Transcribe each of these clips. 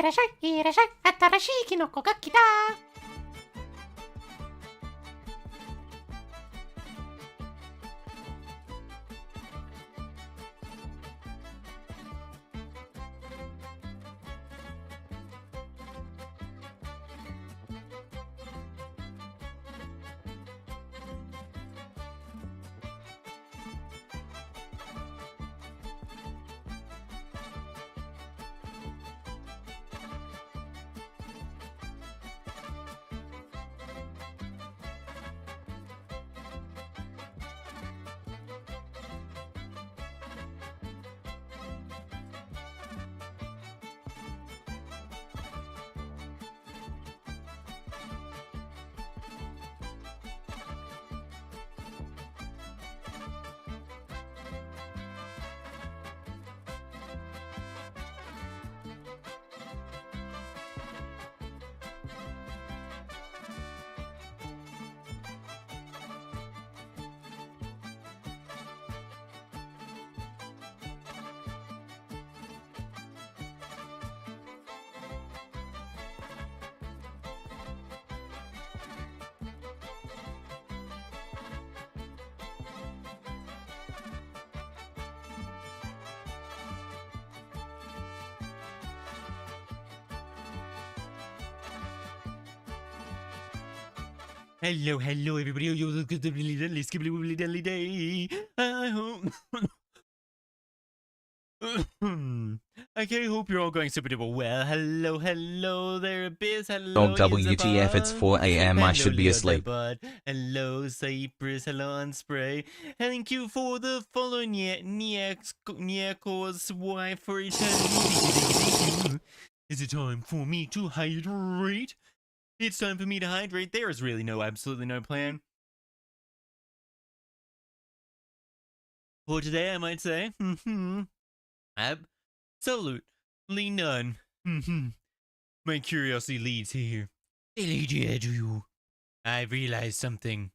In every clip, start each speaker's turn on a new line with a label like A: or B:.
A: らっしゃい、いらっしゃい。新しいキノコが来た。
B: Hello, everybody. Let's give it a deadly day. I hope. Okay, hope you're all going super duper well. Hello there, Biz. Hello,
C: Oh, WTF, it's 4 a.m. I should be asleep.
B: Hello, Cypress. Hello, Unspray. Thank you for the following Niako's wife for eternity. Is it time for me to hydrate? It's time for me to hydrate. There is really absolutely no plan for today, I might say. Absolutely none. My curiosity leads here. They lead you to you. I realized something.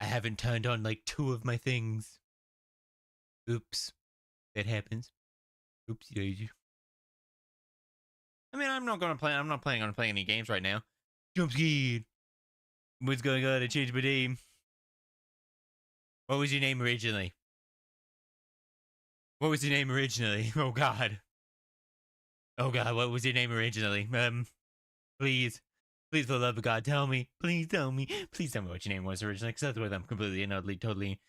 B: I haven't turned on like 2 of my things. Oops. That happens. Oopsie daisy. I mean, I'm not planning on playing any games right now. Jump scared. What's going on? I changed my name. What was your name originally? What was your name originally? Oh god. Oh god, what was your name originally? Please. Please, for the love of God, tell me. Please tell me. Please tell me what your name was originally, because otherwise I'm completely and utterly, totally,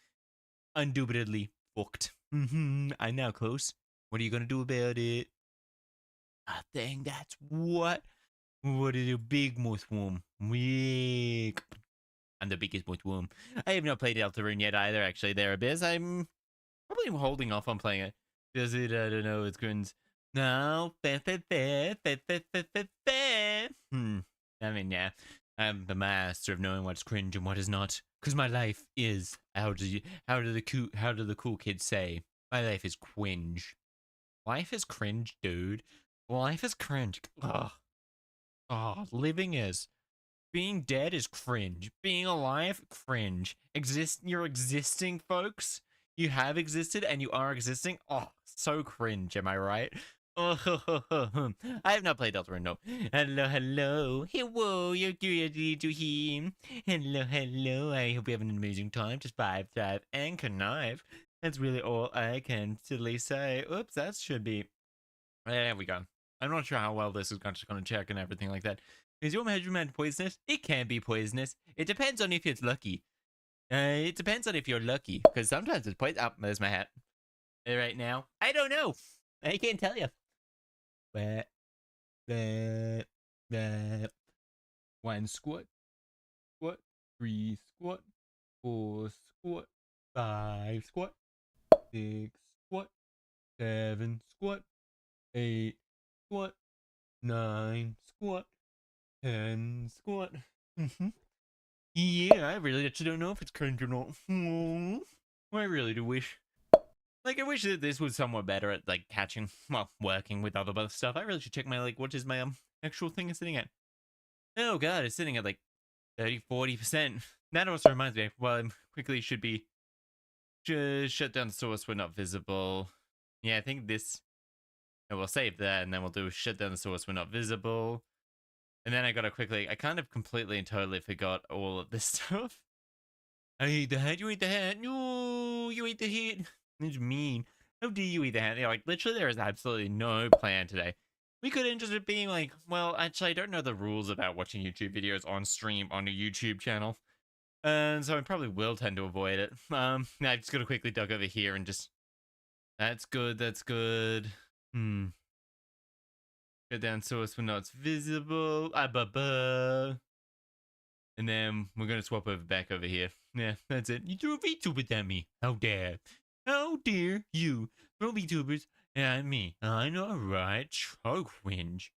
B: undoubtedly fucked. I'm now close. What are you gonna do about it? Nothing. That's what. What is a big mushroom? Weak. I'm the biggest mushroom. I have not played Deltarune yet either, actually, there, Abyss. I'm probably holding off on playing it. Does it? I don't know. It's grins. No. I mean, yeah. I'm the master of knowing what's cringe and what is not. Because my life is, how do the cool kids say? My life is cringe. Life is cringe, dude. Life is cringe. Ugh. Oh, living is. Being dead is cringe. Being alive, cringe. You're existing, folks. You have existed and you are existing. Oh, so cringe, am I right? Oh, I have not played Deltarune, no. Hello. Hello, you're good to him. Hello. I hope you have an amazing time. Just vibe, thrive, and connive. That's really all I can silly say. Oops, that should be. There we go. I'm not sure how well this is just going to check and everything like that. Is your measurement poisonous? It can be poisonous. It depends on if it's lucky. It depends on if you're lucky. Because sometimes it's poison. Oh, there's my hat. Right now. I don't know. I can't tell you. But, 1 squat. 3 squat. 4 squat. 5 squat. 6 squat. 7 squat. 8 squat, 9 squat, 10 squat. Yeah, I really actually don't know if it's cringe or not. I really do wish. Like, I wish that this was somewhat better at, like, catching, well, working with other stuff. I really should check my, like, what is my, actual thing is sitting at? Oh god, it's sitting at, like, 30-40%. That also reminds me, well, I quickly should be, just shut down the source when not visible. Yeah, I think this And we'll save that, and then we'll do shut down the source when not visible. And then I gotta quickly, I kind of completely and totally forgot all of this stuff. I eat the hat, you eat the hat, no, you eat the hat. It's mean. How do you eat the hat? Yeah, like, literally, there is absolutely no plan today. We could end up being like, well, actually, I don't know the rules about watching YouTube videos on stream on a YouTube channel. And so I probably will tend to avoid it. I just gotta quickly duck over here and just, that's good, that's good. Go down source when not visible. And then we're gonna swap over back over here. Yeah, that's it. You threw a VTuber at me. How dare. How dare you throw VTubers at me. I know, right? So cringe.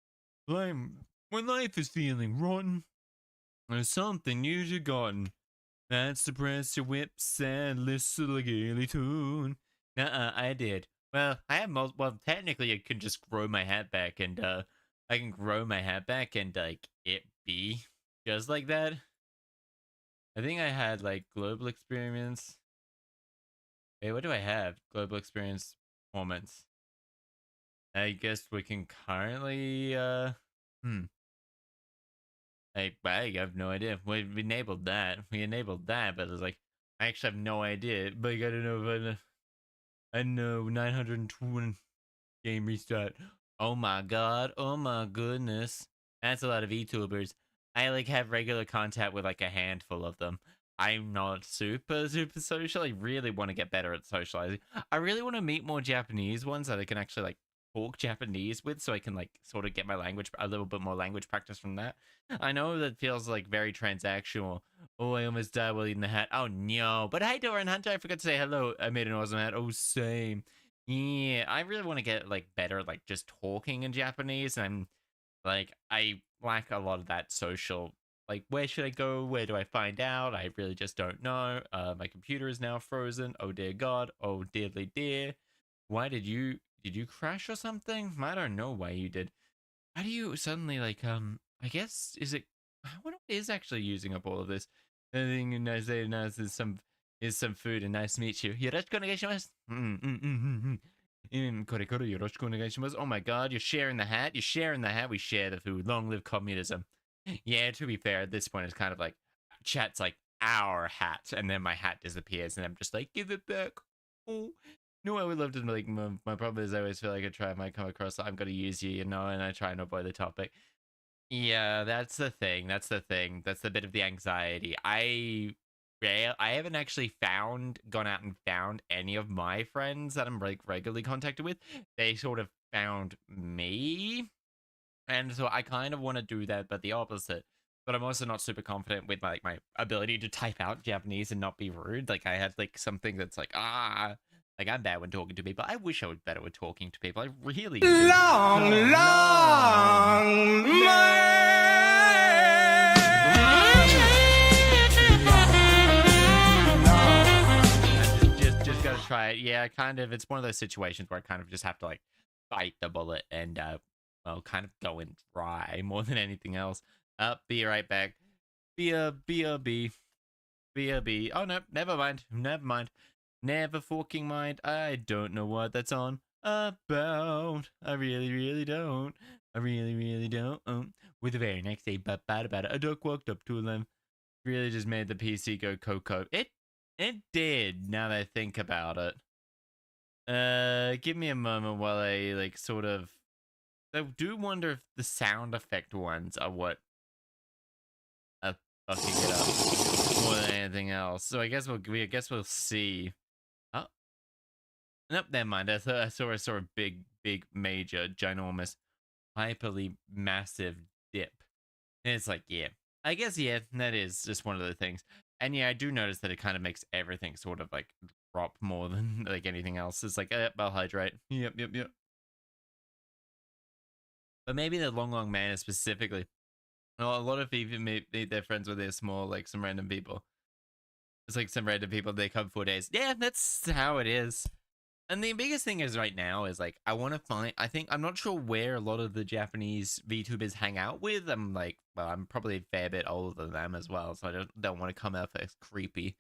B: When life is feeling rotten, there's something you've forgotten. That's to press your whips and listen to the gaily tune. Nuh-uh, I did. Well, I have well, technically I can just grow my hat back and, I can grow my hat back and, like, it be just like that. I think I had, like, global experience. Hey, what do I have? Global experience performance. I guess we can currently, Like, I have no idea. We enabled that. But it's like, I actually have no idea. But you gotta know if I know 920 game restart. Oh my god. Oh my goodness. That's a lot of VTubers. I like have regular contact with like a handful of them. I'm not super social. I really want to get better at socializing. I really want to meet more Japanese ones that I can actually like talk Japanese with, so I can like sort of get my language, a little bit more language practice from that. I know that feels like very transactional. Oh, I almost died while eating the hat. Oh no. But hi, Dora and Hunter. I forgot to say hello. I made an awesome hat. Oh, same. Yeah, I really want to get like better at like just talking in Japanese, and I'm like, I lack a lot of that social. Like, where should I go? Where do I find out? I really just don't know. My computer is now frozen. Oh dear God. Oh dearly dear. Why did you crash or something? I don't know why you did. How do you suddenly like I guess is it I wonder what is actually using up all of this. I think nice day nice is some food and nice to meet you. Yoroshiku onegaishimasu. Kore kore yoroshiku onegaishimasu. Oh my god, you're sharing the hat. You're sharing the hat. We share the food. Long live communism. Yeah, to be fair, at this point it's kind of like chat's like our hat, and then my hat disappears, and I'm just like, give it back. Oh. No, I would love to, like, my problem is I always feel like I might come across, I'm gonna use you, you know, and I try and avoid the topic. Yeah, that's the thing, that's the bit of the anxiety. I haven't actually gone out and found any of my friends that I'm, like, regularly contacted with. They sort of found me, and so I kind of want to do that, but the opposite. But I'm also not super confident with, like, my ability to type out Japanese and not be rude. Like, I had, like, something that's like, like, I'm bad when talking to people. I wish I was better with talking to people. I really do. Long just gotta try it. Yeah, kind of. It's one of those situations where I kind of just have to, like, bite the bullet and, well, kind of go and try more than anything else. Be right back. B-R-B. Oh, no, never mind. Never forking mind. I don't know what that's on about. I really don't. With the very next day, a duck walked up to them. Really just made the PC go cocoa. It did, now that I think about it. Give me a moment while I, like, sort of... I do wonder if the sound effect ones are what fucking it up more than anything else. So I guess we'll see. Oh, nope, never mind. I saw a big, major, ginormous, hyperly massive dip. And it's like, yeah, I guess, yeah, that is just one of the things. And yeah, I do notice that it kind of makes everything sort of like drop more than like anything else. It's like, I'll hydrate. Yep. But maybe the long man specifically. Well, a lot of people meet their friends with their small, like some random people. It's like some random people, they come 4 days. Yeah, that's how it is. And the biggest thing is right now is like, I'm not sure where a lot of the Japanese VTubers hang out with. I'm like, well, I'm probably a fair bit older than them as well, so I don't want to come off as creepy.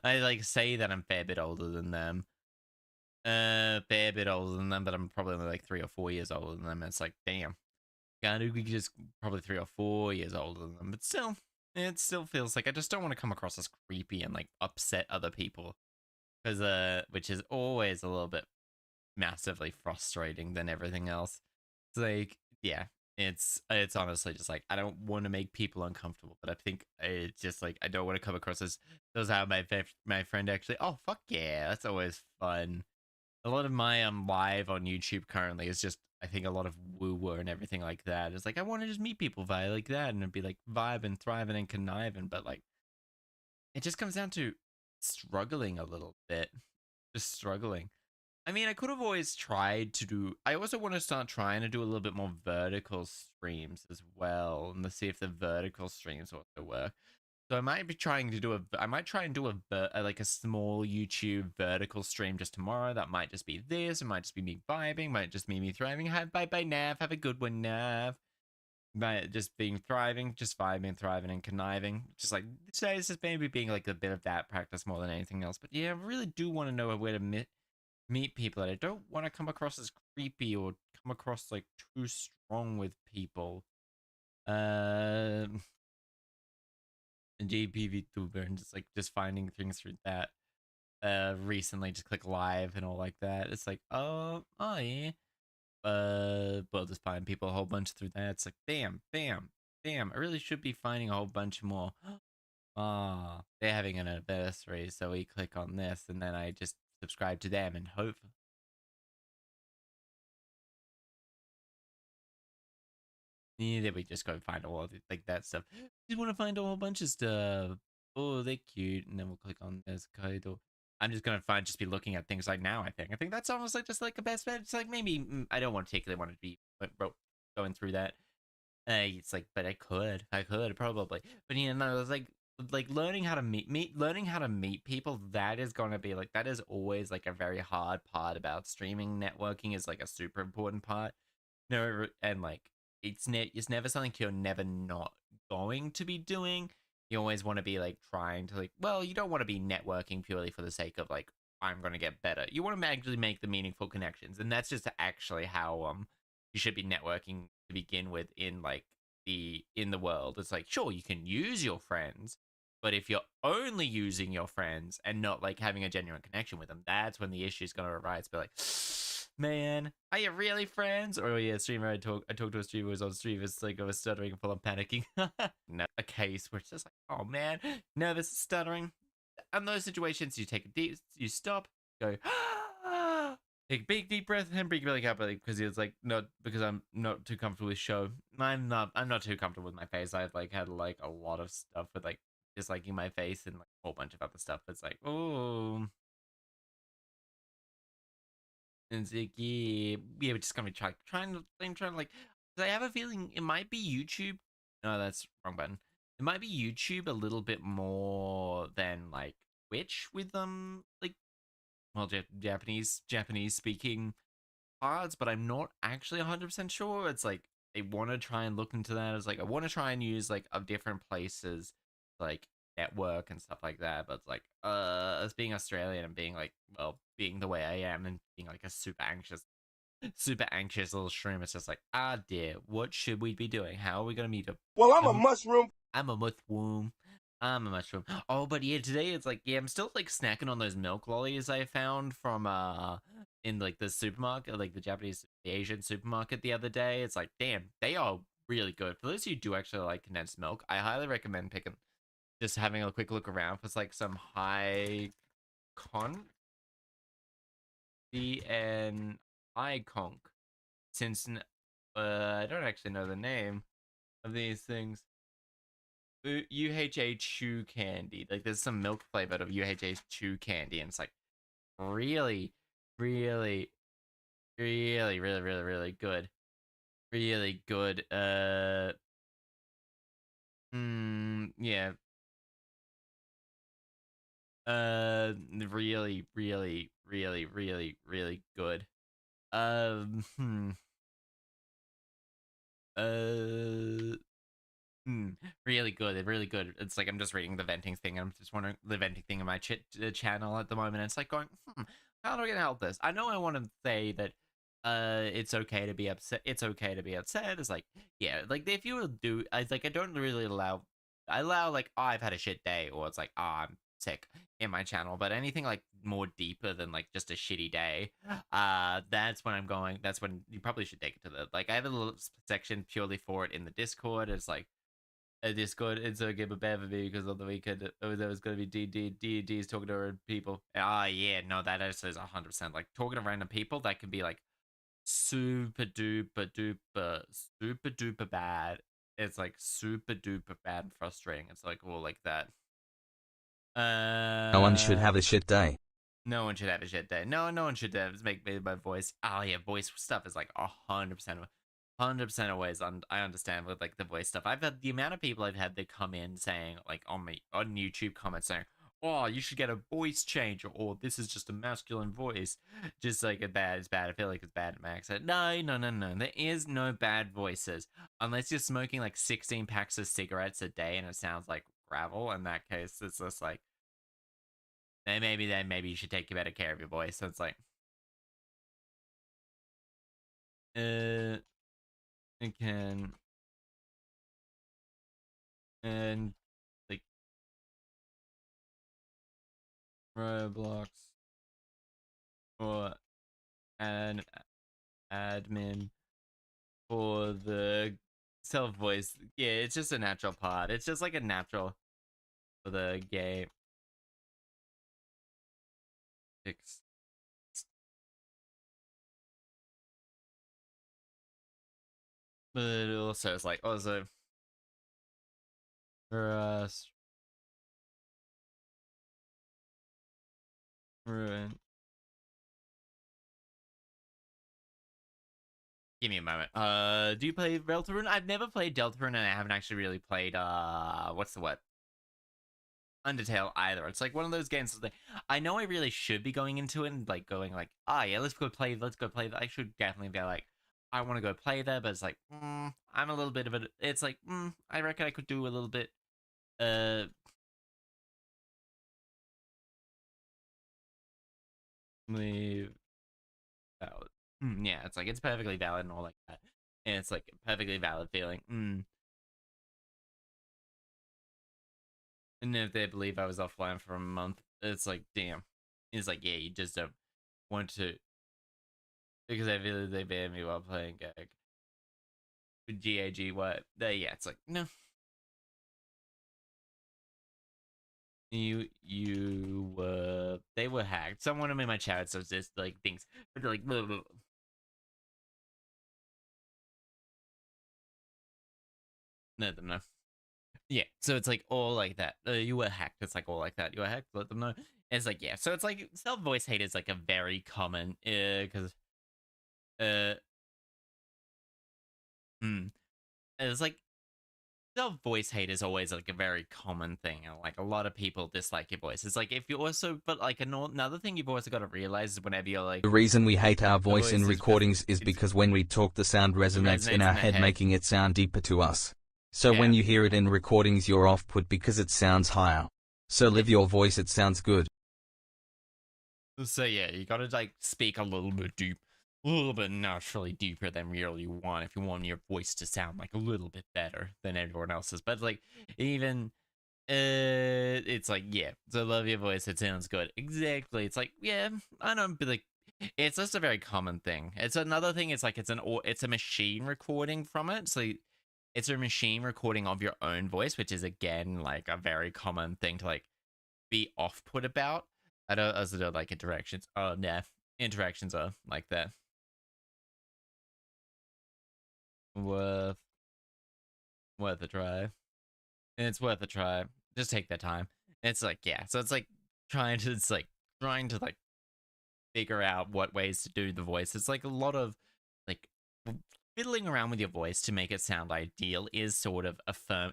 B: I like say that I'm a fair bit older than them. a fair bit older than them, but I'm probably only like 3 or 4 years older than them. It's like, damn, gotta be just probably 3 or 4 years older than them, but still, it still feels like I just don't want to come across as creepy and like upset other people, because which is always a little bit massively frustrating than everything else. It's like, yeah, it's honestly just like I don't want to make people uncomfortable, but I think it's just like I don't want to come across as those how my friend actually. Oh fuck yeah, that's always fun. A lot of my live on YouTube currently is just I think a lot of woo woo and everything like that. It's like I want to just meet people via like that and it'd be like vibing, thriving, and conniving, but like it just comes down to struggling a little bit, just struggling. I mean, I could have always tried to do. I also want to start trying to do a little bit more vertical streams as well, and to see if the vertical streams also work. So I might be trying to do a. I might try and do like a small YouTube vertical stream just tomorrow. That might just be this. It might just be me vibing. Might just be me thriving. Bye bye Nav. Have a good one, Nav. Might just being thriving, just vibing, thriving, and conniving. Just like today, it's just maybe being like a bit of that practice more than anything else. But yeah, I really do want to know where to meet people, and I don't want to come across as creepy or come across like too strong with people. JP VTuber and just finding things through that. Recently just click live and all like that. It's like, oh yeah. But just find people a whole bunch through that. It's like, bam, bam, bam. I really should be finding a whole bunch more. Ah, they're having an anniversary, so we click on this, and then I just subscribe to them and hope. Yeah, then we just go find all of it, like that stuff. Just want to find a whole bunch of stuff. Oh, they're cute, and then we'll click on this Kaido. I'm just gonna be looking at things like now. I think that's almost like just like a best bet. It's like maybe I don't particularly want to be going through that. It's like, but I could probably, but you know, it's like learning how to learning how to meet people. That is gonna be like that is always like a very hard part about streaming. Networking is like a super important part. No, and like it's never something you're never not going to be doing. You always want to be like trying to like, well, you don't want to be networking purely for the sake of like I'm gonna get better. You want to actually make the meaningful connections, and that's just actually how you should be networking to begin with in like in the world. It's like sure you can use your friends, but if you're only using your friends and not like having a genuine connection with them, that's when the issue is gonna arise. But like, man, are you really friends? Or yeah, streamer, I talked to a streamer who was on stream. It's like I was stuttering full of panicking. No, a case where it's just like, oh man, nervous, stuttering. In those situations, you take a you stop, go, take a big deep breath, and breathe really happily because it's like not because I'm not too comfortable with show. I'm not too comfortable with my face. I've like had like a lot of stuff with like disliking my face and like a whole bunch of other stuff. It's like, oh. And it's like, yeah, we're just gonna be trying to like. 'Cause I have a feeling it might be YouTube. No, that's wrong button. It might be YouTube a little bit more than like Twitch with like well Japanese speaking parts, but I'm not actually 100% sure. It's like they want to try and look into that. It's like I want to try and use like of different places like network and stuff like that, but it's like as being Australian and being like well being the way I am and being like a super anxious little shroom, it's just like ah dear, what should we be doing? How are we gonna meet up?
D: Well, I'm a mushroom.
B: I'm a mushroom. I'm a mushroom. Oh, but yeah, today it's like, yeah, I'm still like snacking on those milk lollies I found from in like the supermarket, like the Asian supermarket the other day. It's like, damn, they are really good. For those who do actually like condensed milk, I highly recommend just having a quick look around for like some high con and high conk. Since I don't actually know the name of these things. UHA chew candy. Like there's some milk flavored of UHA chew candy, and it's like really, really, really, really, really, really good. Really good. Yeah. Really, really, really, really, really good. Hmm. Really good. They're really good. It's like I'm just reading the venting thing. I'm just wondering the venting thing in my channel at the moment. It's like going, how do I help this? I know I want to say that it's okay to be upset. It's okay to be upset. It's like, yeah, like if you would do, I don't really allow. I allow like, oh, I've had a shit day, or it's like, oh, I'm sick in my channel. But anything like more deeper than like just a shitty day, that's when I'm going. That's when you probably should take it to the like. I have a little section purely for it in the Discord. It's like a Discord. It's okay, but bad for me because on the weekend there was gonna be DDs talking to random people. Ah, yeah, no, that is 100% like talking to random people. That can be like super duper bad. It's like super duper bad and frustrating. It's like all like that.
C: No one should have a shit day.
B: No one should have a shit day. No one should have make my voice. Oh yeah, voice stuff is like 100% always. I understand with like the voice stuff. I've had the amount of people I've had that come in saying like on YouTube comments saying, oh, you should get a voice change, or this is just a masculine voice. Just like it's bad. I feel like it's bad in my accent. No. There is no bad voices. Unless you're smoking like 16 packs of cigarettes a day and it sounds like gravel. In that case, it's just like, maybe you should take better care of your voice. So it's like, it can, and like, Roblox or an admin for the self voice. Yeah, it's just a natural part. It's just like a natural for the game. But it also it's like also for us ruin. Give me a moment. Do you play Deltarune? I've never played Deltarune, and I haven't actually really played what's the what? Undertale either. It's like one of those games that I know I really should be going into it and like going like, ah, yeah, let's go play. I should definitely be like, I want to go play there, but it's like, I'm a little bit of a. It's like, I reckon I could do a little bit. Leave out. Yeah, it's like it's perfectly valid and all like that, and it's like a perfectly valid feeling. And if they believe I was offline for a month, it's like, damn. It's like, yeah, you just don't want to, because I feel like they banned me while playing GAG. GAG, what? Yeah, it's like, no. They were hacked. Someone in my chat says this, like, things, but they're like, blah, blah. Let them know. Yeah, so it's like all like that. You were hacked. It's like all like that. You were hacked. Let them know. And it's like, yeah. So it's like self voice hate is like a very common because it's like self voice hate is always like a very common thing, and like a lot of people dislike your voice. It's like if you also, but like another thing you've also got to realize is whenever you're like,
C: The reason we hate our voice in recordings is because when we talk the sound resonates in our head, making it sound deeper to us. So when you hear it in recordings, you're off put because it sounds higher. So live your voice, it sounds good.
B: So yeah, you gotta like speak a little bit deep, a little bit naturally deeper than really you want if you want your voice to sound like a little bit better than everyone else's. But like even it's like, yeah, so love your voice, it sounds good. Exactly. It's like, yeah, I don't be like, it's just a very common thing. It's another thing, it's like it's a machine recording from it. So it's a machine recording of your own voice, which is again like a very common thing to like be off put about. I don't like interactions. Oh nah, interactions are like that. Worth a try. It's worth a try. Just take that time. It's like, yeah. So it's like trying to like figure out what ways to do the voice. It's like a lot of like fiddling around with your voice to make it sound ideal is sort of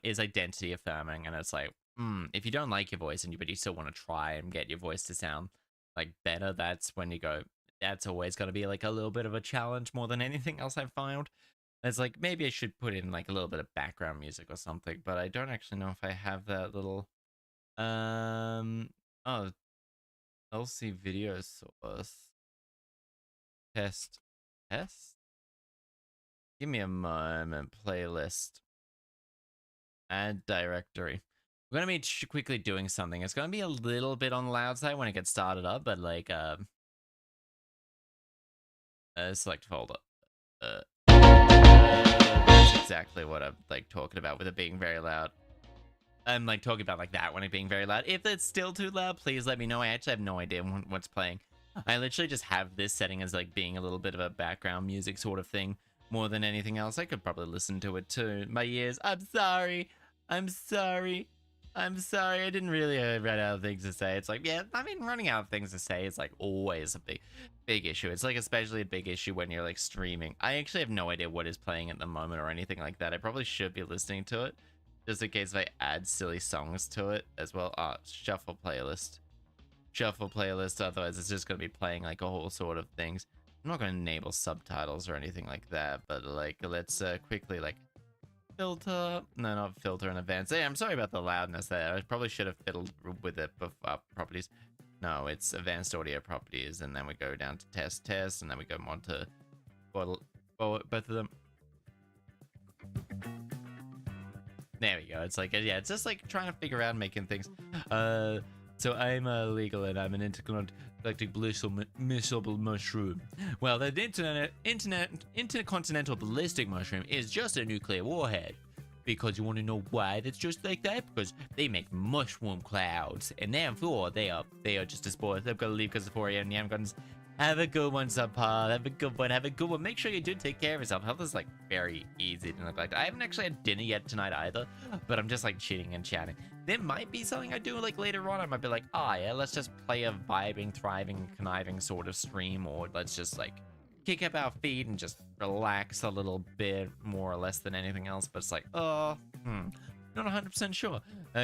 B: identity affirming, and it's like, if you don't like your voice but you still want to try and get your voice to sound like better, that's when you go, that's always going to be like a little bit of a challenge more than anything else I've found. It's like, maybe I should put in like a little bit of background music or something, but I don't actually know if I have that little, oh, LC video source. Test. Give me a moment. Playlist. Add directory. We're gonna be quickly doing something. It's gonna be a little bit on the loud side when it gets started up, but like select folder. That's exactly what I'm like talking about with it being very loud. I'm like talking about like that when it being very loud. If it's still too loud, please let me know. I actually have no idea what's playing. I literally just have this setting as like being a little bit of a background music sort of thing more than anything else. I could probably listen to it too. My ears. I'm sorry. I didn't really run out of things to say. It's like, yeah, I mean, running out of things to say is like always a big issue. It's like especially a big issue when you're like streaming. I actually have no idea what is playing at the moment or anything like that. I probably should be listening to it just in case if I add silly songs to it as well. Shuffle playlist. Otherwise it's just going to be playing like a whole sort of things. I'm not going to enable subtitles or anything like that, but like let's quickly like filter. No, not filter in advance. Hey, I'm sorry about the loudness there. I probably should have fiddled with it before properties. No, it's advanced audio properties, and then we go down to test, and then we go on to both of them. There we go. It's like, yeah, it's just like trying to figure out making things. So I'm legal and I'm an intergalactic missile mushroom. Well, the intercontinental ballistic mushroom is just a nuclear warhead. Because you want to know why that's just like that? Because they make mushroom clouds, and therefore they are just a sport. They've got to leave because of 4 a.m. Yam guns. Have a good one, subpar. Have a good one. Make sure you do take care of yourself. Health is like very easy to neglect. I haven't actually had dinner yet tonight either, but I'm just like cheating and chatting. There might be something I do like later on. I might be like, yeah, let's just play a vibing, thriving, conniving sort of stream, or let's just like kick up our feet and just relax a little bit more or less than anything else. But it's like, not 100% sure.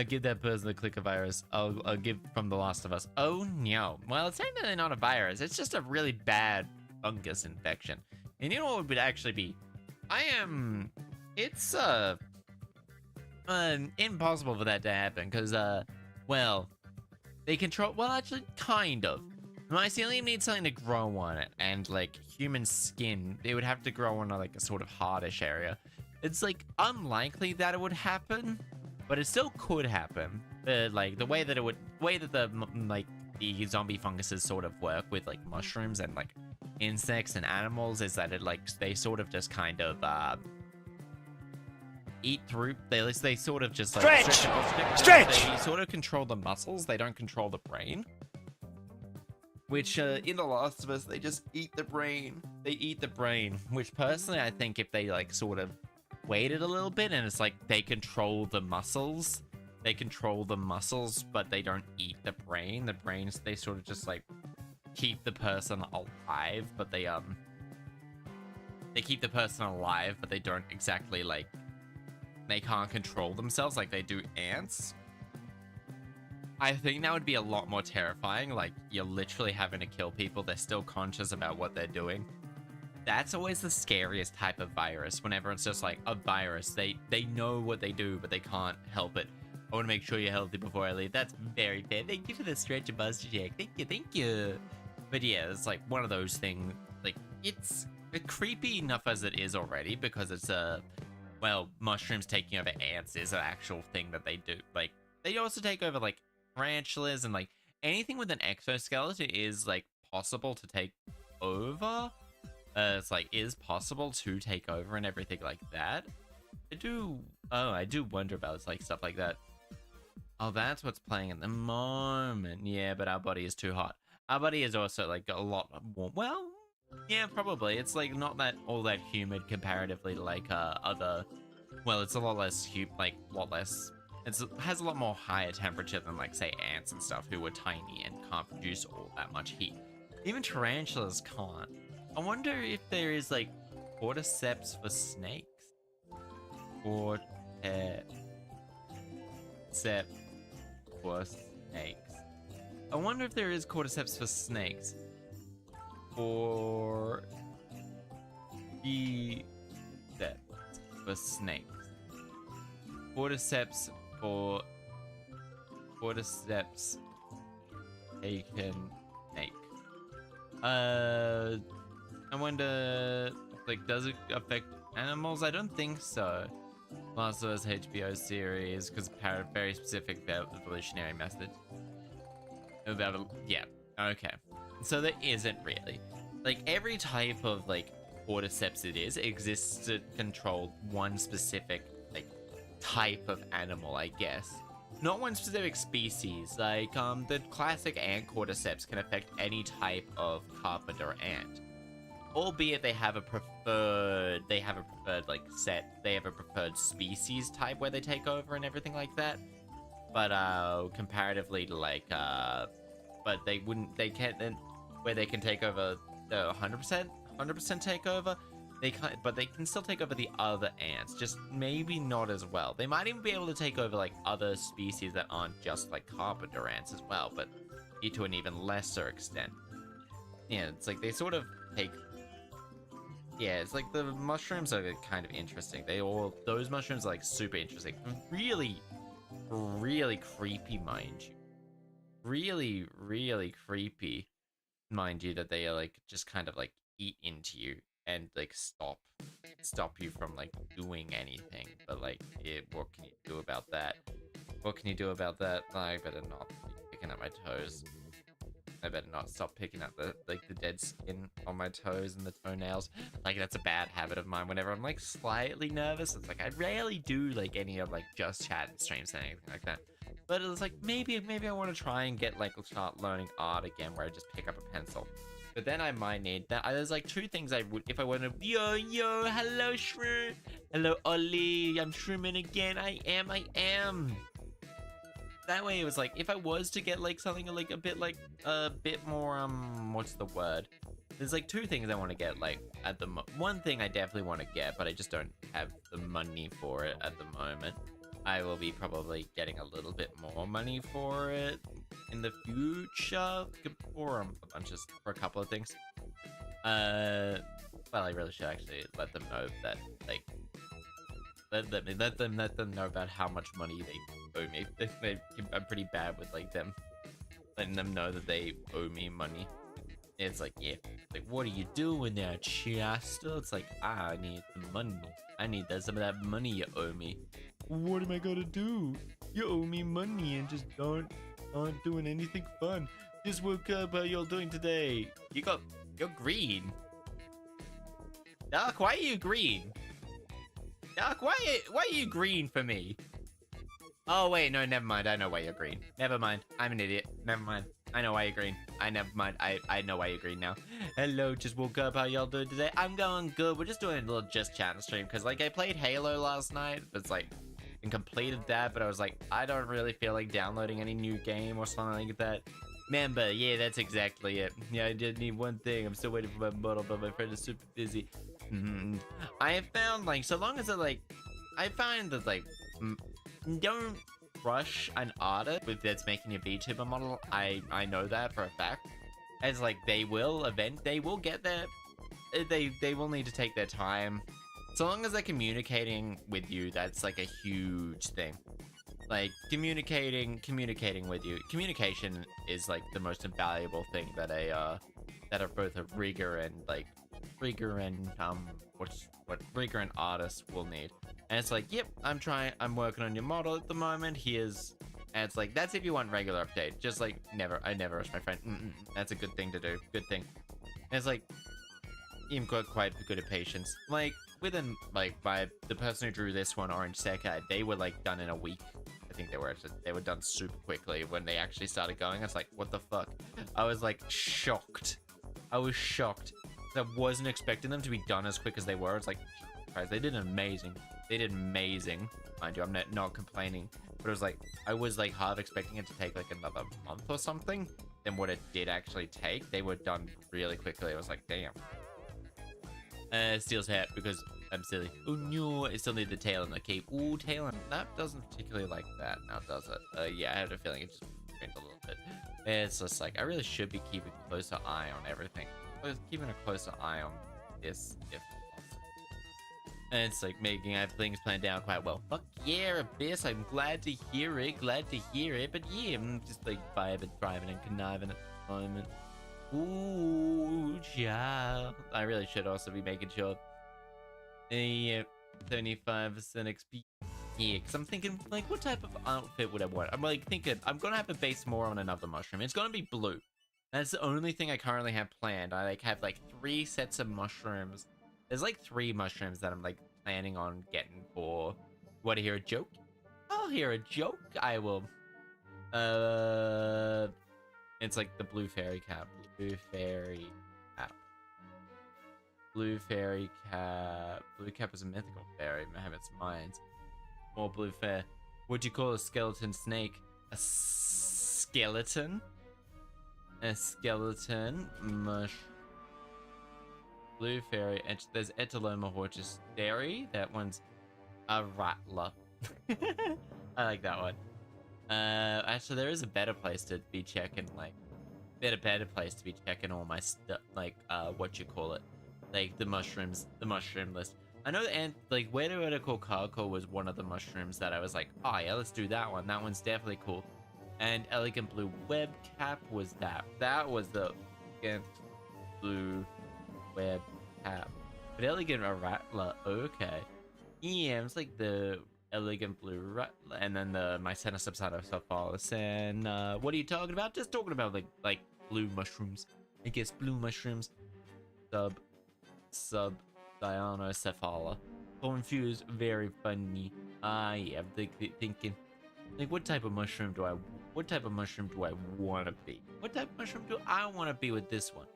B: Give that person the clicker virus. I'll give from The Last of Us. Oh no. Well, it's technically not a virus. It's just a really bad fungus infection. And you know what would actually be? It's impossible for that to happen because well, they control. Well, actually, kind of. Mycelium needs something to grow on it, and like human skin, they would have to grow on like a sort of hardish area. It's like unlikely that it would happen, but it still could happen. Like the way that the zombie funguses sort of work with like mushrooms and like insects and animals is that they sort of just kind of eat through. They sort of just like stretch. They sort of control the muscles. They don't control the brain. Which, in The Last of Us, they just eat the brain. They eat the brain. Which, personally, I think if they, like, sort of waited a little bit and it's like they control the muscles. They control the muscles, but they don't eat the brain. The brains, they sort of just, like, keep the person alive, but they keep the person alive, but they don't exactly, like, they can't control themselves like they do ants. I think that would be a lot more terrifying. Like, you're literally having to kill people. They're still conscious about what they're doing. That's always the scariest type of virus. Whenever it's just like a virus, they know what they do, but they can't help it. I want to make sure you're healthy before I leave. That's very fair. Thank you for the stretch and buzz check. Thank you. But yeah, it's like one of those things. Like, it's creepy enough as it is already because it's well, mushrooms taking over ants is an actual thing that they do. Like, they also take over like tarantulas and like anything with an exoskeleton is like possible to take over. It's like is possible to take over and everything like that. I do wonder about like stuff like that. Oh, that's what's playing at the moment. Yeah, but our body is too hot. Our body is also like a lot warm. Well, yeah, probably. It's like not that all that humid comparatively to like other. Well, it's a lot less it has a lot more higher temperature than, like, say, ants and stuff who are tiny and can't produce all that much heat. Even tarantulas can't. I wonder if there is, like, cordyceps for snakes? Cordyceps for snakes. I wonder if there is cordyceps for snakes. Or the for snakes. Cordyceps taken I wonder, like, does it affect animals? I don't think so. Last of Us HBO series, because very specific evolutionary method. Yeah, okay. So there isn't really. Like, every type of, like, cordyceps it exists to control one specific, like, type of animal, I guess. Not one specific species. Like, the classic ant cordyceps can affect any type of carpenter ant. Albeit they have a preferred, like, set, they have a preferred species type where they take over and everything like that. But, comparatively to, like, but they can't, where they can take over 100% takeover, but they can still take over the other ants, just maybe not as well. They might even be able to take over, like, other species that aren't just, like, carpenter ants as well, but to an even lesser extent. Yeah, it's like they sort of take... Yeah, it's like the mushrooms are kind of interesting. Those mushrooms are, like, super interesting. Really, really creepy, mind you. Really, really creepy, mind you, that they are, like, just kind of, like, eat into you and, like, stop you from, like, doing anything. But, like, what can you do about that? What can you do about that? I better not be picking at my toes. I better not stop picking up the dead skin on my toes and the toenails. Like, that's a bad habit of mine. Whenever I'm, like, slightly nervous, it's like I rarely do, like, any of, like, just chat and streams and anything like that. But it's like, maybe I want to try and get, like, start learning art again, where I just pick up a pencil. But then I might need that. There's, like, two things I would, if I want to. Yo, hello, Shroom. Hello, Ollie. I'm Shrooming again. I am. That way, it was like, if I was to get, like, something, like, a bit more, what's the word? There's, like, two things I want to get, like, at the one thing I definitely want to get, but I just don't have the money for it at the moment. I will be probably getting a little bit more money for it in the future for a couple of things. Well, I really should actually let them know that, like, let them know about how much money they owe me. I'm pretty bad with, like, them letting them know that they owe me money. It's like, yeah, like, what are you doing there, Chaster? It's like, I need the money. I need some of that money you owe me. What am I gonna do? You owe me money and just aren't doing anything fun. Just woke up. How y'all doing today? You're green. Doc, why are you green? Doc, why are you green for me? Oh wait, no, never mind. I know why you're green. Never mind. I'm an idiot. Never mind. I know why you're green. I know why you're green now. Hello, just woke up. How y'all doing today? I'm going good. We're just doing a little just chat stream because, like, I played Halo last night. It's like, and completed that, but I was like, I don't really feel like downloading any new game or something like that. Remember, yeah, that's exactly it. Yeah, I did need one thing. I'm still waiting for my bottle, but my friend is super busy. I have found, like, so long as I find that, like, don't rush an artist that's making a VTuber model. I know that for a fact. As, like, they will get there. They will need to take their time. So long as they're communicating with you, that's, like, a huge thing. Like, communicating with you. Communication is, like, the most invaluable thing that that are both a rigger and rigger and artists will need. And it's like, yep, I'm working on your model at the moment. And it's like, that's if you want regular update. Just like, I never rush my friend. That's a good thing to do. Good thing. And it's like, you've got quite good at patience. Like, within, like, the person who drew this one, Orange Sekai, they were, like, done in a week. I think they were done super quickly when they actually started going. I was like, what the fuck? I was, like, shocked. I was shocked. I wasn't expecting them to be done as quick as they were. It's like, guys, they did amazing. They did amazing. Mind you, I'm not complaining. But it was like, I was, like, half expecting it to take, like, another month or something than what it did actually take. They were done really quickly. I was like, damn. Steel's hat because I'm silly. Oh no, I still need the tail and the cape. Ooh, tail and that doesn't particularly like that now, does it? Yeah, I had a feeling it just went a little bit. It's just like, I really should be keeping a closer eye on everything. I was keeping a closer eye on this, if possible. And it's like making things planned out quite well. Fuck yeah, Abyss, I'm glad to hear it, But yeah, I'm just like vibing, thriving, and conniving at the moment. Ooh, child. I really should also be making sure. Yeah, 75% XP. Yeah, because I'm thinking, like, what type of outfit would I want? I'm like thinking, I'm gonna have to base more on another mushroom. It's gonna be blue. That's the only thing I currently have planned. I like have like 3 sets of mushrooms. There's like 3 mushrooms that I'm like planning on getting for. Want to hear a joke? I'll hear a joke. I will. It's like the blue fairy cap. Blue fairy cap. Blue fairy cap. Blue cap is a mythical fairy. It's mine. More blue fair. What'd you call a skeleton snake? A skeleton? A skeleton mush. Blue fairy. There's Etaloma hortus dairy. That one's a rattler. I like that one. Actually, there is a better place to be checking, like, better place to be checking all my stuff, like, what you call it, like the mushrooms, the mushroom list. I know, and like, Vertical Carco was one of the mushrooms that I was like, oh yeah, let's do that one. That one's definitely cool. And Elegant Blue Web Cap was that. That was the Elegant Blue Web Cap. But Elegant Rattler, okay. Yeah, it's like the Elegant Blue Rattler, and then the Mycena subsida Cephalus. And what are you talking about? Just talking about like blue mushrooms. I guess blue mushrooms. Sub Dianocephala. Confused, very funny. Yeah, I'm thinking, like, what type of mushroom do I want to be? What type of mushroom do I want to be with this one?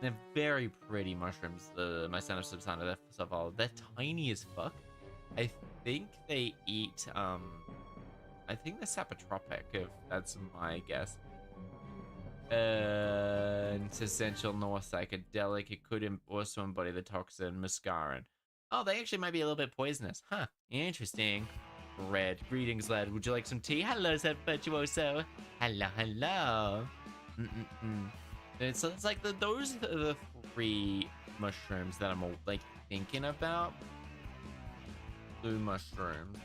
B: They're very pretty mushrooms, the Mycena subsida Cephalus. They're tiny as fuck. I think they eat, I think they're saprotropic, if that's my guess. It's essential north psychedelic. It could also embody the toxin muscarin. Oh, they actually might be a little bit poisonous. Huh, interesting. Red. Greetings, lad. Would you like some tea? Hello, said Virtuoso. Hello, hello. It's like those are the 3 mushrooms that I'm like thinking about. Blue mushrooms.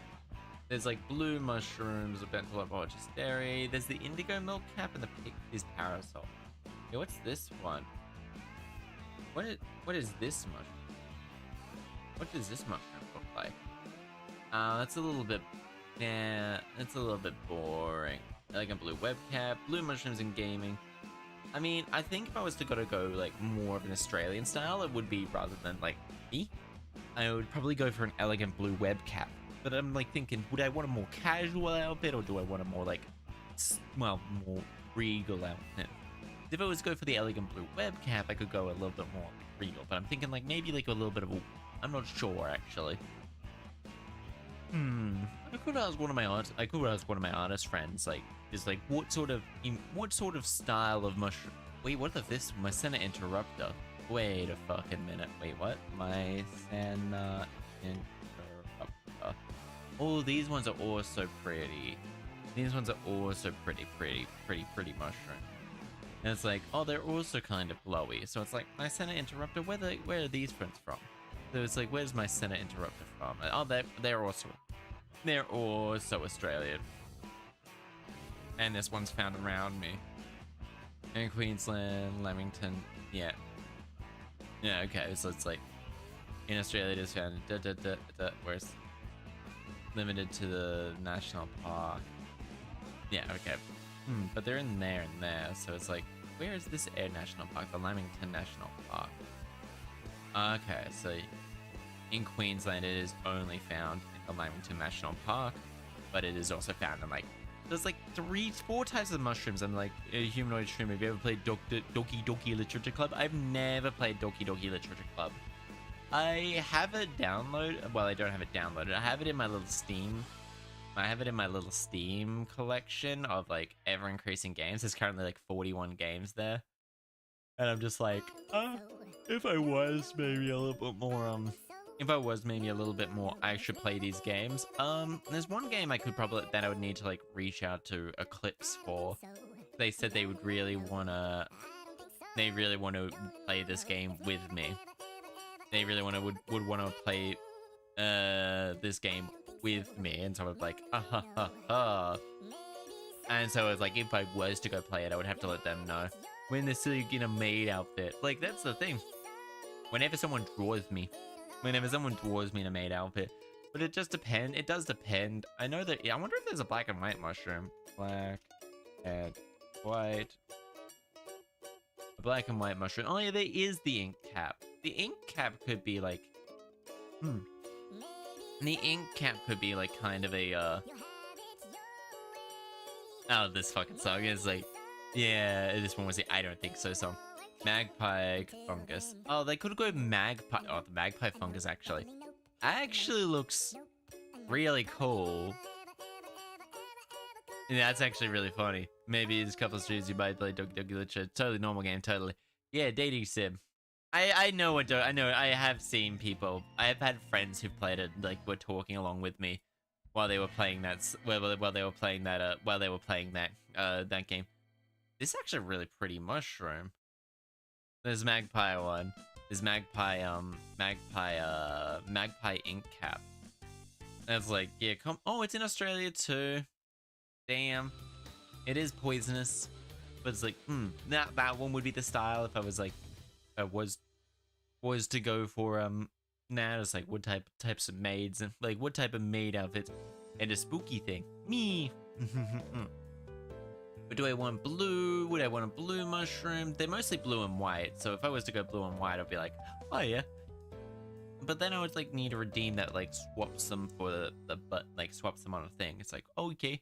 B: There's like blue mushrooms, a Bentalop Orchis Dairy. There's the indigo milk cap and the Pixies parasol. Okay, what's this one? What is this mushroom? What does this mushroom look like? That's a little bit, yeah, it's a little bit boring. Elegant blue web cap, blue mushrooms in gaming. I mean, I think if I was to go like more of an Australian style, it would be, rather than like me, I would probably go for an elegant blue web cap. But I'm like thinking, would I want a more casual outfit, or do I want a more like, well, more regal outfit? If I was to go for the elegant blue web cap, I could go a little bit more regal. But I'm thinking like maybe like a little bit of a, I'm not sure actually. I could ask one of my artist friends, like, is like what sort of style of mushroom. Wait, what if this Mycena interrupter? Wait a fucking minute. Wait, what? Mycena interrupter. Oh, these ones are also pretty. These ones are also pretty mushroom. And it's like, oh, they're also kind of glowy. So it's like, Mycena interrupter. Where are these prints from? So it's like, where's Mycena interrupter from? Oh, they're also Australian. And this one's found around me. In Queensland, Lamington, yeah. Yeah, okay, so it's like, in Australia it is found, where's limited to the national park. Yeah, okay. But they're in there and there, so it's like, where is this air national park? The Lamington National Park. Okay, so in Queensland it is only found in the Lamington National Park, but it is also found in like, there's like 3-4 types of mushrooms. I'm like, a humanoid shroom. Have you ever played Doki Doki Literature Club? I've never played Doki Doki Literature Club. I have it downloaded. Well, I don't have it downloaded. I have it in my little Steam. I have it in my little Steam collection of like ever increasing games. There's currently like 41 games there. And I'm just like, if I was maybe a little bit more, I should play these games. There's one game I would need to like reach out to Eclipse for. They said they would really wanna play this game with me. They really would wanna play this game with me, and so I was like, and so it was like, if I was to go play it, I would have to let them know. when they're still in a maid outfit. Like, that's the thing. Whenever someone draws me in a maid outfit. But it just depends. It does depend. I know that. I wonder if there's a black and white mushroom. Black and white. A black and white mushroom. Oh yeah, there is the ink cap. The ink cap could be like. The ink cap could be like kind of a. Oh, this fucking song is like. Yeah, this one was the I don't think so song. Magpie fungus. Oh, they could go magpie. Oh, the magpie fungus actually looks really cool. Yeah, that's actually really funny. Maybe there's a couple of streams you might play Doki Doki Literature. Totally normal game, totally. Yeah, dating sim. I know what I know. I have seen people. I have had friends who've played it, like were talking along with me while they were playing that. While they were playing that that game. This is actually a really pretty mushroom. There's magpie one. There's magpie ink cap. That's like, yeah, come. Oh, it's in Australia too. Damn. It is poisonous, but it's like, that one would be the style if I was like, if I was to go for now it's like what types of maids and like what type of maid outfits and a spooky thing. Me. But do I want blue? Would I want a blue mushroom? They're mostly blue and white, so if I was to go blue and white, I'd be like, oh yeah. But then I would like need to redeem that, like swaps them for swaps them on a thing. It's like, okay.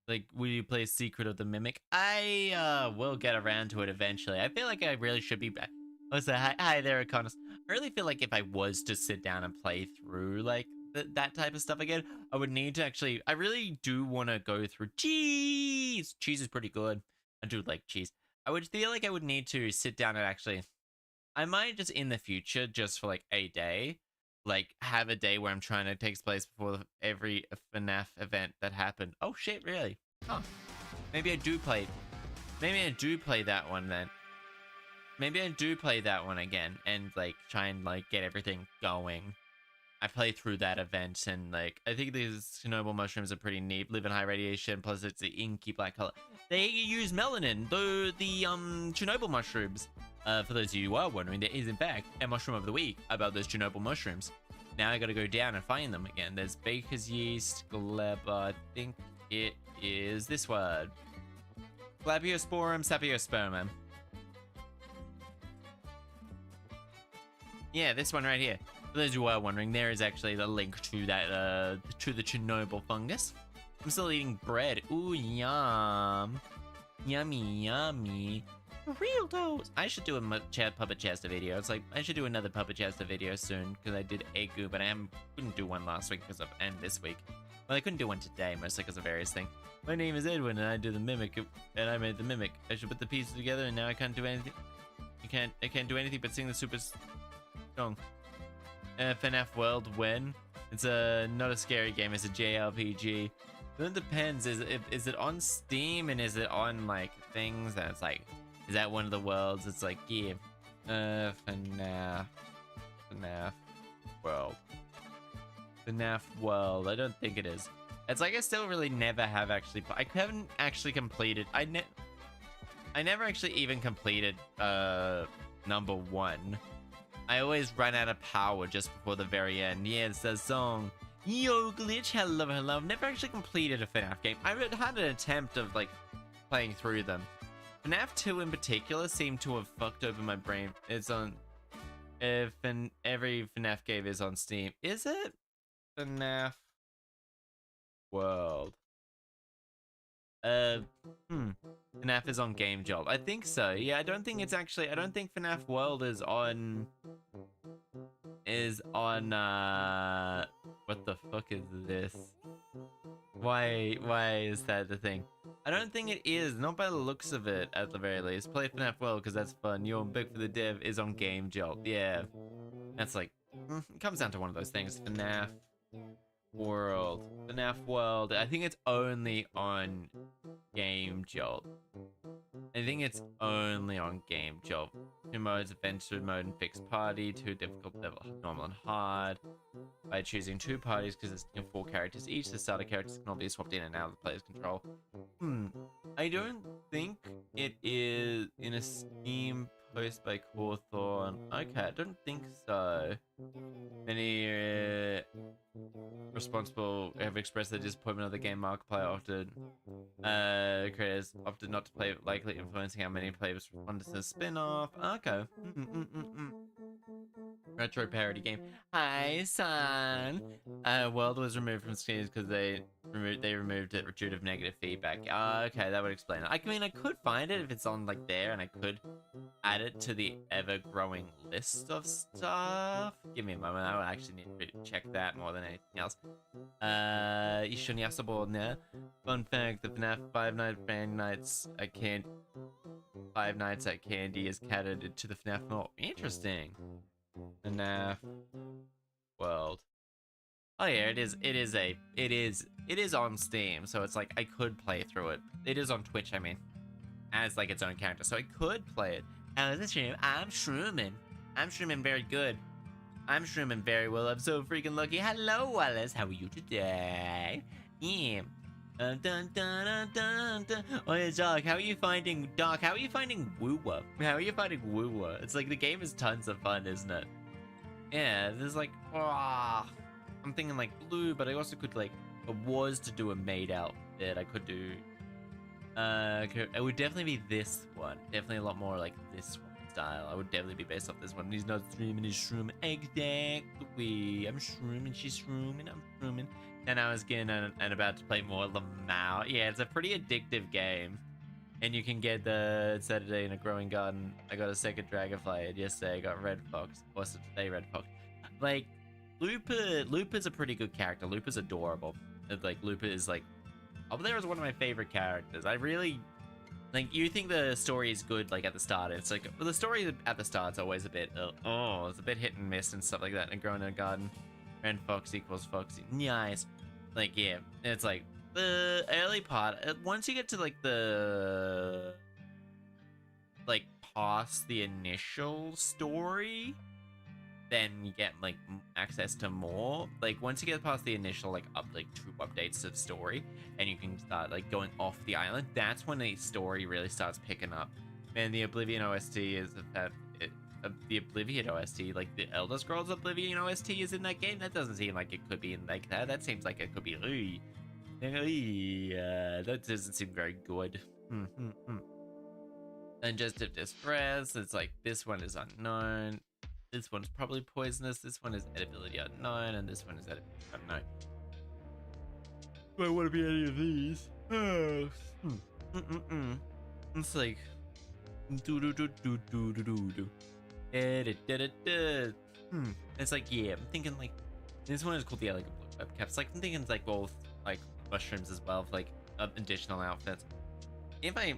B: Like, will you play Secret of the Mimic? I will get around to it eventually. I feel like I really should be back. Also, hi there, Econis. I really feel like if I was to sit down and play through like that type of stuff again, I would need to actually. I really do want to go through cheese. Cheese is pretty good. I do like cheese. I would feel like I would need to sit down and actually. I might just in the future, just for like a day, like have a day where I'm trying to take place before every FNAF event that happened. Oh shit, really? Huh. Maybe I do play. Maybe I do play that one then. Maybe I do play that one again and like try and like get everything going. I play through that event and like I think these Chernobyl mushrooms are pretty neat. Live in high radiation, plus it's the inky black color. They use melanin, though the Chernobyl mushrooms. For those of you who are wondering, there is in fact a mushroom of the week about those Chernobyl mushrooms. Now I gotta go down and find them again. There's baker's yeast, gleba, I think it is this word. Glabiosporum sapiospermum. Yeah, this one right here. For those who are wondering, there is actually the link to that, to the Chernobyl fungus. I'm still eating bread. Ooh, yum. Yummy, yummy. Real toes. I should do a Puppet Chaster video. It's like, I should do another Puppet Chaster video soon, because I did Egu, but I couldn't do one last week because of, and this week. Well, I couldn't do one today, mostly because of various things. My name is Edwin, and I do the Mimic, and I made the Mimic. I should put the pieces together, and now I can't do anything. I can't do anything but sing the super song. FNAF World when? It's not a scary game, it's a JRPG. Then it depends, is it on Steam, and is it on, like, things, and it's like, is that one of the worlds? It's like, yeah, FNAF World. FNAF World, I don't think it is. It's like I still really never have actually, I haven't actually completed, I never actually even completed, number 1. I always run out of power just before the very end. Yeah, it's that song. Yo, Glitch, hello, hello. I've never actually completed a FNAF game. I had an attempt of, like, playing through them. FNAF 2 in particular seemed to have fucked over my brain. It's on... every FNAF game is on Steam. Is it? FNAF World. FNAF is on Game Jolt. I think so. Yeah, I don't think it's actually... I don't think FNAF World is on... What the fuck is this? Why is that the thing? I don't think it is, not by the looks of it, at the very least. Play FNAF World, because that's fun. You're big for the dev is on Game Jolt. Yeah. That's like, it comes down to one of those things. FNAF World. FNAF World. I think it's only on Game Jolt. I think it's only on Game Jolt. 2 modes, adventure mode and fixed party. 2 difficult, normal and hard. By choosing 2 parties, because it's 4 characters each, the starter characters can all be swapped in and out of the player's control. I don't think it is in a Steam post by Cawthorn. Okay, I don't think so. Many responsible have expressed their disappointment of the game. Markiplier often creators opted not to play it, likely influencing how many players respond to the spin-off. Okay. Retro parody game. Hi, son. World was removed from Steam because they removed it due to negative feedback. Okay, that would explain it. I mean, I could find it if it's on like there, and I could add it to the ever-growing list of stuff. Give me a moment. I would actually need to check that more than anything else. Fun fact: the FNAF Five Nights at Candy is catered to the FNAF mall. Interesting. FNAF World. Oh yeah, it is on Steam, so it's like I could play through it. It is on Twitch, I mean, as like its own character, so I could play it. How's the stream? I'm Shrooming. I'm Shrooming very good. I'm Shrooming very well. I'm so freaking lucky. Hello, Wallace. How are you today? Yeah. Dun, dun, dun, dun, dun. Oh yeah, Doc. How are you finding Woowa? How are you finding Woowa? It's like the game is tons of fun, isn't it? Yeah, there's like, I'm thinking like blue, but I also could like, if it was to do a maid outfit, I could do, it would definitely be this one. Definitely a lot more like this one style. I would definitely be based off this one. He's not streaming his shroom. Exactly. I'm shrooming, she's shrooming, I'm shrooming. 10 hours again and about to play more Lamau. Yeah, it's a pretty addictive game. And you can get the Saturday in a Growing Garden. I got a second Dragonfly. Yesterday I got Red Fox. Also today Red Fox. Like, Looper's a pretty good character. Looper's adorable. Like, Looper is like, up there is one of my favorite characters. I really, like, you think the story is good, like, at the start. It's like, well, the story at the start's always a bit, it's a bit hit and miss and stuff like that. And Growing in a Garden, Red Fox equals Foxy. Nice. Like, yeah, it's like, the early part, once you get to, like, the, like, past the initial story, then you get, like, access to more. Like, once you get past the initial, like, two updates of story, and you can start, like, going off the island, that's when the story really starts picking up. Man, the Oblivion OST is the Oblivion OST, like the Elder Scrolls Oblivion OST is in that game. That doesn't seem like it could be in like that. That seems like it could be, that doesn't seem very good. And just of Distress, it's like this one is unknown. This one's probably poisonous. This one is edibility unknown, and this one is edibility unknown. Do I want to be any of these? It's like It's like, yeah, I'm thinking like this one is called the Elegant Blue Webcaps. Like I'm thinking it's like both like mushrooms as well, for, like additional outfits. If I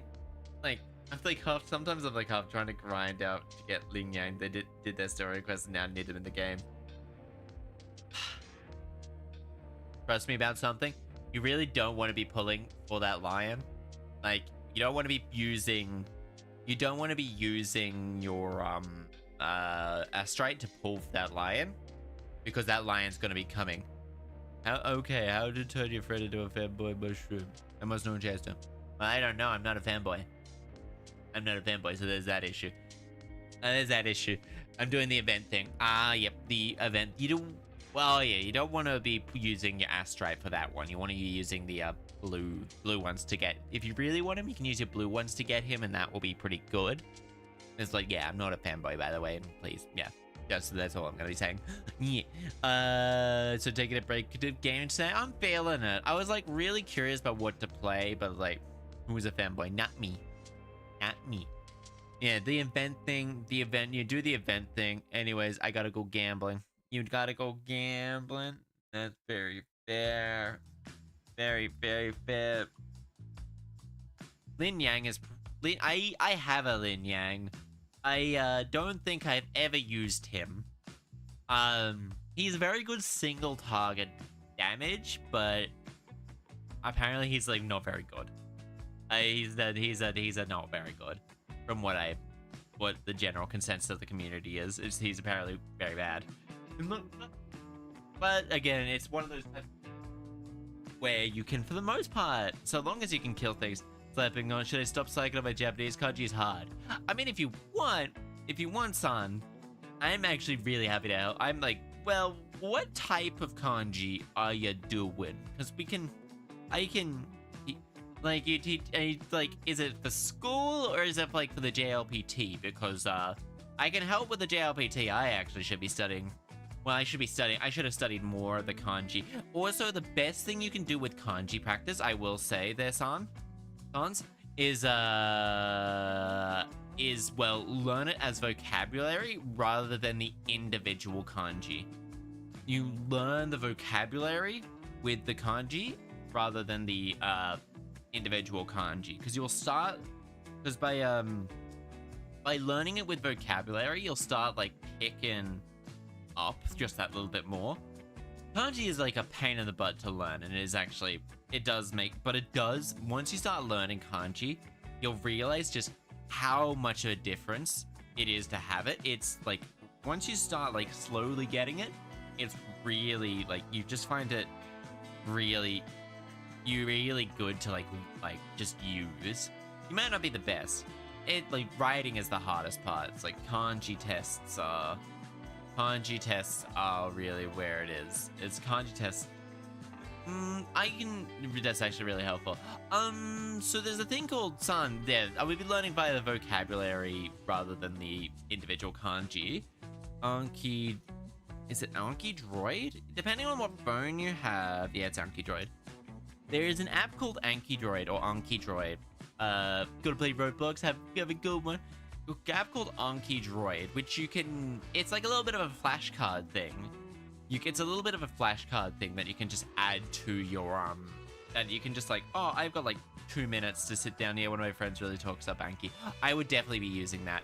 B: like, I'm like sometimes I'm like half trying to grind out to get Ling Yang. They did their story request and now need them in the game. Trust me about something. You really don't want to be pulling for that lion. Like you don't want to be using. You don't want to be using your Astrite to pull for that lion, because that lion's going to be coming. How to turn your friend into a fanboy mushroom? I must know Chaster. I don't know. I'm not a fanboy. I'm not a fanboy, so there's that issue. I'm doing the event thing. Yep, the event. You don't want to be using your Astrite for that one. You want to be using the blue ones to get. If you really want him, you can use your blue ones to get him, and that will be pretty good. It's like, yeah, I'm not a fanboy, by the way, and please, yeah. That's all I'm gonna be saying. Yeah. So taking a break to game today. I'm feeling it. I was like really curious about what to play, but like, who was a fanboy? Not me. Not me. Yeah, the event thing. You do the event thing. Anyways, I gotta go gambling. You gotta go gambling. That's very fair. Very, very fair. Lin Yang is... I have a Lin Yang. I don't think I've ever used him. He's very good single target damage, but apparently he's like not very good. He's not very good. From what the general consensus of the community is he's apparently very bad. But again, it's one of those types where you can, for the most part, so long as you can kill things, as slapping on. Should I stop psyching on my Japanese? Kanji is hard. I mean, if you want, son, I'm actually really happy to help. I'm like, well, what type of kanji are you doing? Because like, you teach, like, is it for school or is it like for the JLPT? Because I can help with the JLPT. I actually should be studying. Well, I should have studied more of the kanji. Also, the best thing you can do with kanji practice, I will say there, sans, is well, learn it as vocabulary rather than the individual kanji. You learn the vocabulary with the kanji rather than the individual kanji, because you'll start, because by learning it with vocabulary, you'll start like picking up just that little bit more. Kanji is like a pain in the butt to learn, and it does once you start learning kanji, you'll realize just how much of a difference it is to have it. It's like once you start like slowly getting it, it's really like you just find it really good to like just use. You might not be the best. It like writing is the hardest part. It's like kanji tests are really where it is. It's kanji tests. That's actually really helpful. So there's a thing called san. Yeah, I would be learning by the vocabulary rather than the individual kanji. Is it Anki Droid? Depending on what phone you have. Yeah, it's Anki Droid. There is an app called Anki Droid or Anki Droid. Gotta play Roblox, have a good one. An app called Anki Droid, which it's like a little bit of a flashcard thing. It's a little bit of a flashcard thing that you can just add to your, and you can just like, oh, I've got like 2 minutes to sit down here. One of my friends really talks up Anki. I would definitely be using that.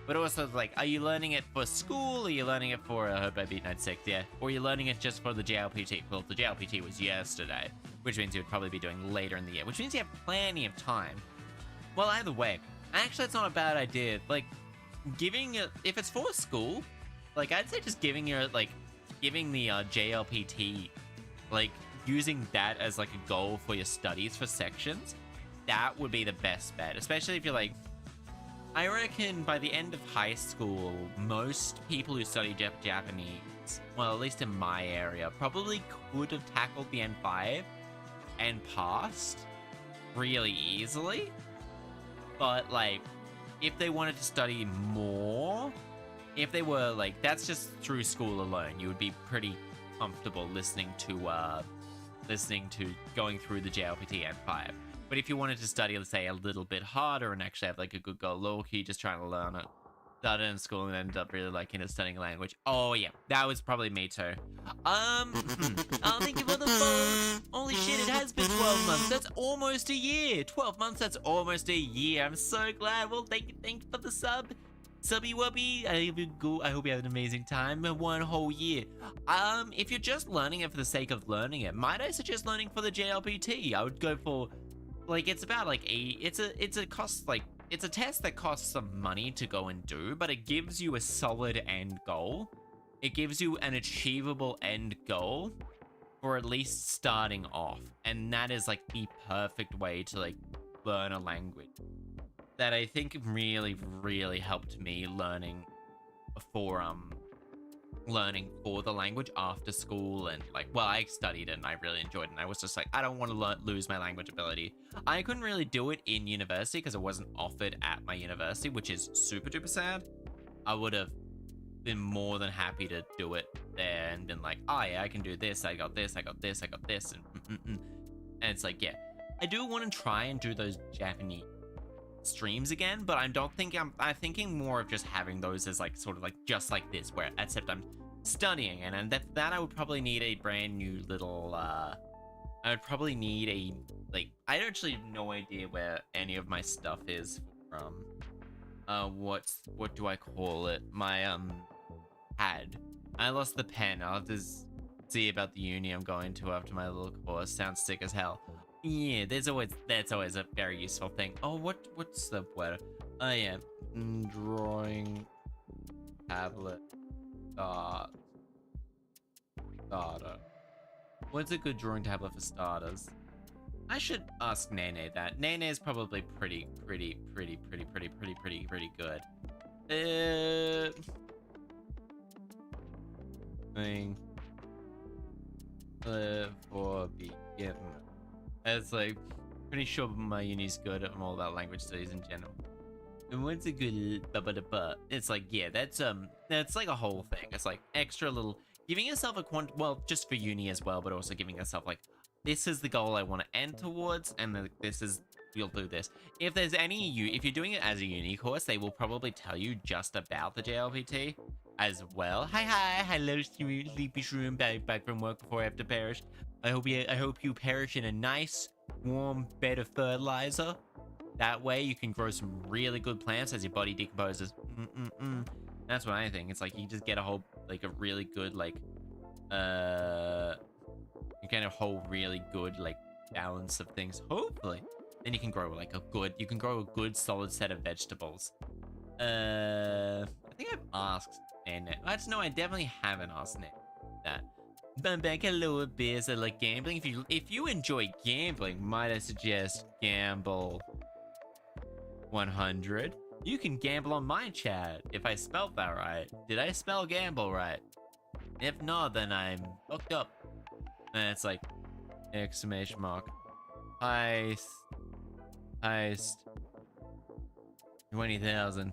B: But also, like, are you learning it for school? Or are you learning it for, I hope I beat Night 6, yeah? Or are you learning it just for the JLPT? Well, the JLPT was yesterday, which means you would probably be doing later in the year, which means you have plenty of time. Well, either way, actually, it's not a bad idea. Like, if it's for school, like, I'd say just giving the JLPT, like, using that as, like, a goal for your studies for sections, that would be the best bet, especially if you're, like, I reckon by the end of high school, most people who study Japanese, well, at least in my area, probably could have tackled the N5 and passed really easily. But, like, if they wanted to study more, if they were, like, that's just through school alone, you would be pretty comfortable listening to going through the JLPT N5. But if you wanted to study, let's say, a little bit harder and actually have, like, a good go low-key, just trying to learn it, started in school and ended up really liking it, studying language. Oh, yeah, that was probably me, too. Thank you for the phone. Holy shit, it has been 12 months. That's almost a year. 12 months, that's almost a year. I'm so glad. Well, thank you for the sub. Subby wubby. I hope you have an amazing time. 1 whole year. If you're just learning it for the sake of learning it, might I suggest learning for the JLPT? I would go for... Like, it's about, like, it's a test that costs some money to go and do, but it gives you a solid end goal. It gives you an achievable end goal for at least starting off. And that is, like, the perfect way to, like, learn a language. That I think really, really helped me learning for the language after school, and like, well, I studied it and I really enjoyed it, and I was just like, I don't want to lose my language ability. I couldn't really do it in university because it wasn't offered at my university, which is super duper sad. I would have been more than happy to do it there and been like, oh yeah, I can do this, I got this, and it's like, yeah, I do want to try and do those Japanese streams again, but I'm thinking more of just having those as like sort of like just like this, where except I'm studying, and that I would probably need a brand new little I would probably need a, like, I actually have no idea where any of my stuff is from. What do I call it? My pad. I lost the pen. I'll have to see about the uni I'm going to after my little course. Sounds sick as hell. Yeah, that's always a very useful thing. Oh, what's the word? Oh yeah, drawing tablet starter. What's a good drawing tablet for starters? I should ask Nene that. Nene is probably pretty good. Thing. For beginner. It's like, pretty sure my uni's good. I'm all about language studies in general. And what's a good it's like, yeah, that's like a whole thing. It's like extra little giving yourself a well, just for uni as well, but also giving yourself like, this is the goal I want to end towards, and this is, you'll do this. If there's any if you're doing it as a uni course, they will probably tell you just about the JLPT as well. Hi, hello, sleepy shroom, back from work before I have to perish. I hope you perish in a nice, warm bed of fertilizer. That way you can grow some really good plants as your body decomposes. That's what I think. It's like you just get a whole, like a really good, like, you get a whole really good, like, balance of things, hopefully. Then you can grow, like, you can grow a good solid set of vegetables. I think I've asked Nene. Actually, no, I definitely haven't asked Nene that. But back a little bit, so like gambling. If you enjoy gambling, might I suggest Gamble 100? You can gamble on my chat if I spelled that right. Did I spell gamble right? If not, then I'm hooked up. And it's like exclamation mark. Heist. 20,000.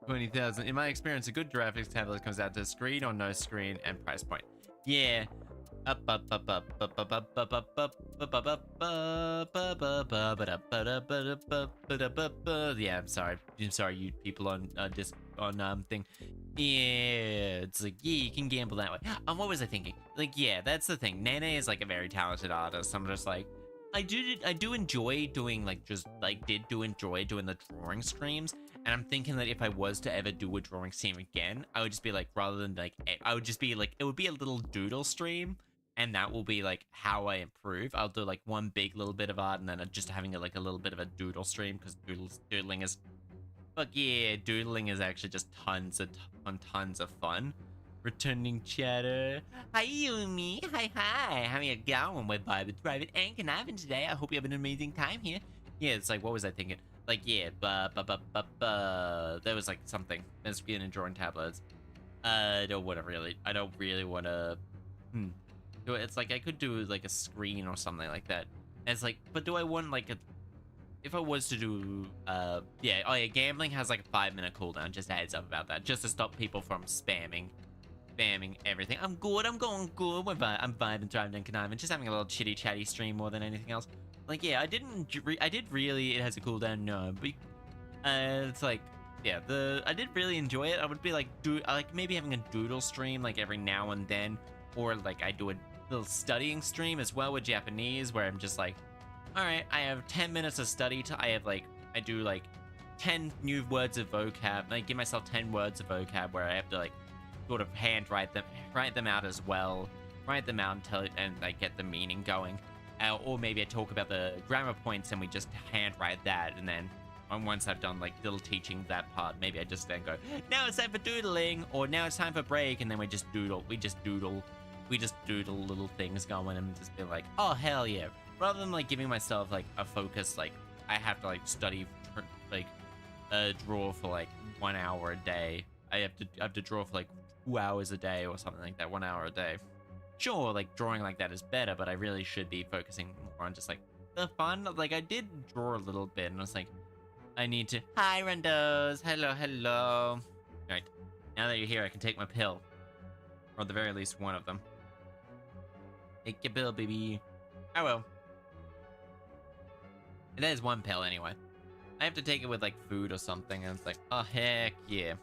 B: 20,000. In my experience, a good graphics tablet comes out to screen or no screen and price point. Yeah. Yeah, I'm sorry, you people on thing. Yeah, it's like, yeah, you can gamble that way. What was I thinking? Like, yeah, that's the thing. Nene is like a very talented artist. I'm just like, I do enjoy doing enjoy doing the drawing streams. And I'm thinking that if I was to ever do a drawing stream again, I would just be like, rather than like, I would just be like, it would be a little doodle stream. And that will be like how I improve. I'll do like one big little bit of art and then just having a little bit of a doodle stream, because doodling is, fuck yeah, doodling is actually just tons of fun. Returning chatter. Hi Yumi. Hi. How you going with Private Ink and Ivan today? I hope you have an amazing time here. Yeah, it's like, what was I thinking? Like, yeah, there was like something. There's being in drawing tablets. I don't really want to. It's like I could do like a screen or something like that. And it's like, but do I want like if I was to do gambling has like a 5-minute cooldown. Just a heads up about that, just to stop people from spamming everything. I'm good. I'm going good. I'm vibing, thriving, and conniving. Just having a little chitty chatty stream more than anything else. Like, yeah, I did really. It has a cooldown, no, but it's like, yeah, I did really enjoy it. I would be like, maybe having a doodle stream like every now and then, or like I do a little studying stream as well with Japanese, where I'm just like, all right, I have 10 minutes of study. I do like 10 new words of vocab. I give myself 10 words of vocab where I have to like sort of write them out as well, write them out and like get the meaning going. Or maybe I talk about the grammar points and we just handwrite that, and then once I've done like little teaching that part, maybe I just then go, now it's time for doodling, or now it's time for break, and then we just doodle little things going and just be like, oh hell yeah. Rather than like giving myself like a focus, like I have to like study like draw for like 1 hour a day. I have to draw for like 2 hours a day or something like that, 1 hour a day. Sure, like drawing like that is better, but I really should be focusing more on just like the fun. Like I did draw a little bit and I was like, I need to. Hi Rendos, hello. Alright, now that you're here I can take my pill. Or at the very least one of them. Take your pill, baby. I will. It is one pill anyway. I have to take it with like food or something, and it's like, oh heck yeah.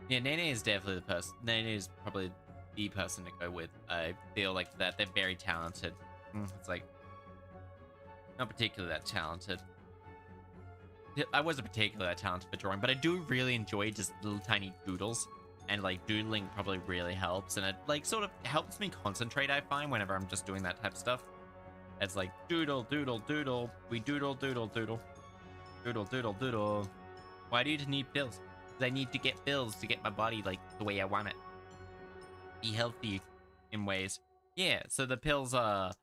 B: Yeah, Nene is definitely the person. Nene is probably the person to go with. I feel like that they're very talented. It's like, not particularly that talented. I wasn't particularly that talented for drawing, but I do really enjoy just little tiny doodles. And like doodling probably really helps, and it like sort of helps me concentrate, I find, whenever I'm just doing that type of stuff. It's like doodle, doodle, doodle. We doodle, doodle, doodle. Doodle, doodle, doodle. Why do you need pills? Because I need to get pills to get my body like the way I want it. Be healthy in ways. Yeah, so the pills are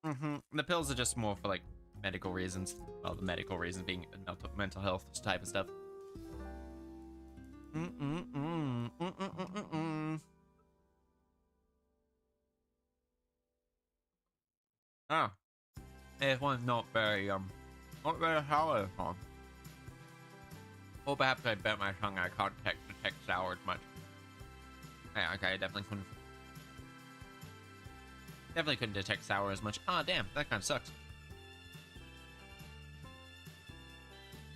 B: The pills are just more for like medical reasons. Well, the medical reason being mental health type of stuff. Ah, this one's not very sour. Or perhaps I bit my tongue. I can't detect sour as much. Yeah, okay, definitely couldn't detect sour as much. Ah, damn, that kind of sucks.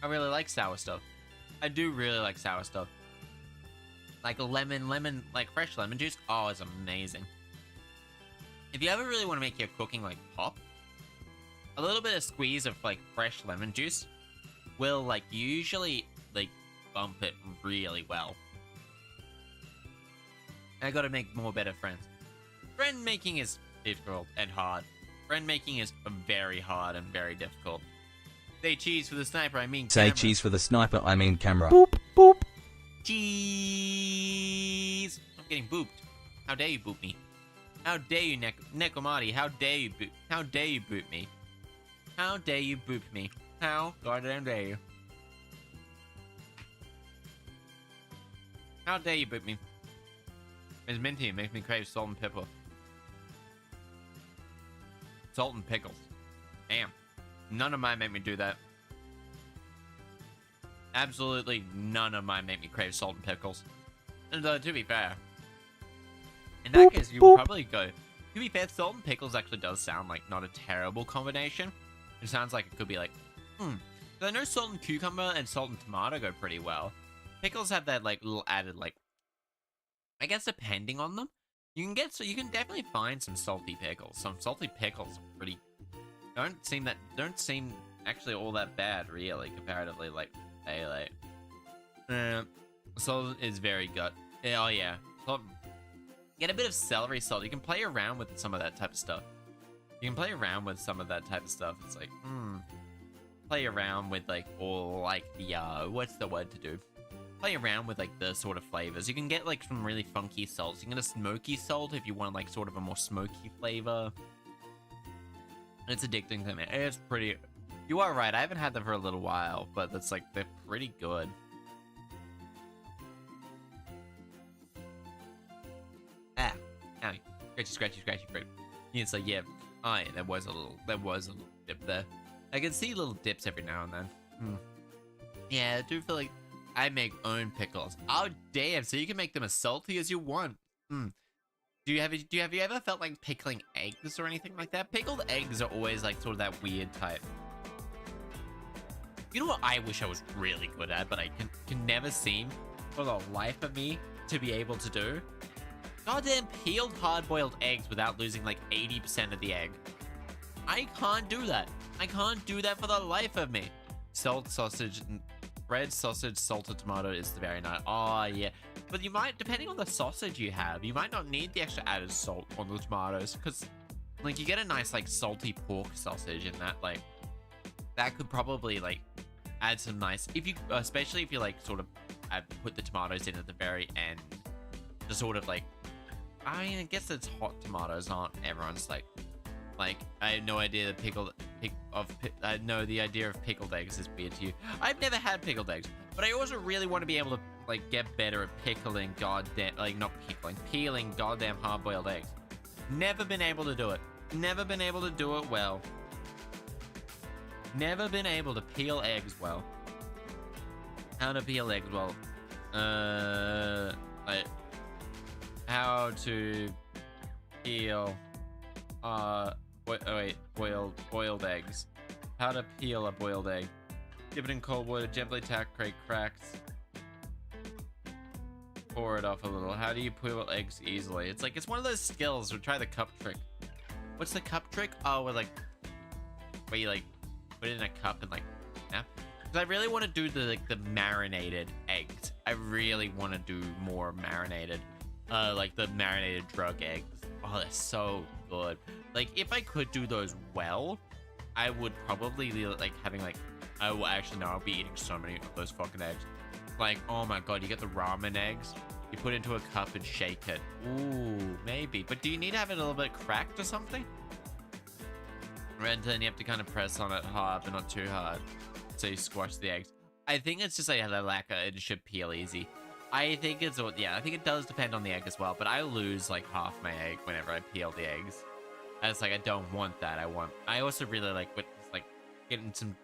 B: I really like sour stuff. I do really like sour stuff. Like lemon, like fresh lemon juice. Oh, it's amazing. If you ever really want to make your cooking like pop, a little bit of squeeze of like fresh lemon juice will like usually like bump it really well. I gotta make more better friends. Friend making is difficult and hard. Friend making is very hard and very difficult. Say cheese for the sniper, I mean
C: Say
B: camera.
C: cheese for the sniper, I mean camera.
A: Boop, boop.
B: Cheese! I'm getting booped. How dare you boop me? How dare you, Nekomati? How dare you boop? How dare you boop me? How dare you boop me? How goddamn dare you? How dare you boop me? It's minty. It makes me crave salt and pepper. Salt and pickles. Damn. None of mine make me do that. Absolutely none of mine make me crave salt and pickles. And to be fair, in that case, you would probably go. To be fair, salt and pickles actually does sound like not a terrible combination. It sounds like it could be like, Because I know salt and cucumber and salt and tomato go pretty well. Pickles have that like little added like, I guess depending on them, you can definitely find some salty pickles. Some salty pickles are pretty don't seem actually all that bad really comparatively like Pale. Salt is very good. Oh yeah. Salt. Get a bit of celery salt. You can play around with some of that type of stuff. You can play around with some of that type of stuff. It's like, play around with like all like the what's the word to do? Play around with like the sort of flavors. You can get like some really funky salts. You can get a smoky salt if you want like sort of a more smoky flavor. It's addicting to me. It's pretty. You are right. I haven't had them for a little while, but it's like they're pretty good. Ah, ow. Scratchy. It's like yeah. Oh yeah, there was a little dip there. I can see little dips every now and then. Yeah, I do feel like I make own pickles. Oh damn! So you can make them as salty as you want. Do you ever felt like pickling eggs or anything like that? Pickled eggs are always like sort of that weird type. You know what I wish I was really good at, but I can never seem for the life of me to be able to do? Goddamn peeled hard-boiled eggs without losing like 80% of the egg. I can't do that. I can't do that for the life of me. Salt, sausage, bread, sausage, salted tomato is very nice. Oh yeah. But you might, depending on the sausage you have, you might not need the extra added salt on the tomatoes, because like you get a nice like salty pork sausage and that like that could probably like add some nice, if you, especially if you like sort of put the tomatoes in at the very end to sort of like, I mean, I guess it's hot tomatoes aren't everyone's like I had no idea that the idea of pickled eggs is weird to you. I've never had pickled eggs, but I also really want to be able to like get better at peeling goddamn hard-boiled eggs. Never been able to do it. Never been able to do it well. Never been able to peel eggs well. How to peel eggs well? How to peel boiled eggs. How to peel a boiled egg. Dip it in cold water, gently tap, create cracks. Pour it off a little. How do you peel eggs easily? It's like, it's one of those skills. We'll try the cup trick. What's the cup trick? Oh, where you like put it in a cup and like snap. Because I really want to do the marinated eggs. I really want to do more marinated, like the marinated drug eggs. Oh, they're so good. Like if I could do those well, I would probably be like having like, oh actually no, I'll be eating so many of those fucking eggs. Like, oh my god, you get the ramen eggs, you put it into a cup and shake it. Ooh, maybe. But do you need to have it a little bit cracked or something? And then you have to kind of press on it hard, but not too hard. So you squash the eggs. I think it's just like a lacquer. It should peel easy. I think it's, yeah, I think it does depend on the egg as well, but I lose like half my egg whenever I peel the eggs. And it's like, I don't want that. I also really like with like getting some,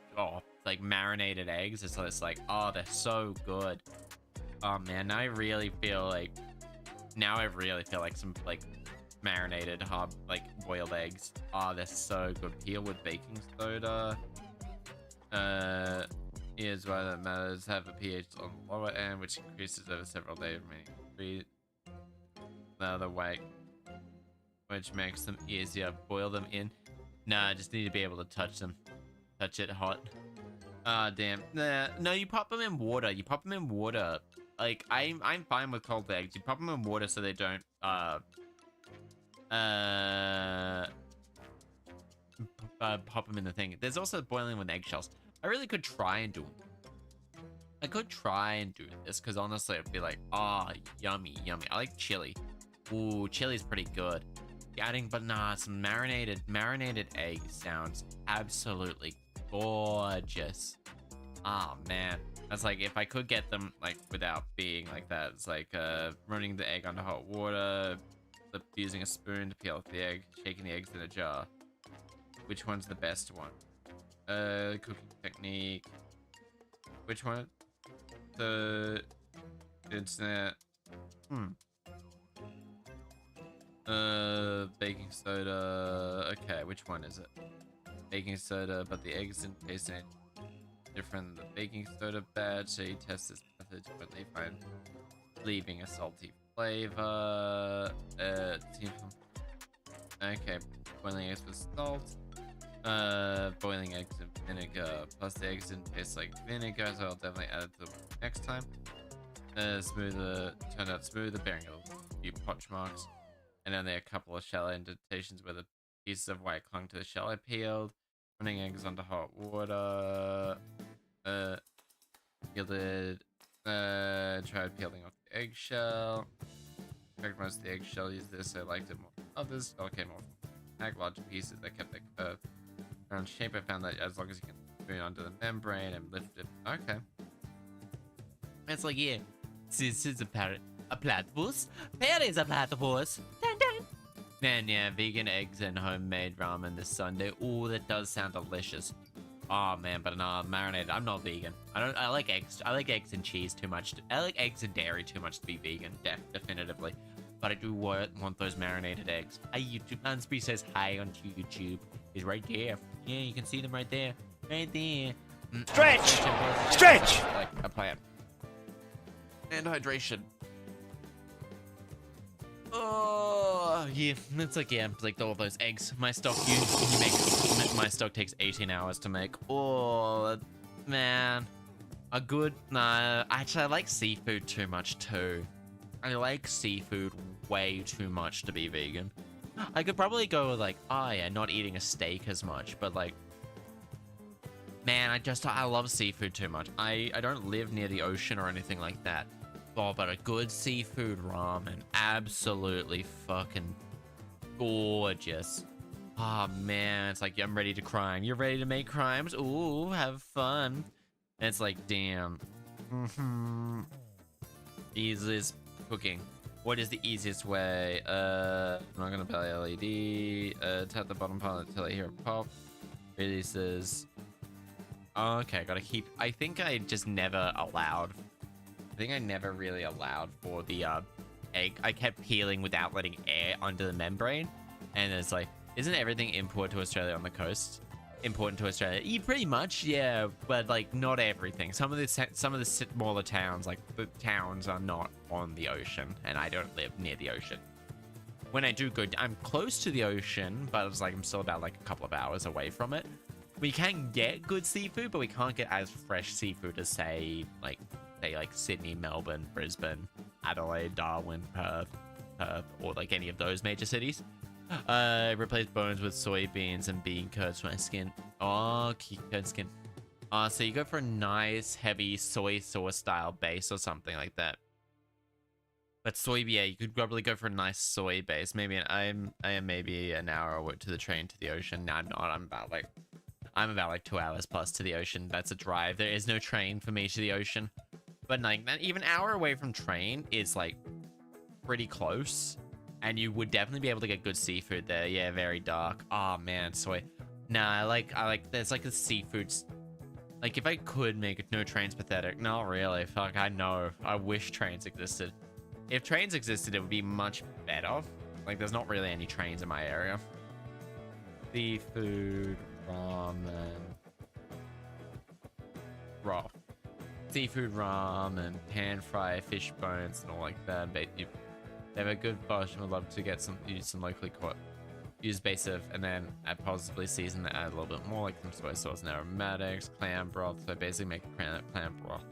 B: like marinated eggs. It's like, oh, they're so good. Oh man, now I really feel like some like marinated hard like boiled eggs. Oh, they're so good. Peel with baking soda. Here's why that matters. Have a pH on the lower end, which increases over several days, remaining the other way, which makes them easier. Boil them in. Nah, I just need to be able to touch them. Touch it hot. Ah, damn. Nah, no, you pop them in water. You pop them in water. Like, I'm fine with cold eggs. You pop them in water so they don't, pop them in the thing. There's also boiling with eggshells. I really could try and do it. I could try and do this, because honestly, it'd be like, ah, yummy, yummy. I like chili. Ooh, chili's pretty good. Adding, but nah, some marinated egg sounds absolutely gorgeous. Ah, man. That's like, if I could get them, like, without being like that, it's like, running the egg under hot water, using a spoon to peel off the egg, shaking the eggs in a jar. Which one's the best one? Cooking technique. Which one? It's baking soda. Okay, which one is it? Baking soda, but the eggs didn't taste any different than the baking soda batch, so you test this method to quickly find leaving a salty flavor. Okay, boiling eggs with salt. Boiling eggs and vinegar. Plus the eggs didn't taste like vinegar, so I'll definitely add it to next time. Smoother, turned out smoother, bearing a few potch marks. And then there are a couple of shallow indentations where the pieces of white clung to the shell I peeled. Running eggs under hot water. Peeled, tried peeling off the eggshell. Cracked most of the eggshell, used this, so I liked it more. Others, okay, more pack larger pieces that kept their curve. Around shape, I found that as long as you can spoon under the membrane and lift it. Okay. It's like, yeah, this is a platypus. That is a platypus. Dun, dun. Man, yeah, vegan eggs and homemade ramen this Sunday. Ooh, that does sound delicious. Oh man, but no, marinated. I'm not vegan. I like eggs. I like eggs and cheese too much. I like eggs and dairy too much to be vegan. Definitively. But I do want those marinated eggs. Hey, YouTube. Unspree says hi on YouTube. He's right there. Yeah, you can see them right there. Right there.
D: Stretch! Stretch!
B: Like a plant. And hydration. Oh, yeah. It's like, yeah, like all those eggs. My stock, my stock takes 18 hours to make. Oh, man. Nah, actually, I like seafood too much, too. I like seafood way too much to be vegan. I could probably go with like, oh yeah, not eating a steak as much, but like, man, I love seafood too much. I don't live near the ocean or anything like that. Oh, but a good seafood ramen, absolutely fucking gorgeous. Oh man, it's like, I'm ready to crime. You're ready to make crimes? Ooh, have fun. And it's like, damn. Easiest cooking. What is the easiest way? I'm not gonna play LED. Tap the bottom part until I hear a pop. Releases. Oh, okay, gotta keep. I think I just never allowed. I think I never really allowed for the egg. I kept peeling without letting air under the membrane, and it's like, isn't everything imported to Australia on the coast? Important to Australia? Yeah, pretty much, yeah, but like not everything. Some of the smaller towns, like the towns, are not on the ocean, and I don't live near the ocean. When I do go, I'm close to the ocean, but it's like I'm still about like a couple of hours away from it. We can get good seafood, but we can't get as fresh seafood as say like Sydney, Melbourne, Brisbane, Adelaide, Darwin, Perth, or like any of those major cities. Replace bones with soybeans and bean curds for my skin. Oh, curd skin. So you go for a nice, heavy soy sauce style base or something like that. But soy, yeah, you could probably go for a nice soy base. Maybe I am maybe an hour to the train to the ocean. No, I'm not. I'm about like 2 hours plus to the ocean. That's a drive. There is no train for me to the ocean. But like that, even an hour away from train is like pretty close, and you would definitely be able to get good seafood there. Yeah, very dark. Oh man, soy. Nah, I like. There's like a seafood. Like if I could make it, no trains pathetic. Not really. Fuck, I know. I wish trains existed. If trains existed, it would be much better. Like there's not really any trains in my area. Seafood, ramen, raw. Seafood ramen, pan fry, fish bones, and all like that. But if they have a good version, would love to get use some locally caught use base of, and then I'd possibly season that, add a little bit more, like some soy sauce and aromatics, clam broth. So basically make a clam broth.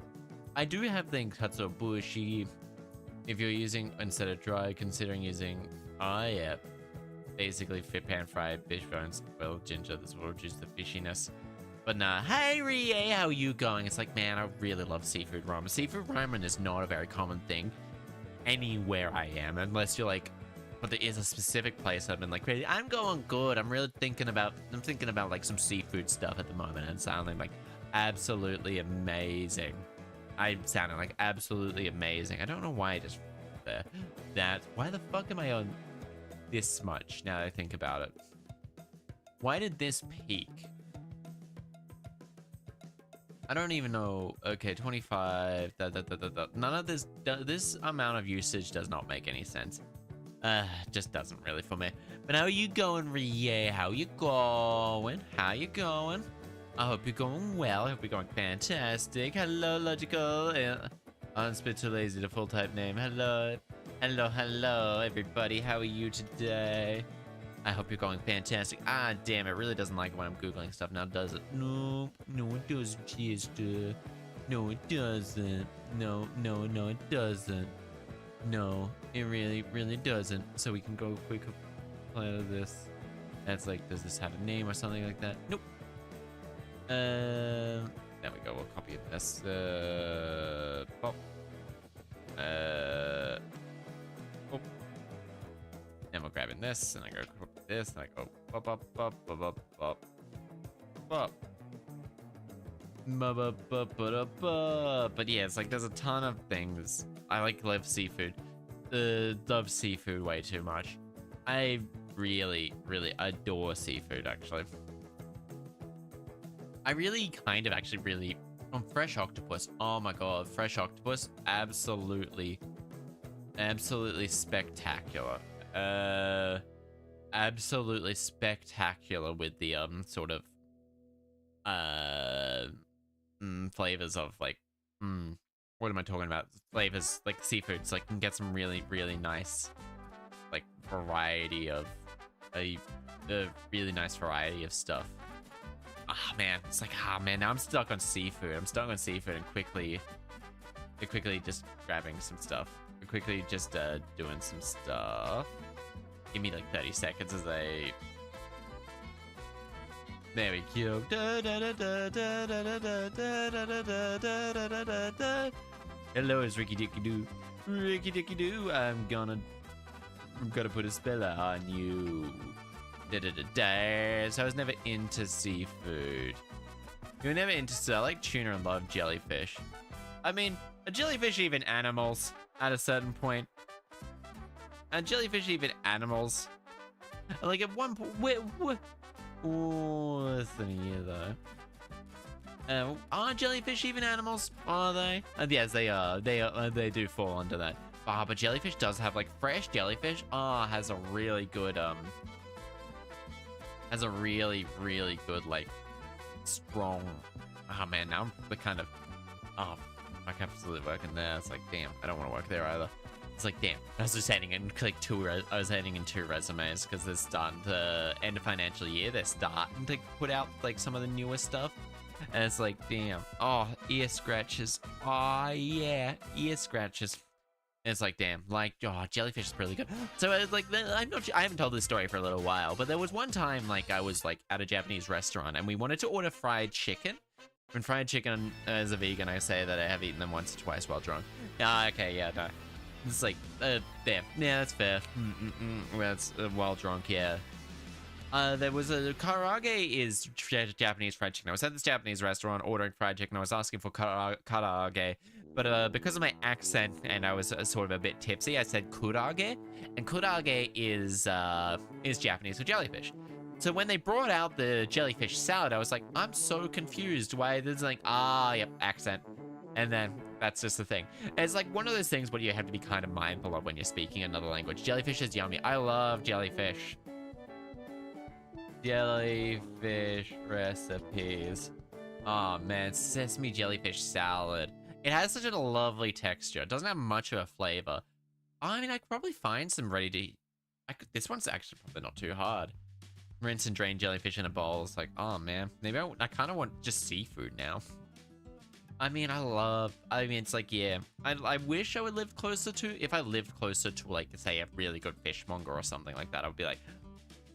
B: I do have things katsuobushi. If you're using instead of dry, considering using yeah, basically pan fried fish bones, well ginger. This will reduce the fishiness. But nah, hey Rie, how are you going? It's like, man, I really love seafood ramen. Seafood ramen is not a very common thing anywhere I am, unless you're like, but there is a specific place I've been like, I'm going good. I'm thinking about like some seafood stuff at the moment, and sounding like absolutely amazing. I'm sounding like absolutely amazing. I don't know why I just why the fuck am I on this much now that I think about it? Why did this peak? I don't even know. Okay, 25. None of this amount of usage does not make any sense. Just doesn't really for me. But how are you going, Rie? How you going? How you going? I hope you're going well. I hope you're going fantastic. Hello, Logical. I'm spit too lazy to full type name. Hello, everybody. How are you today? I hope you're going fantastic. Ah, damn, it really doesn't like it when I'm Googling stuff now, does it? No, it doesn't, Chaster. No, it doesn't. No, it doesn't. No, it really doesn't. So we can go quick play of this. That's like, does this have a name or something like that? Nope. There we go. We'll copy this. Pop. Oh. And we're grabbing this, and I go click this, and I go But yeah, it's like there's a ton of things. I love seafood. Love seafood way too much. I really adore seafood, actually. I really kind of actually really fresh octopus. Oh my god, fresh octopus, absolutely spectacular. Absolutely spectacular with the sort of flavors of like what am I talking about? Flavors like seafoods. Like you can get some really nice like variety of a really nice variety of stuff. Ah man, it's like man, now I'm stuck on seafood. I'm stuck on seafood and quickly just grabbing some stuff. Quickly just doing some stuff. Give me like 30 seconds as I. There we go. Hello, it's Ricky Dicky Doo. Ricky Dicky Doo. I'm gonna put a spell on you. So I was never into seafood. You were never into. I like tuna and love jellyfish. I mean, are jellyfish even animals at a certain point? Are jellyfish even animals? Like at one point, what? Oh, listen here though. Are jellyfish even animals? Are they? Yes, they are. They do fall under that. Ah, but jellyfish does have like fresh jellyfish. Has a really good has a really good like strong. Oh man, now I'm the kind of I'm absolutely working there. It's like damn, I don't want to work there either. It's like damn, I was just heading in like I was heading in 2 resumes because they're starting to end of financial year. They're starting to put out like some of the newer stuff, and it's like damn, ear scratches. Yeah, ear scratches. And it's like damn, like jellyfish is really good. So it's like I haven't told this story for a little while, but there was one time like I was like at a Japanese restaurant and we wanted to order fried chicken. When fried chicken, as a vegan, I say that I have eaten them once or twice while drunk. Okay, yeah, no. It's like, there. Yeah, that's fair. That's while drunk, yeah. There was a karaage is Japanese fried chicken. I was at this Japanese restaurant ordering fried chicken. I was asking for karaage, but because of my accent and I was sort of a bit tipsy, I said kurage, and kurage is Japanese for jellyfish. So when they brought out the jellyfish salad, I was like, I'm so confused. Why there's like, yep, accent. And then that's just the thing. It's like one of those things where you have to be kind of mindful of when you're speaking another language. Jellyfish is yummy. I love jellyfish. Jellyfish recipes. Oh man, sesame jellyfish salad. It has such a lovely texture. It doesn't have much of a flavor. I mean, I could probably find some ready to... this one's actually probably not too hard. Rinse and drain jellyfish in a bowl. It's like, oh man, maybe I kind of want just seafood now. I mean, it's like, yeah. I wish I would live closer to... if I lived closer to, like, say, a really good fishmonger or something like that, I would be like...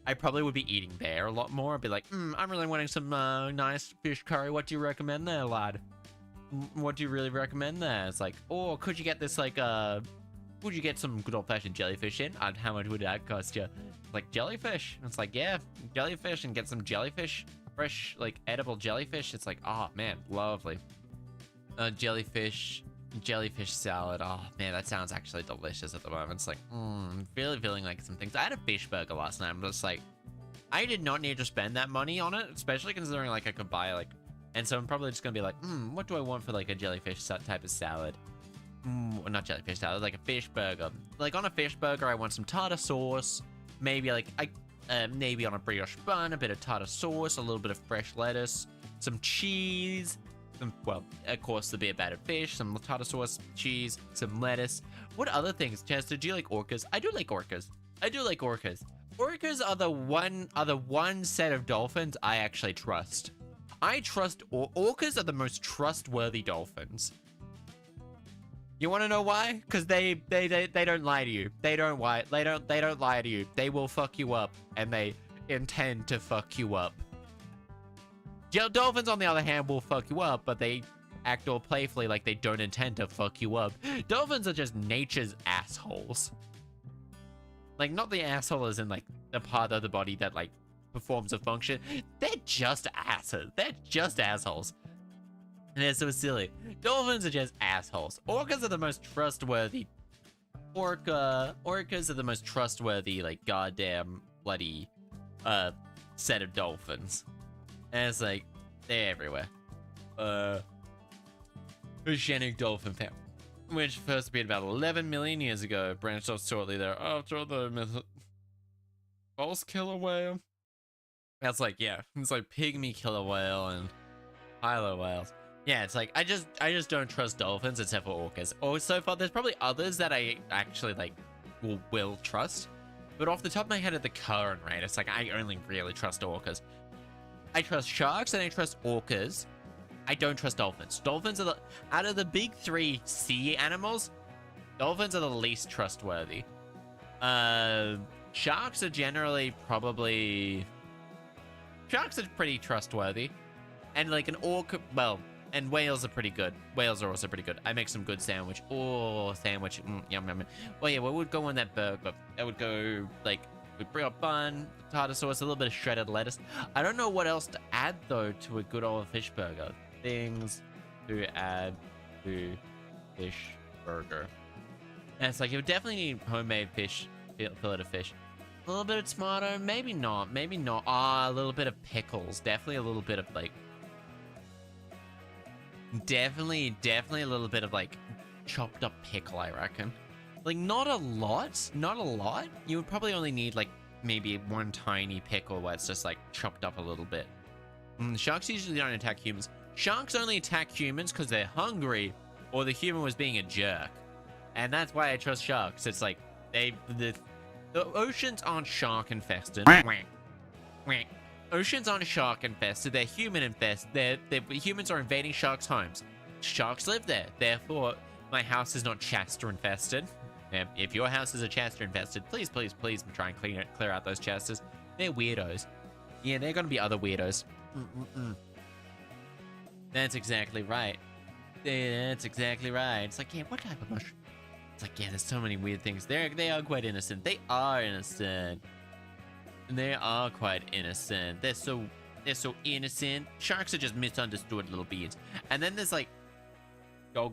B: I probably would be eating there a lot more. I'd be like, I'm really wanting some nice fish curry. What do you recommend there, lad? What do you really recommend there? It's like, oh, could you get this, like, would you get some good old-fashioned jellyfish in? And how much would that cost you? Like, jellyfish. It's like, yeah, jellyfish, and get some jellyfish. Fresh, like, edible jellyfish. It's like, oh, man, lovely. Jellyfish salad. Oh man, that sounds actually delicious at the moment. It's like, really feeling like some things. I had a fish burger last night. I'm just like, I did not need to spend that money on it, especially considering like I could buy like, and so I'm probably just gonna be like, what do I want for like a jellyfish type of salad? Not jellyfish salad, like a fish burger. Like on a fish burger, I want some tartar sauce, maybe like maybe on a brioche bun, a bit of tartar sauce, a little bit of fresh lettuce, some cheese. Well, of course, the beer-battered fish, some tartar sauce, cheese, some lettuce. What other things, Chester? Do you like orcas? I do like orcas. I do like orcas. Orcas are the one set of dolphins I actually trust. I trust orcas are the most trustworthy dolphins. You want to know why? Because they don't lie to you. They don't lie to you. They will fuck you up, and they intend to fuck you up. Dolphins, on the other hand, will fuck you up, but they act all playfully like they don't intend to fuck you up. Dolphins are just nature's assholes. Like, not the asshole as in, like, the part of the body that, like, performs a function. They're just asses. They're just assholes. And they're so silly. Dolphins are just assholes. Orcas are the most trustworthy. Orcas are the most trustworthy, like, goddamn bloody, set of dolphins. And it's like, they're everywhere. Oceanic dolphin family, which first appeared about 11 million years ago, branched off shortly thereafter the false killer whale. That's like, yeah, it's like pygmy killer whale and hylo whales. Yeah, it's like, I just don't trust dolphins except for orcas. Or so far, there's probably others that I actually, like, will trust. But off the top of my head at the current rate, it's like, I only really trust orcas. I trust sharks and I trust orcas. I don't trust dolphins. Dolphins are out of the big three sea animals, dolphins are the least trustworthy. Sharks are generally sharks are pretty trustworthy. And like an orca, well, and whales are pretty good. Whales are also pretty good. I make some good sandwich. Oh, sandwich. Yum, yum. Well, yeah, what would go on that burger? That would go like, with brioche bun, tartar sauce, a little bit of shredded lettuce. I don't know what else to add, though, to a good old fish burger. Things to add to fish burger. And it's like, you would definitely need homemade fish, fillet of fish. A little bit of tomato, maybe not. A little bit of pickles. Definitely a little bit of, like... Definitely a little bit of, like, chopped up pickle, I reckon. Like, not a lot. You would probably only need, like, maybe one tiny pickle where it's just, like, chopped up a little bit. Sharks usually don't attack humans. Sharks only attack humans because they're hungry or the human was being a jerk. And that's why I trust sharks. It's like, the oceans aren't shark infested. Oceans aren't shark infested. They're human infested. Humans are invading sharks' homes. Sharks live there. Therefore, my house is not Chaster infested. If your house is a Chaster infested, please try and clear out those Chasters. They're weirdos. Yeah, they're gonna be other weirdos. That's exactly right. It's like, yeah, what type of mushroom? It's like, yeah, there's so many weird things. They are quite innocent. They are innocent. They are quite innocent. They're so innocent. Sharks are just misunderstood little beings. And then there's like dog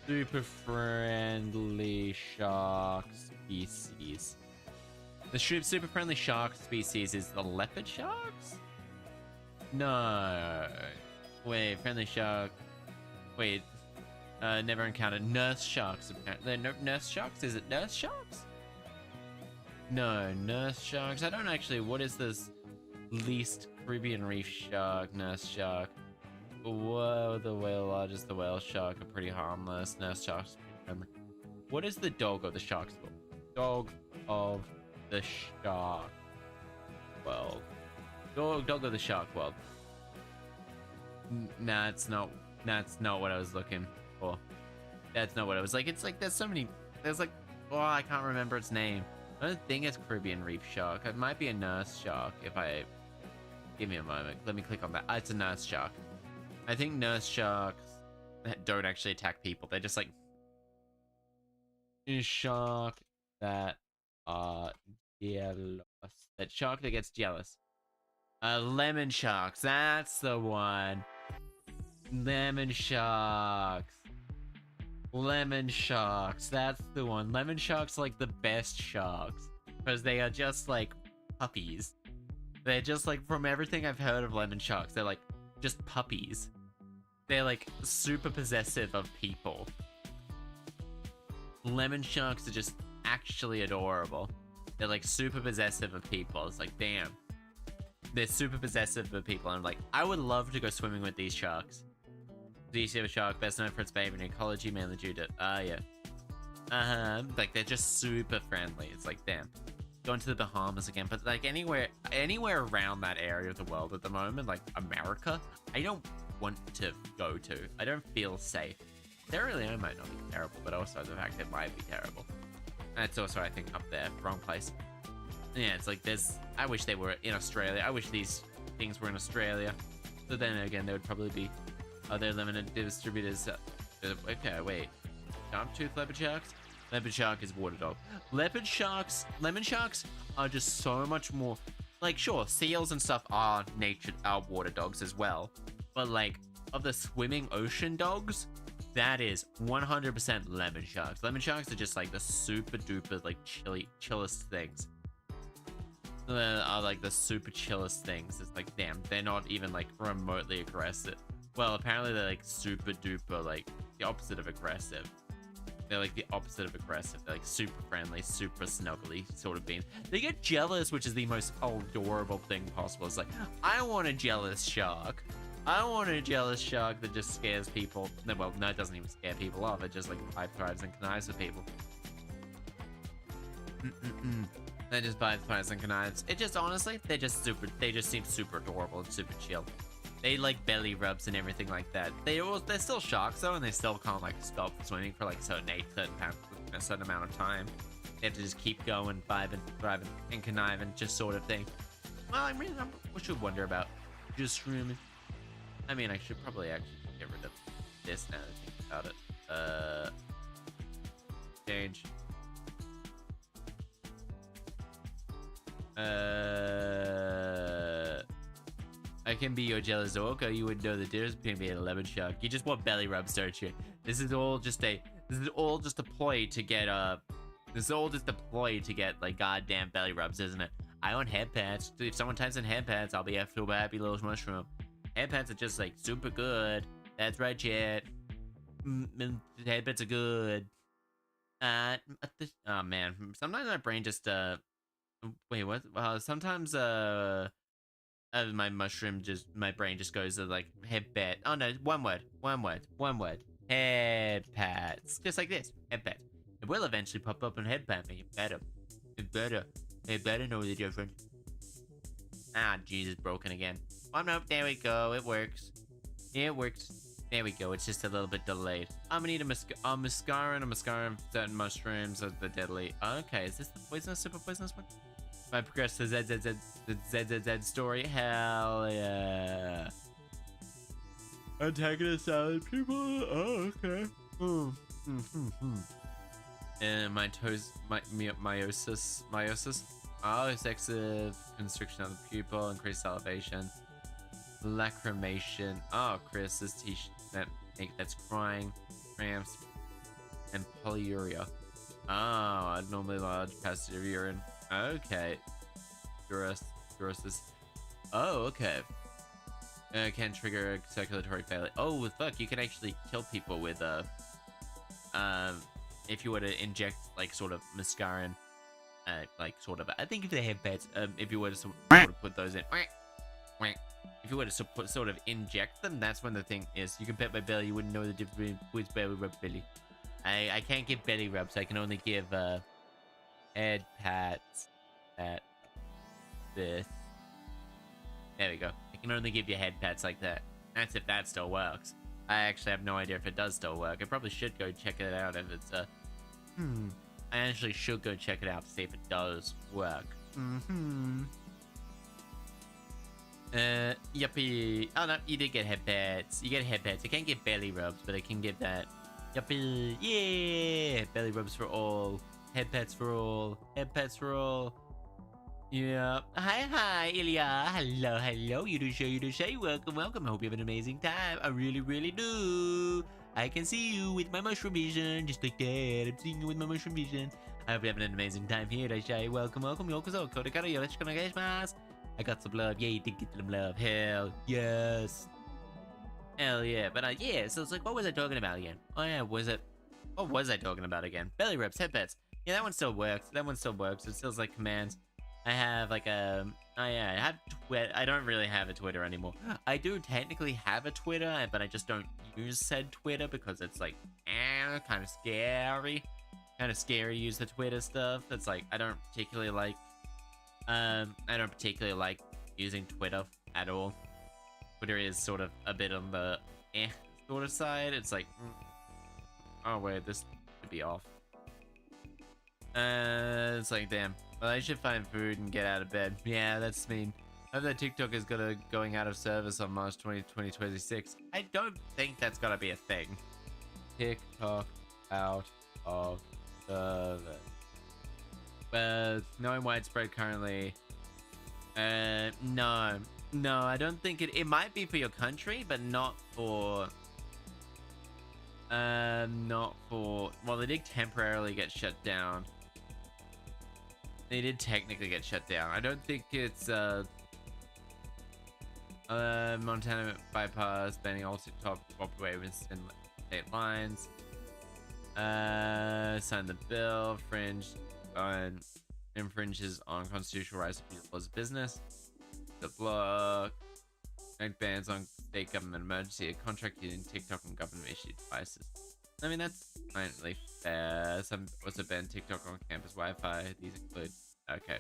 B: super friendly shark species. The super friendly shark species is the leopard sharks? No. Wait, friendly shark. Wait. Never encountered nurse sharks. They're nurse sharks? Is it nurse sharks? No, nurse sharks. I don't actually. What is this least Caribbean reef shark? Nurse shark. Whoa, the whale largest. The whale shark are pretty harmless. Nurse sharks. What is the dog of the shark's world? Dog of the shark world. Dog of the shark world. Nah, it's not. That's not what I was looking for. That's not what I was like. It's like there's so many. There's like. Oh, I can't remember its name. I don't think it's Caribbean reef shark. It might be a nurse shark. If I give me a moment, let me click on that. It's a nurse shark. I think nurse sharks don't actually attack people. They're just like a shark that are jealous. That shark that gets jealous. Lemon sharks. That's the one. Lemon sharks. Lemon sharks. That's the one. Lemon sharks are like the best sharks because they are just like puppies. They're just like, from everything I've heard of lemon sharks, they're like just puppies. They're like super possessive of people. Lemon sharks are just actually adorable. They're like super possessive of people. It's like, damn. They're super possessive of people. I'm like, I would love to go swimming with these sharks. The sea shark, best known for its behavior in ecology, mainly due to, yeah. Like, they're just super friendly. It's like, damn. Going to the Bahamas again, but like anywhere around that area of the world at the moment, like America, I don't want to go to. I don't feel safe. Sierra Leone might not be terrible, but also the fact it might be terrible. That's also, I think, up there, wrong place. Yeah, it's like I wish they were in Australia. I wish these things were in Australia. So then again, they would probably be other limited distributors. Okay, wait. Sharp-toothed leopard sharks? Leopard shark is water dog. Lemon sharks are just so much more. Like, sure, seals and stuff are water dogs as well. But like, of the swimming ocean dogs, that is 100% lemon sharks. Lemon sharks are just like the super duper like chillest things. Are like the super chillest things. It's like, damn, they're not even like remotely aggressive. Well, apparently they're like super duper like the opposite of aggressive. They're like the opposite of aggressive. They're like super friendly, super snuggly sort of beings. They get jealous, which is the most adorable thing possible. It's like, I want a jealous shark. I want a jealous shark that just scares people. No, well, no, it doesn't even scare people off. It just like thrives and connives with people. They just thrives and connives. It just, honestly, they just seem super adorable and super chill. They like belly rubs and everything like that. They're still sharks though, and they still can't like stop swimming for like a certain amount of time. They have to just keep going, vibing, thriving, and conniving, just sort of thing. Well, I should wonder about just Shrooming. I mean, I should probably actually get rid of this now that I think about it. Change. I can be your jealous orca. You would know the difference between me and a lemon shark. You just want belly rubs, don't you? This is all just a ploy to get like goddamn belly rubs, isn't it? I want head pats. If someone types in head pats, I'll be a super happy little mushroom. Head pats are just like super good. That's right, chat. Head pats are good. Oh man, sometimes my brain just wait, what? Sometimes my brain just goes to like head pat. Oh no, one word. Head pats. Just like this. Head pats. It will eventually pop up and head pat me. It better know the difference. Ah, Jesus, broken again. Oh no, there we go. It works. There we go. It's just a little bit delayed. I'm gonna need a mascara and a mascara. Certain mushrooms are the deadly. Okay, is this the poisonous, super poisonous one? I progress the ZZZ story. Hell yeah. Antagonist salad people. Oh, okay. Meiosis. Oh, excessive constriction of the pupil, increased salivation, lacrimation. Oh, Chris, this that's crying, cramps, and polyuria. Oh, abnormally large passage of urine. Okay. Cirrhosis. Oh, okay. Can trigger circulatory failure. Oh, fuck, you can actually kill people with if you were to inject like sort of mascarin, like sort of. I think if they have beds, if you were to sort of put those in, if you were to sort of inject them, that's when the thing is. You can pet my belly, you wouldn't know the difference between belly rub belly. I can't give belly rubs. I can only give head pats at this. There we go. I can only give you head pats like that. That's if that still works. I actually have no idea if it does still work. I probably should go check it out if it's I actually should go check it out to see if it does work. Yuppie. Oh no, you did get head pats. You get head pats. I can't get belly rubs, but I can give that. Yuppie. Yeah! Belly rubs for all. Head pats for all. Head pats for all. Yeah. Hi, Ilya. Hello. You do show. Welcome. I hope you have an amazing time. I really do. I can see you with my mushroom vision. Just like that. I'm seeing you with my mushroom vision. I hope you're having an amazing time here, Irashai. Welcome. Yokozo. Kodakaro. Yoroshiku onegaishimasu. I got some love. Yeah, you did get some love. Hell yes. Hell yeah. But yeah, so it's like, what was I talking about again? Oh yeah, what was I talking about again? Belly rubs, head pats. Yeah, that one still works. It still like commands. I have like I have Twitter. I don't really have a Twitter anymore. I do technically have a Twitter, but I just don't use said Twitter because it's like, kind of scary. Kind of scary to use the Twitter stuff. It's like, I don't particularly like using Twitter at all. Twitter is sort of a bit on the sort of side. It's like, oh wait, this could be off. It's like, damn. Well, I should find food and get out of bed. Yeah, that's mean. I hope that TikTok is going out of service on March 2026. I don't think that's gonna be a thing. TikTok out of service. But no widespread currently. No, I don't think it might be for your country, but not for. Well, they did temporarily get shut down. They did technically get shut down. I don't think it's Montana bypass banning all TikTok operate within state lines. Sign the bill. Infringes on constitutional rights of people as a business. The block. Make bans on state government emergency contract using TikTok and government issued devices. I mean, that's finally fair. Some also ban TikTok on campus Wi-Fi. These include, okay,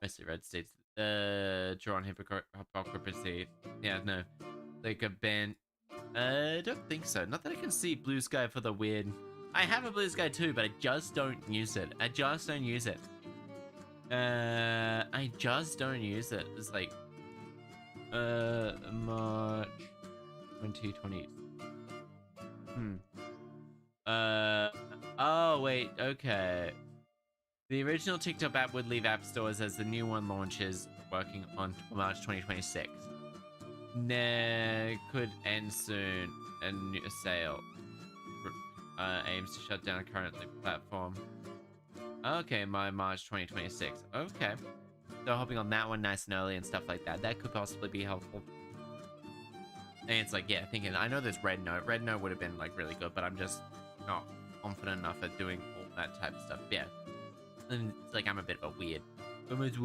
B: mostly red states. Draw on hypocrisy. Yeah, no, like a ban. I don't think so. Not that I can see. Blue Sky for the weird. I have a Blue Sky too, but I just don't use it. I just don't use it. It's like March 2020. Oh wait, okay. The original TikTok app would leave app stores as the new one launches, working on March 2026. Could end soon. A new sale aims to shut down currently platform. Okay, my March 2026. Okay. So hopping on that one nice and early and stuff like that. That could possibly be helpful. And it's like, yeah, thinking, I know there's Red Note. Red Note would have been like really good, but I'm just not confident enough at doing all that type of stuff. Yeah. And it's like I'm a bit of a weird. We'll click.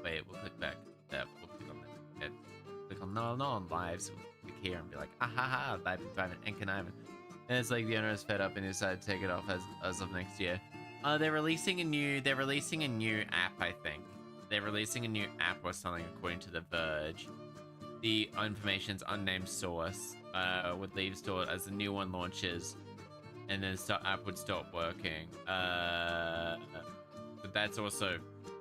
B: Wait, we'll click back. We'll click on that. Okay. Click on non lives. We'll click here and be like, ha, live and private and conniving. And it's like the owner is fed up and decided to take it off as of next year. They're releasing a new app, I think. They're releasing a new app or something according to The Verge. The information's unnamed source would leave store as the new one launches, and then the app would stop working. But that's also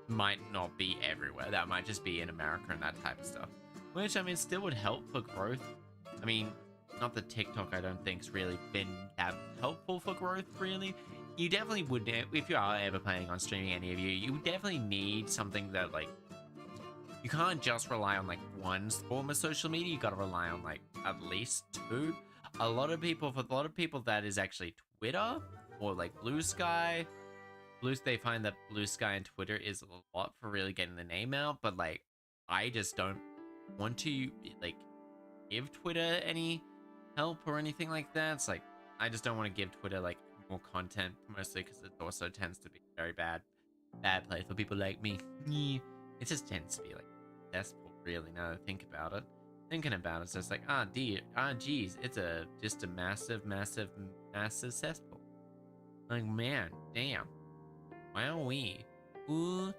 B: might not be everywhere. That might just be in America and that type of stuff. Which, I mean, still would help for growth. I mean, not that TikTok I don't think's really been that helpful for growth. Really, you definitely would, if you are ever planning on streaming, any of you, you would definitely need something that like you can't just rely on like one form of social media. You got to rely on like at least two. For a lot of people, that is actually Twitter or like Blue Sky. They find that Blue Sky and Twitter is a lot for really getting the name out, but like I just don't want to like give Twitter any help or anything like that. It's like I just don't want to give Twitter like more content, mostly because it also tends to be a very bad place for people like me. It just tends to be like cesspool, really. Now that I think about it, it's just like geez, it's just a massive cesspool. Like, man, damn. Wowee. Ooh,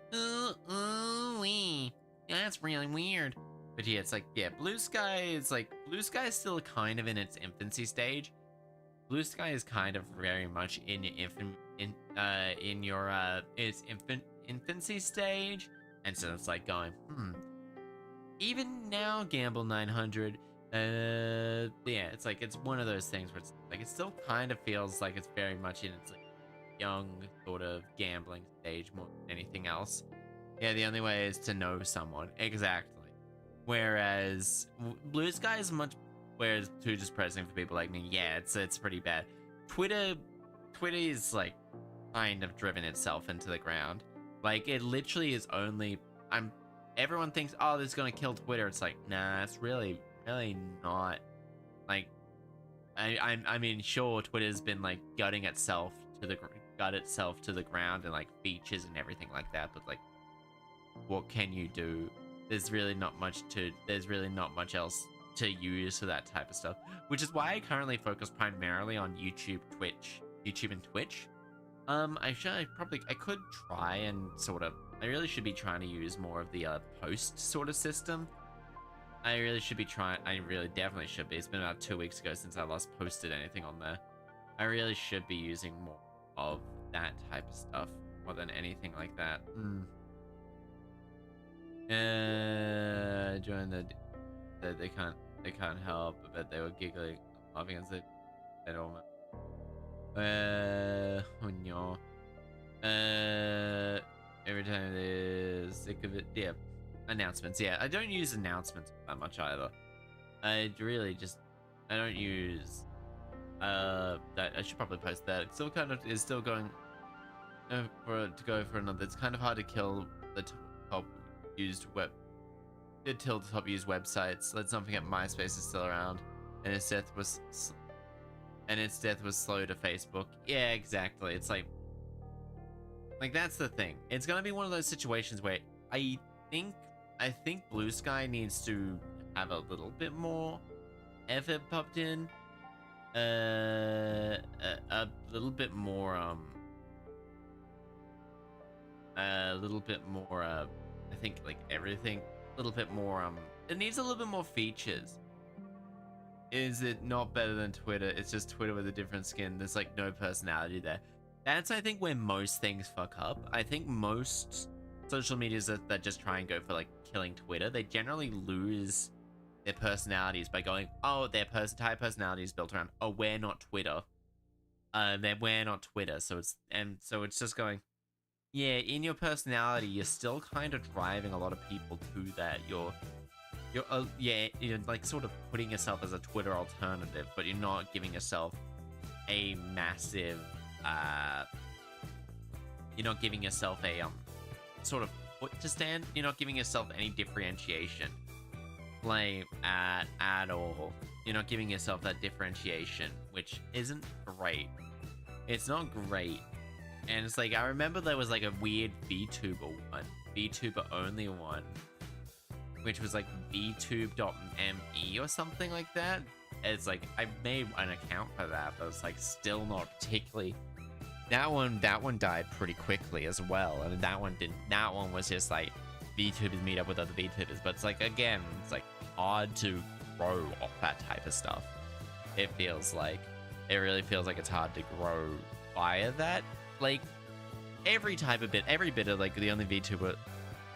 B: wee. That's really weird. But yeah, it's like, yeah, Blue Sky is still kind of in its infancy stage. Blue Sky is kind of very much in your its infancy stage, and so it's like going, even now, Gamble 900, yeah, it's like it's one of those things where it's like it still kind of feels like it's very much in its like young sort of gambling stage more than anything else. Yeah, the only way is to know someone. Exactly. Whereas Blue Sky is too depressing for people like me. Yeah, it's pretty bad. Twitter is like kind of driven itself into the ground. Like it literally is only everyone thinks, oh, this is gonna kill Twitter. It's like, nah, it's really not. Like I mean, sure, Twitter's been like gutting itself to the ground and like features and everything like that, but like what can you do? There's really not much else to use for that type of stuff, which is why I currently focus primarily on YouTube and Twitch. I could try and sort of, I really should be trying to use more of the post sort of system. I really definitely should be. It's been about 2 weeks ago since I last posted anything on there. I really should be using more of that type of stuff more than anything like that. Join they can't help, but they were giggling, laughing as they almost. Every time they're sick of it. Yeah, announcements. Yeah, I don't use announcements that much either. I don't use that. I should probably post that. It still kind of is still going to go for another. It's kind of hard to kill the top used top used websites. Let's not forget MySpace is still around, and its death was slow to Facebook. Yeah, exactly. It's like that's the thing. It's gonna be one of those situations where I think Blue Sky needs to have a little bit more effort pumped in, a little bit more I think like everything a little bit more it needs a little bit more features. Is it not better than Twitter? It's just Twitter with a different skin. There's like no personality there. That's I think where most things fuck up. I think most social medias that just try and go for like killing Twitter, they generally lose their personalities by going, oh, their entire personality is built around, oh, we're not Twitter. We're not Twitter. So it's just going, yeah, in your personality, you're still kind of driving a lot of people to that. You're like sort of putting yourself as a Twitter alternative, but you're not giving yourself a massive, you're not giving yourself a sort of foot to stand. You're not giving yourself any differentiation, like at all. You're not giving yourself that differentiation, which isn't great. It's not great. And it's like, I remember there was like a weird VTuber only one, which was like vtube.me or something like that. It's like, I made an account for that, but it's like still not particularly. That one died pretty quickly as well. And that one was just like VTubers meet up with other VTubers. But it's like, again, it's like hard to grow off that type of stuff. It really feels like it's hard to grow via that. Like every bit of like the only VTuber,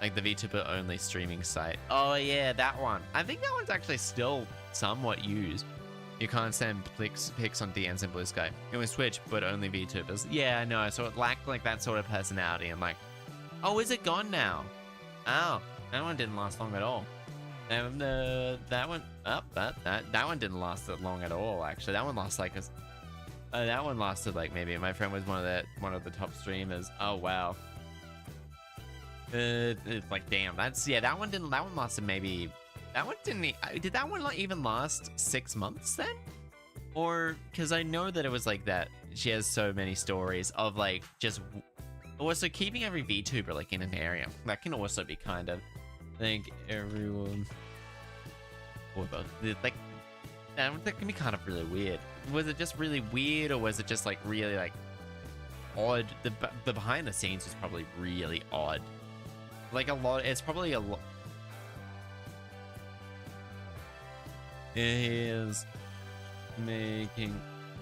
B: like the VTuber only streaming site. Oh yeah, that one. I think that one's actually still somewhat used. You can't send pics on DMs in Blue Sky. It was Twitch, but only VTubers. Yeah, I know. So it lacked like that sort of personality. I'm like, oh, is it gone now? Oh, that one didn't last long at all. And that one, that one didn't last that long at all. Actually, that one lasted like that one lasted like maybe. My friend was one of the top streamers. Oh wow. It's like damn. That one lasted maybe. That one didn't. Did that one even last 6 months then? Or because I know that it was like that. She has so many stories of like just also keeping every VTuber like in an area. That can also be kind of like everyone. Or like that can be kind of really weird. Was it just really weird, or was it just like really like odd? The behind the scenes was probably really odd. Like a lot. It's probably a lot. Is making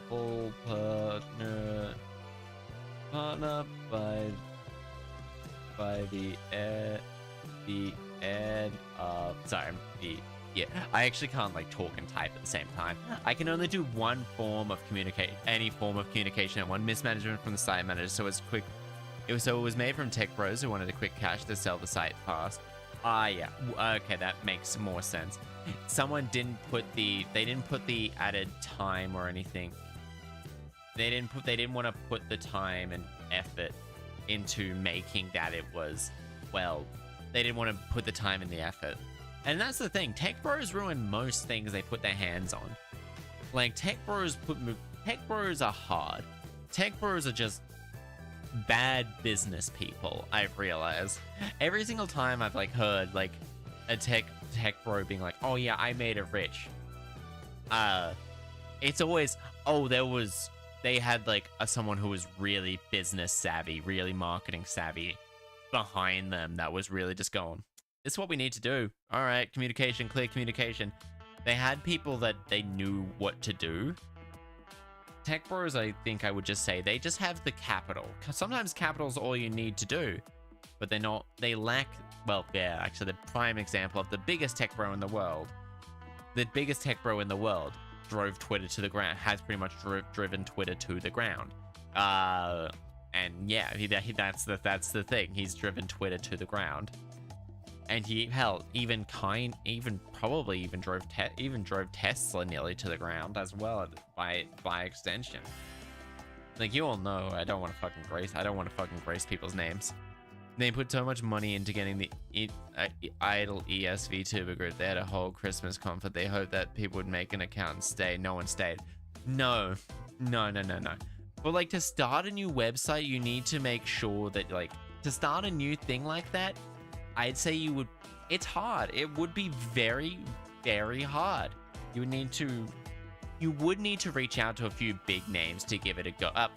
B: full partner by the end of yeah, I actually can't like talk and type at the same time. I can only do one form of any form of communication and one mismanagement from the site manager. So it's quick. It was made from tech bros who wanted a quick cash to sell the site fast. Ah, yeah. Okay, that makes more sense. Someone didn't put the added time or anything. They didn't want to put the time and effort into making that it was, well, they didn't want to put the time and the effort. And that's the thing. Tech bros ruin most things they put their hands on. Like tech bros are hard. Tech bros are just bad business people, I've realized. Every single time I've like heard like a tech bro being like, oh yeah, I made it rich. It's always, oh, they had like someone who was really business savvy, really marketing savvy behind them that was really just going, this is what we need to do. All right, communication, clear communication. They had people that they knew what to do. Tech bros, I think I would just say, they just have the capital. Sometimes capital's all you need to do, but they lack, well, yeah, actually the prime example of the biggest tech bro in the world. The biggest tech bro in the world drove Twitter to the ground, has pretty much driven Twitter to the ground. And yeah, that's the thing. He's driven Twitter to the ground. And he, hell, even drove Tesla nearly to the ground as well by extension. Like you all know, I don't want to fucking grace people's names. They put so much money into getting the idle ES VTuber group. They had a whole Christmas comfort. They hoped that people would make an account and stay. No one stayed. No. But like to start a new website, you need to make sure that like to start a new thing like that, I'd say it's hard. It would be very, very hard. You would need to reach out to a few big names to give it a go. Oh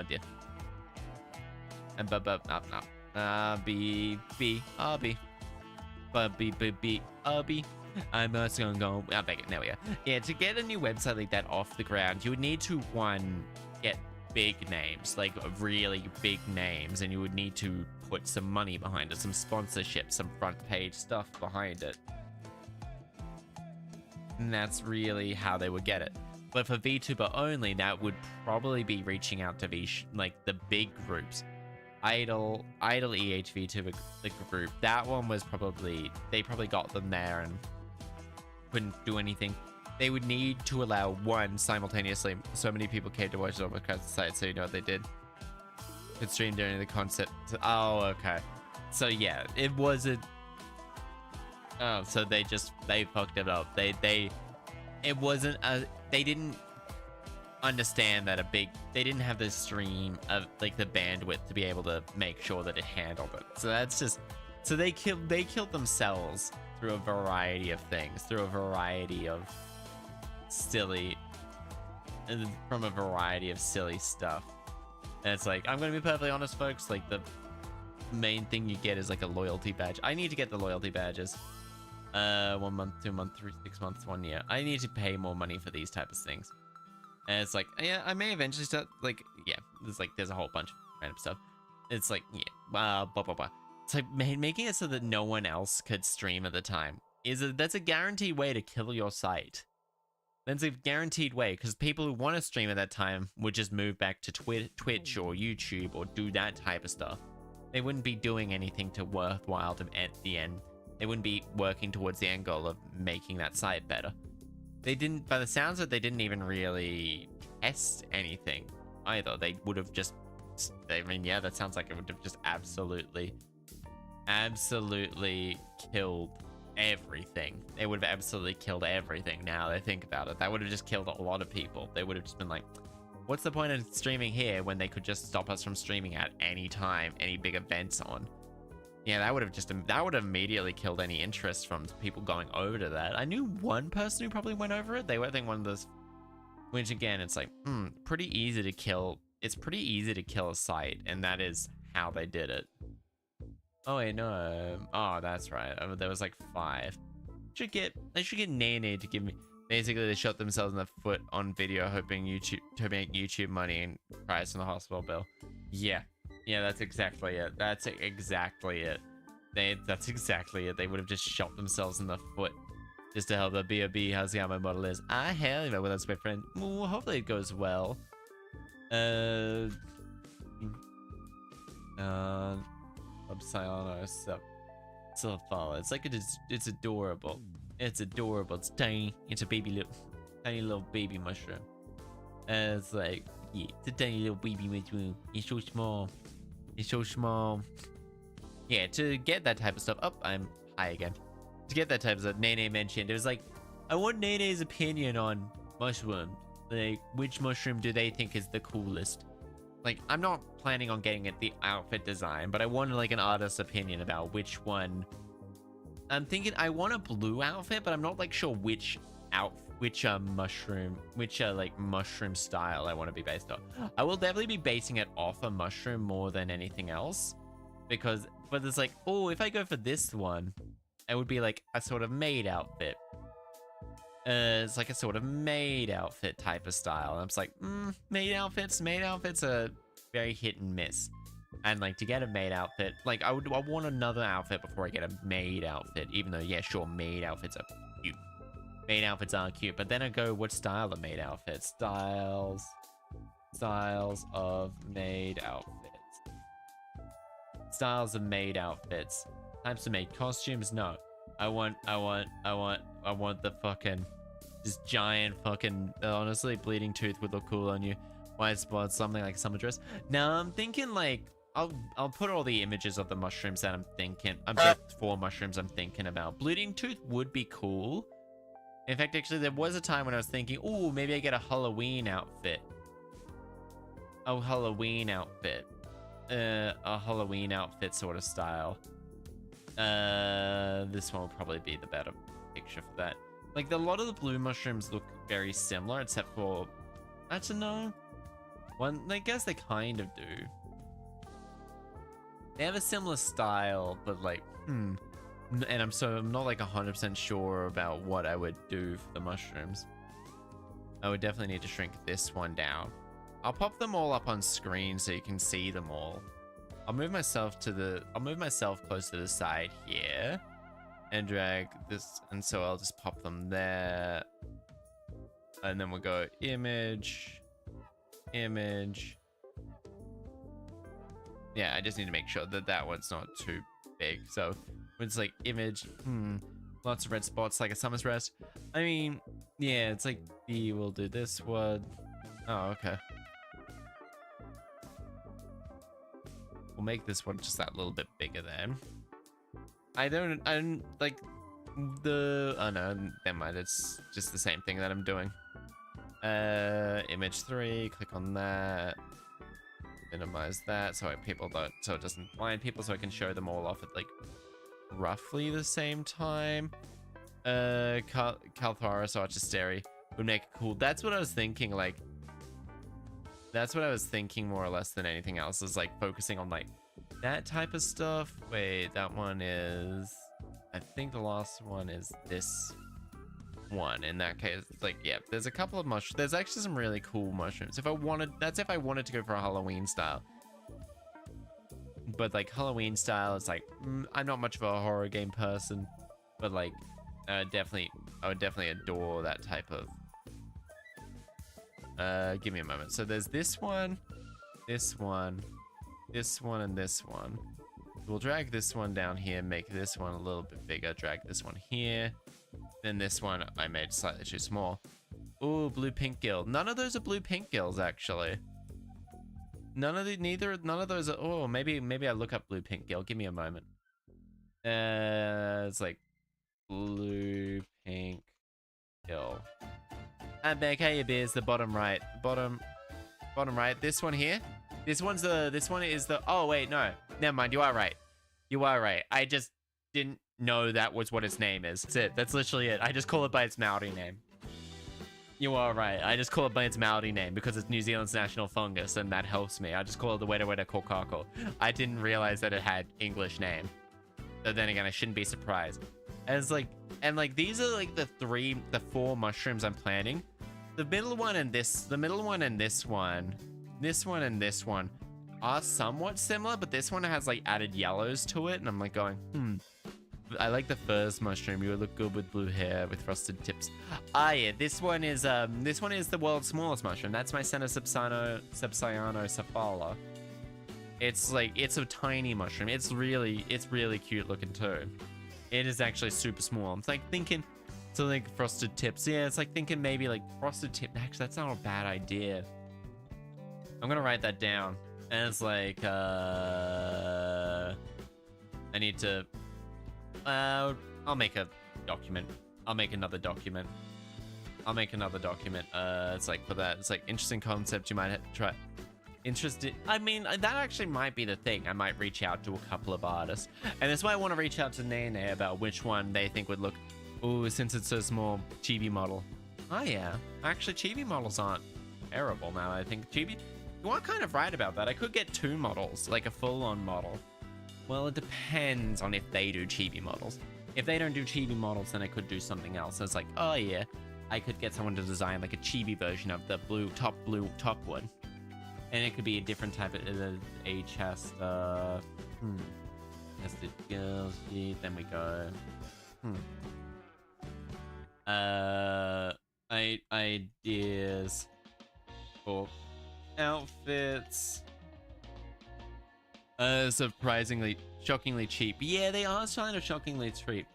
B: dear. I'm just gonna go. I'll beg it. There we go. Yeah, to get a new website like that off the ground, you would need to get big names, like really big names, and you would need to put some money behind it, some sponsorship, some front page stuff behind it. And that's really how they would get it. But for VTuber only, that would probably be reaching out to like the big groups. Idle EH VTuber group. That one was they probably got them there and couldn't do anything. They would need to allow one simultaneously. So many people came to watch it on the site, so you know what they did. Could stream during the concept. Oh, okay. So yeah, it wasn't. Oh, so they fucked it up. It wasn't they didn't understand that they didn't have the stream of like the bandwidth to be able to make sure that it handled it. So that's just, so they killed themselves through a variety of things, through a variety of silly stuff. And it's like, I'm gonna be perfectly honest, folks, like the main thing you get is like a loyalty badge. I need to get the loyalty badges. 1 month, 2 months, 3, 6 months, 1 year. I need to pay more money for these type of things. And it's like, yeah, I may eventually start, like, yeah, there's a whole bunch of random stuff. It's like, yeah, blah, blah, blah. It's like making it so that no one else could stream at the time that's a guaranteed way to kill your site. That's a guaranteed way, because people who want to stream at that time would just move back to Twitch or YouTube or do that type of stuff. They wouldn't be doing anything to worthwhile at the end. They wouldn't be working towards the end goal of making that site better. They didn't, by the sounds of it, they didn't even really test anything either. They would have just, I mean, yeah, that sounds like it would have just absolutely killed everything. They would have absolutely killed everything now that I think about it. That would have just killed a lot of people. They would have just been like, what's the point of streaming here when they could just stop us from streaming at any time, any big events on? Yeah, that would have immediately killed any interest from people going over to that. I knew one person who probably went over it. They were, I think, one of those, which again, it's like, pretty easy to kill. It's pretty easy to kill a site, and that is how they did it. Oh wait, no. Oh, that's right. There was like 5. They should get Nene to give me. Basically, they shot themselves in the foot on video, hoping to make YouTube money and price on the hospital bill. Yeah, that's exactly it. That's exactly it. That's exactly it. They would have just shot themselves in the foot just to help the B.O.B. How's the my model is? Hell, well, that's my friend. Well, hopefully it goes well. Upside so follow. It's like it's adorable. It's adorable. It's tiny. It's a tiny little baby mushroom. It's like, yeah, it's a tiny little baby mushroom. It's so small. It's so small. Yeah, to get that type of stuff. Oh, I'm high again. To get that type of stuff, Nene mentioned, it was like, I want Nene's opinion on mushrooms. Like, which mushroom do they think is the coolest? Like, I'm not planning on getting the outfit design, but I wanted like an artist's opinion about which one. I'm thinking I want a blue outfit, but I'm not like sure which mushroom style I want to be based on. I will definitely be basing it off a mushroom more than anything else, but it's like, oh, if I go for this one, it would be like a sort of maid outfit. It's like a sort of maid outfit type of style. And I'm just like, maid outfits are very hit and miss. And like to get a maid outfit, like I want another outfit before I get a maid outfit, even though, yeah, sure, maid outfits are cute. Maid outfits are cute, but then I go, what style of maid outfits? Styles of maid outfits. Styles of maid outfits. Types of maid costumes? No. I want the fucking, this giant fucking, honestly, bleeding tooth would look cool on you. White spots, something like summer dress. Now I'm thinking like, I'll put all the images of the mushrooms that I'm thinking, the 4 mushrooms I'm thinking about. Bleeding tooth would be cool. In fact, actually, there was a time when I was thinking, oh, maybe I get a Halloween outfit. A Halloween outfit sort of style. This one will probably be the better picture for that. Like, a lot of the blue mushrooms look very similar, except for, actually no. I guess they kind of do. They have a similar style, but like, and I'm not like 100% sure about what I would do for the mushrooms. I would definitely need to shrink this one down. I'll pop them all up on screen so you can see them all. I'll move myself close to the side here and drag this, and so I'll just pop them there. And then we'll go image. Yeah, I just need to make sure that that one's not too big. So it's like image, lots of red spots like a summer's rest. I mean, yeah, it's like we'll do this one. Oh, okay. We'll make this one just that little bit bigger then. I don't like the, oh no, never mind, it's just the same thing that I'm doing. Image 3, click on that. Minimize that so it doesn't blind people, so I can show them all off at like roughly the same time. Caltharis Archisteri would make it cool. That's what I was thinking, like, that's what I was thinking more or less than anything else, is like focusing on like that type of stuff. Wait, that one is, I think the last one is this one. In that case, like, yeah, there's a couple of mushrooms. There's actually some really cool mushrooms. If I wanted to go for a Halloween style. but like Halloween style, it's like I'm not much of a horror game person, but like I would definitely adore that type of. Give me a moment. So there's this one, this one, this one, and this one. We'll drag this one down here, make this one a little bit bigger, drag this one here. Then this one I made slightly too small. Ooh, blue pink gill. None of those are blue pink gills, actually. None of those are. Oh, maybe I look up blue pink gill. Give me a moment. It's like blue pink gill. And back, hey, your beers, the bottom right. Bottom right. This one here. This one is the. Oh wait, no. Never mind. You are right. You are right. I just didn't know that was what its name is. That's it. That's literally it. I just call it by its Maori name. You are right. I just call it by its Maori name because it's New Zealand's national fungus, and that helps me. I just call it the Weta Weta Kokako. I didn't realize that it had English name. So then again, I shouldn't be surprised. And these are like the 4 mushrooms I'm planting. The middle one and this one, this one and this one are somewhat similar, but this one has like added yellows to it, and I'm like going, I like the first mushroom. You would look good with blue hair with frosted tips. Ah, yeah, this one is the world's smallest mushroom. That's my Senna Subsiano Cephala. It's a tiny mushroom. It's really cute looking too. It is actually super small. It's like thinking, so like frosted tips. Yeah, it's like thinking maybe like frosted tip. Actually, that's not a bad idea. I'm gonna write that down. And it's like, I need to, I'll make a document. I'll make another document. It's like for that. It's like interesting concept you might have to try. Interested. I mean, that actually might be the thing. I might reach out to a couple of artists. And that's why I want to reach out to Nene about which one they think would look, ooh, since it's a small chibi model. Oh yeah, actually chibi models aren't terrible now. I think chibi, you are kind of right about that. I could get 2 models, like a full-on model. Well, it depends on if they do chibi models. If they don't do chibi models, then I could do something else. So it's like, oh yeah, I could get someone to design like a chibi version of the blue top one. And it could be a different type of a Chaster. Chaster girls. Then we go. Ideas for outfits. Shockingly cheap. Yeah, they are kind of shockingly cheap.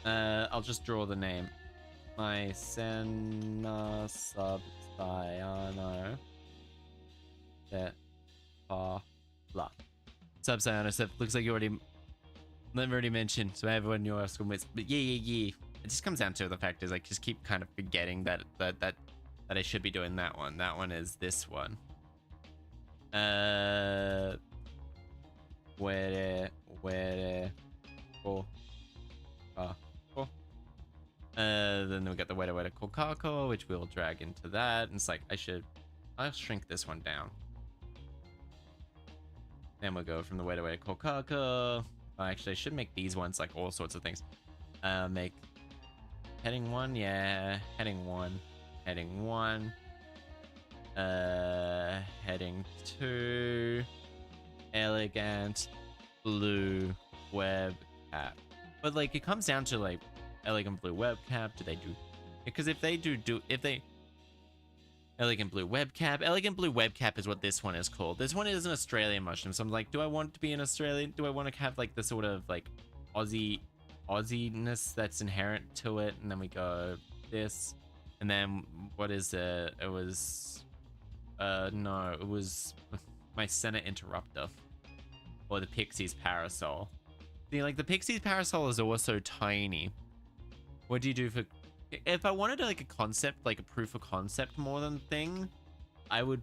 B: I'll just draw the name. My Senna Subsiano. Blah. Sub-Sayano stuff. Looks like you already mentioned, so everyone you're asking with. But yeah. It just comes down to the fact is I just keep kind of forgetting that I should be doing that one. That one is this one. Then we got the Weta Weta Kokako, which we'll drag into that. And it's like I'll shrink this one down. Then we'll go from the Weta Weta Kokako. Oh, actually, I should make these ones like all sorts of things. Make heading 1, yeah. Heading 1. Heading 2. Elegant blue web cap. But like it comes down to like elegant blue web cap. Do they do? Because if they do elegant blue web cap is what this one is called. This one is an Australian mushroom. So I'm like, do I want to be an Australian? Do I want to have like the sort of like Aussie-ness that's inherent to it? And then we go this, and then what is it? It was no, it was my Senna Interrupter, or the Pixie's Parasol. See, like the Pixie's Parasol is also tiny. What do you do for? If I wanted like a concept, like a proof of concept more than thing, I would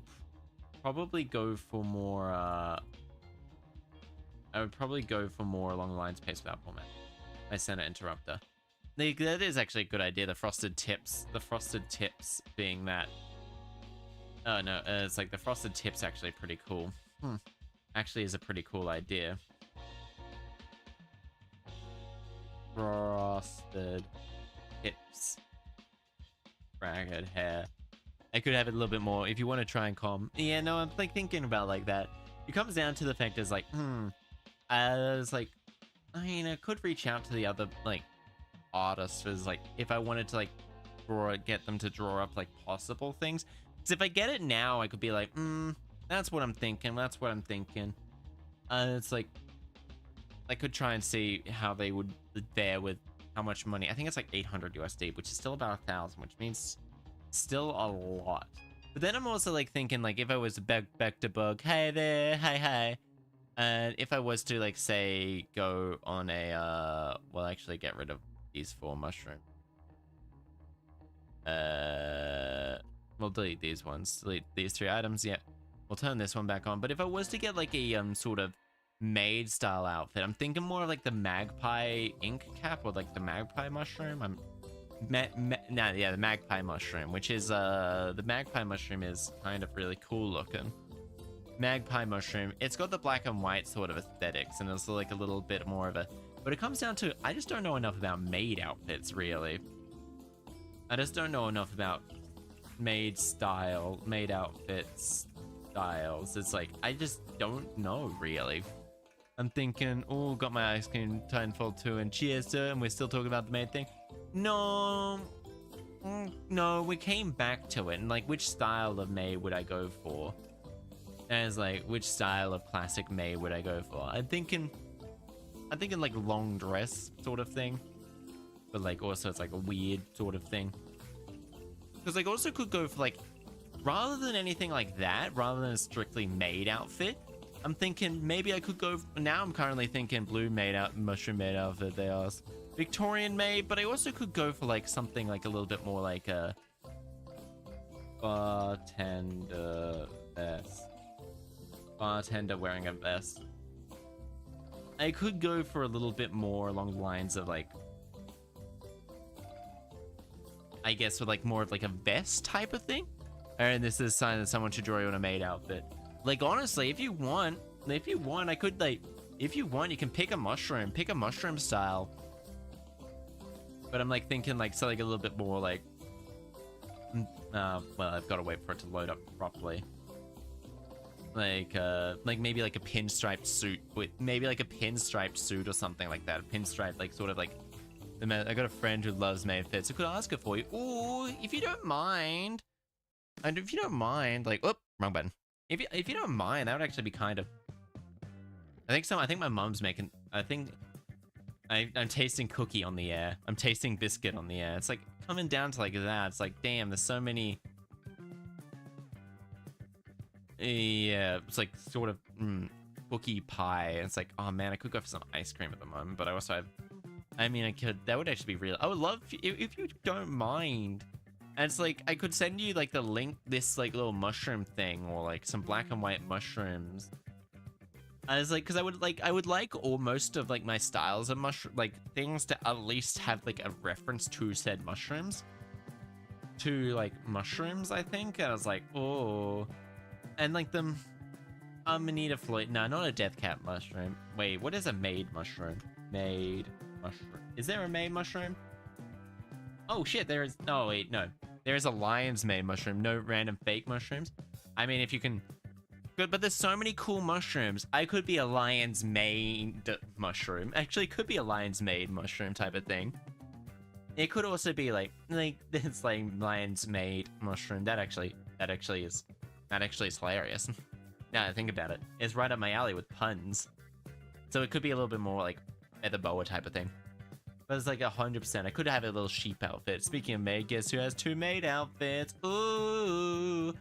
B: probably go for more. I would probably go for more along the lines pace without format. My Senna Interrupter. That is actually a good idea. The frosted tips being that. Oh no, it's like the frosted tips actually pretty cool. Actually is a pretty cool idea. Frosted tips. Ragged hair. I could have it a little bit more if you want to try and calm. Yeah, no, I'm like thinking about like that. it comes down to the fact is like, I was like, I mean, I could reach out to the other like artists as like if I wanted to like get them to draw up like possible things. Because if I get it now, I could be like, that's what I'm thinking. That's what I'm thinking. It's like I could try and see how they would fare with how much money. I think it's like 800 USD, which is still about 1,000, which means still a lot. But then I'm also like thinking like if I was back to bug, hey there, hi. And if I was to like say go on a well, actually get rid of these 4 mushrooms. We'll delete these ones. Delete these 3 items. Yeah, we'll turn this one back on. But if I was to get like a sort of maid style outfit, I'm thinking more of like the magpie ink cap or like the magpie mushroom. The magpie mushroom, which is the magpie mushroom is kind of really cool looking. Magpie mushroom, it's got the black and white sort of aesthetics, and it's like a little bit more of a, but it comes down to I just don't know enough about maid outfits, really. I just don't know enough about maid outfits styles. It's like I just don't know really. I'm thinking, oh, got my ice cream Titanfall 2 and cheers to it, and we're still talking about the maid thing. No, we came back to it, and like which style of maid would I go for? And it's like, which style of classic maid would I go for? I'm thinking like long dress sort of thing, but like also it's like a weird sort of thing. Because like also could go for like, rather than anything like that, rather than a strictly maid outfit, I'm thinking maybe I could go. Now I'm currently thinking blue mushroom maid outfit. They are Victorian maid, but I also could go for like something like a little bit more like a bartender vest. Bartender wearing a vest. I could go for a little bit more along the lines of like, I guess with like more of like a vest type of thing. And this is a sign that someone should draw you on a maid outfit. Like honestly, if you want, I could like, if you want, you can pick a mushroom style. But I'm like thinking like something a little bit more like, well, I've got to wait for it to load up properly. Like maybe like a pinstriped suit with maybe like a pinstriped suit or something like that. A pinstripe, like sort of like, I got a friend who loves maid fits. I could ask her for you. Ooh, if you don't mind, and if you don't mind, like, whoop, wrong button. If you don't mind, that would actually be kind of. I think my mom's making. I think I'm tasting cookie on the air. I'm tasting biscuit on the air. It's like coming down to like that. It's like, damn, there's so many. Yeah, it's like sort of cookie pie. It's like, oh man, I could go for some ice cream at the moment, but I also have. I mean, I could. That would actually be real. I would love if you don't mind. And it's like I could send you like the link, this like little mushroom thing, or like some black and white mushrooms. I was like, because I would like all most of like my styles of mushroom like things to at least have like a reference to said mushrooms. To like mushrooms, I think. And I was like, oh, and like them. Amanita Floyd. No, not a death cap mushroom. Wait, what is a maid mushroom? Maid mushroom. Is there a maid mushroom? Oh shit, there is. No, wait, no. There is a lion's mane mushroom. No random fake mushrooms. I mean, if you can. Good, but there's so many cool mushrooms. I could be a lion's mane mushroom. Actually, it could be a lion's mane mushroom type of thing. It could also be like it's like lion's mane mushroom. That actually is hilarious. Now that I think about it, it's right up my alley with puns. So it could be a little bit more like feather boa type of thing. But it's like 100%. I could have a little sheep outfit. Speaking of maid, guess who has 2 maid outfits? Ooh,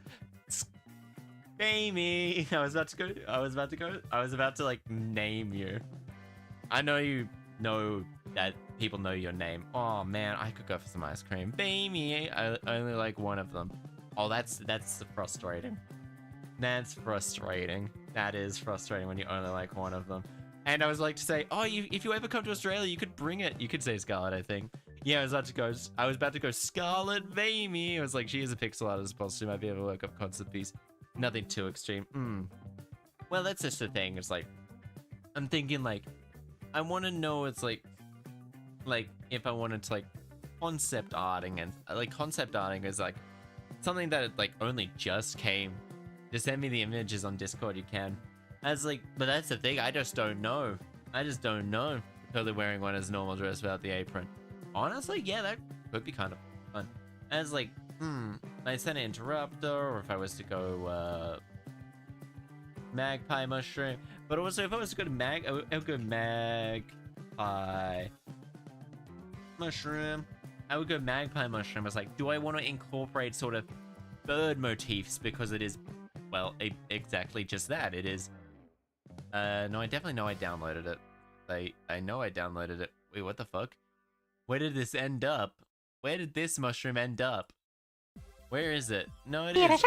B: Amy. I was about to like name you. I know you know that people know your name. Oh man, I could go for some ice cream. Amy, I only like one of them. Oh, that's frustrating. That's frustrating. That is frustrating when you only like one of them. And I was like to say, oh, if you ever come to Australia, you could bring it. You could say Scarlet, I think. Yeah, I was about to go Scarlet Vamey. I was like, she is a pixel artist, possibly might be able to work up concept piece. Nothing too extreme. Well, that's just the thing. It's like, I'm thinking like, I want to know. It's like if I wanted to like concept arting, and like concept arting is like something that like only just came. Just send me the images on Discord. You can. As like, but that's the thing. I just don't know. I just don't know. Totally wearing one as normal dress without the apron. Honestly, yeah, that could be kind of fun. As like, my Senate interrupter, or if I was to go magpie mushroom. But also, if I was to go to I would go magpie mushroom. I would go magpie mushroom. I was like, do I want to incorporate sort of bird motifs because it is, well, exactly just that. It is. No, I definitely know I downloaded it. I know I downloaded it. Wait, what the fuck? Where did this end up? Where did this mushroom end up? Where is it? No, it is. Oh,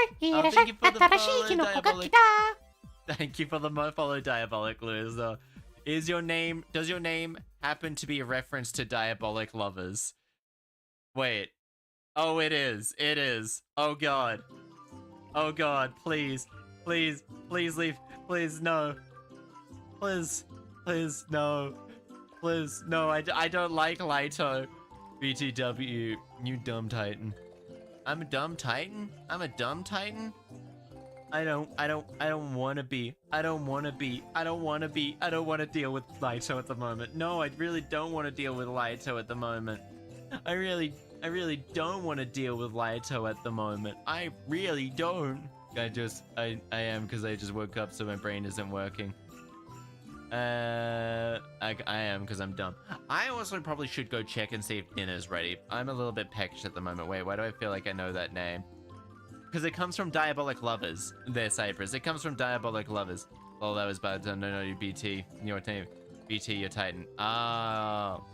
B: thank you for the follow, Diabolic. Thank you for the follow, Diabolic Luz. Does your name happen to be a reference to Diabolic Lovers? Wait. Oh, it is. It is. Oh, God. Oh, God. Please. Please. Please leave. Please, no. Please. Please, no. Please, no. I don't like Lito. BTW, you dumb titan. I'm a dumb titan? I'm a dumb titan? I don't want to be. I don't want to be. I don't want to be. I don't want to deal with Lito at the moment. No, I really don't want to deal with Lito at the moment. I really don't want to deal with Lito at the moment. I really don't. I am because I just woke up so my brain isn't working. I am because I'm dumb. I also probably should go check and see if dinner's ready. I'm a little bit peckish at the moment. Wait, why do I feel like I know that name? Because it comes from Diabolic Lovers. There, Cypress. It comes from Diabolic Lovers. Oh, that was bad. No, you BT. Your team. BT, your Titan. Oh.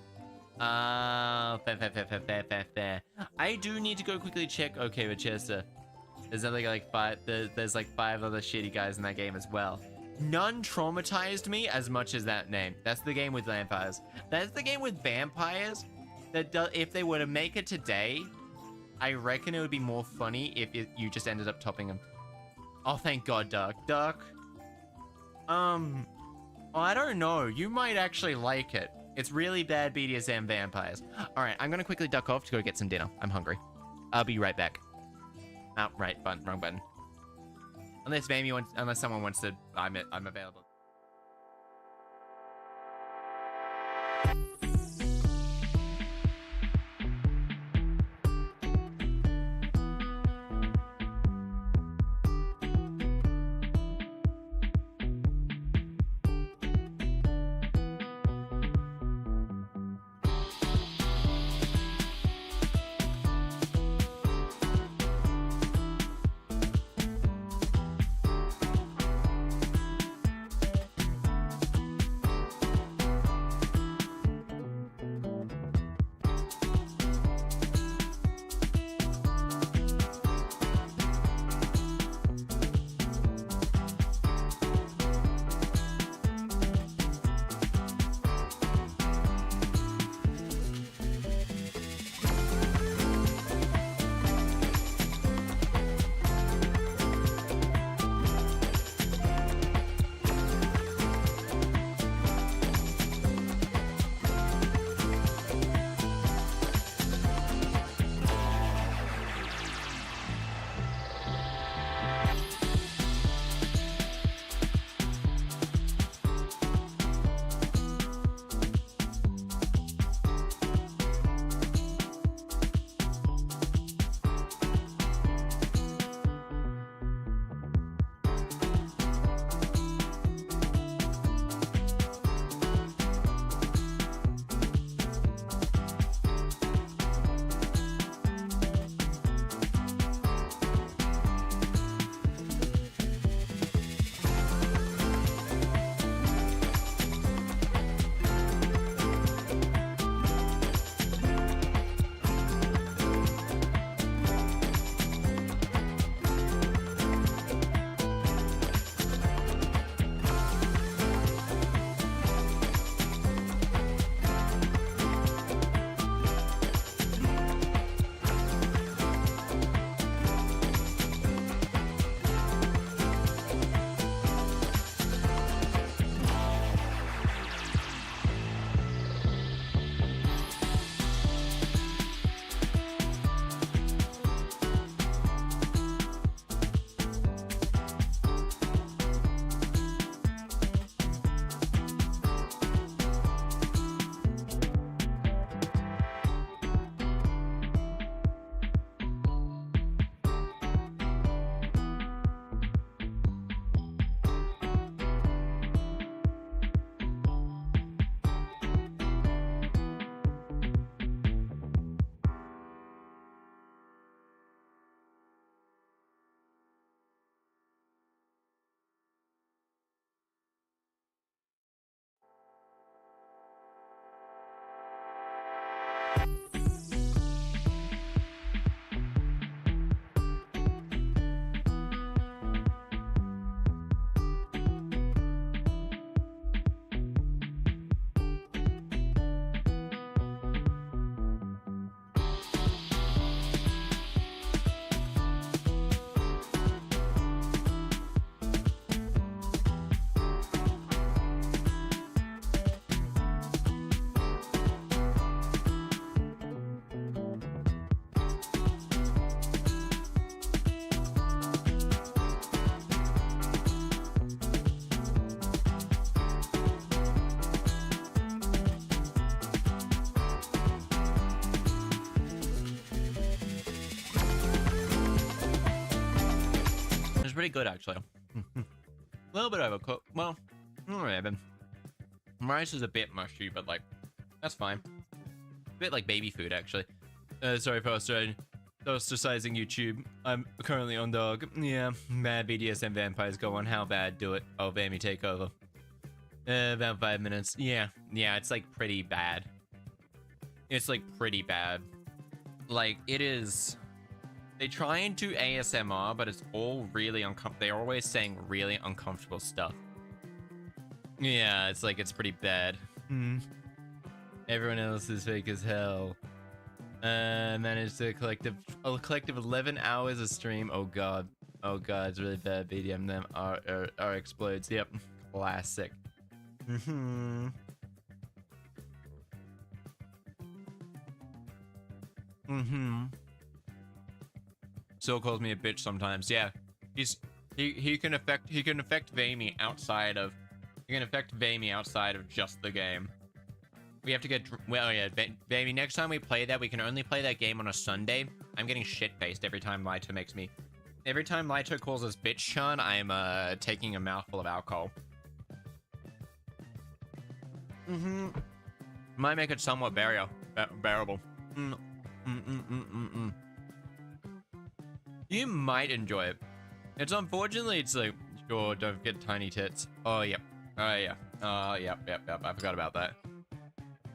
B: Fair. I do need to go quickly check. Okay, with Chaster. There's only like five. There's like 5 other shitty guys in that game as well. None traumatized me as much as that name. That's the game with vampires. That's the game with vampires. If they were to make it today, I reckon it would be more funny if you just ended up topping them. Oh, thank God, Duck. I don't know. You might actually like it. It's really bad BDSM vampires. All right, I'm gonna quickly duck off to go get some dinner. I'm hungry. I'll be right back. Oh, right button, wrong button. Unless someone wants to, I'm available. It's pretty good, actually. A little bit overcooked. Well, whatever. Rice is a bit mushy, but like, that's fine. A bit like baby food, actually. Sorry for ostracizing YouTube. I'm currently on dog. Yeah, bad BDSM vampires go on. How bad? Do it. Oh, Bammy, take over. About 5 minutes. Yeah, it's like pretty bad. It's like pretty bad. Like, it is... They try and do ASMR, but it's all really uncomfortable. They're always saying really uncomfortable stuff. Yeah, it's like, it's pretty bad. Everyone else is fake as hell. Managed to a collective 11 hours of stream. Oh god, it's really bad. BDM them R explodes. Yep, classic. So calls me a bitch sometimes. Yeah, he can affect Vamey outside of just the game. We have to get well, yeah, Vamey. Next time we play that, we can only play that game on a Sunday. I'm getting shit faced every time Lito makes me. Every time Lito calls us bitch, Sean, I'm taking a mouthful of alcohol. Might make it somewhat bearable. You might enjoy it. It's unfortunately, it's like, sure, don't get tiny tits. Oh, yep. Oh, yeah. Oh, yep. I forgot about that.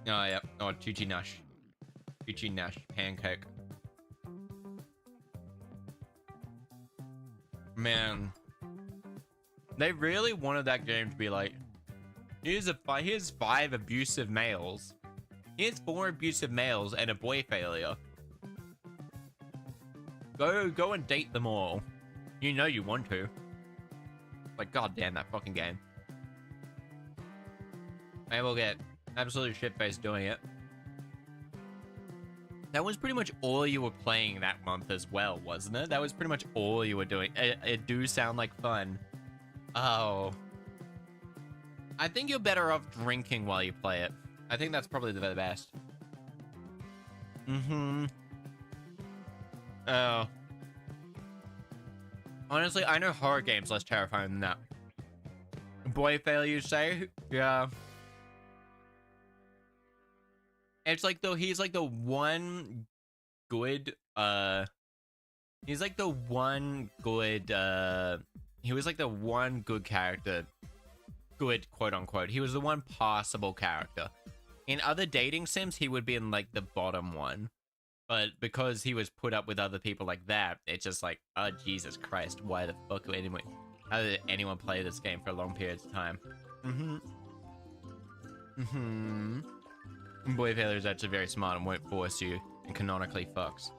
B: Oh, yep. Oh, Chichi Nash. Chichi Nash pancake. Man. They really wanted that game to be like, here's 5 abusive males. Here's 4 abusive males and a boy failure. Go and date them all. You know you want to. Like, goddamn that fucking game. I will get absolutely shit-faced doing it. That was pretty much all you were playing that month as well, wasn't it? That was pretty much all you were doing. It do sound like fun. Oh. I think you're better off drinking while you play it. I think that's probably the best. Oh. Honestly, I know horror games less terrifying than that. Boy failure, you say? Yeah. It's like, though, he's like the one good, he's like the one good, he was like the one good character. Good, quote unquote. He was the one passable character. In other dating sims, he would be in like the bottom one. But because he was put up with other people like that, it's just like, oh, Jesus Christ, why the fuck would how did anyone play this game for long periods of time? Boy failure is actually very smart and won't force you, and canonically fucks.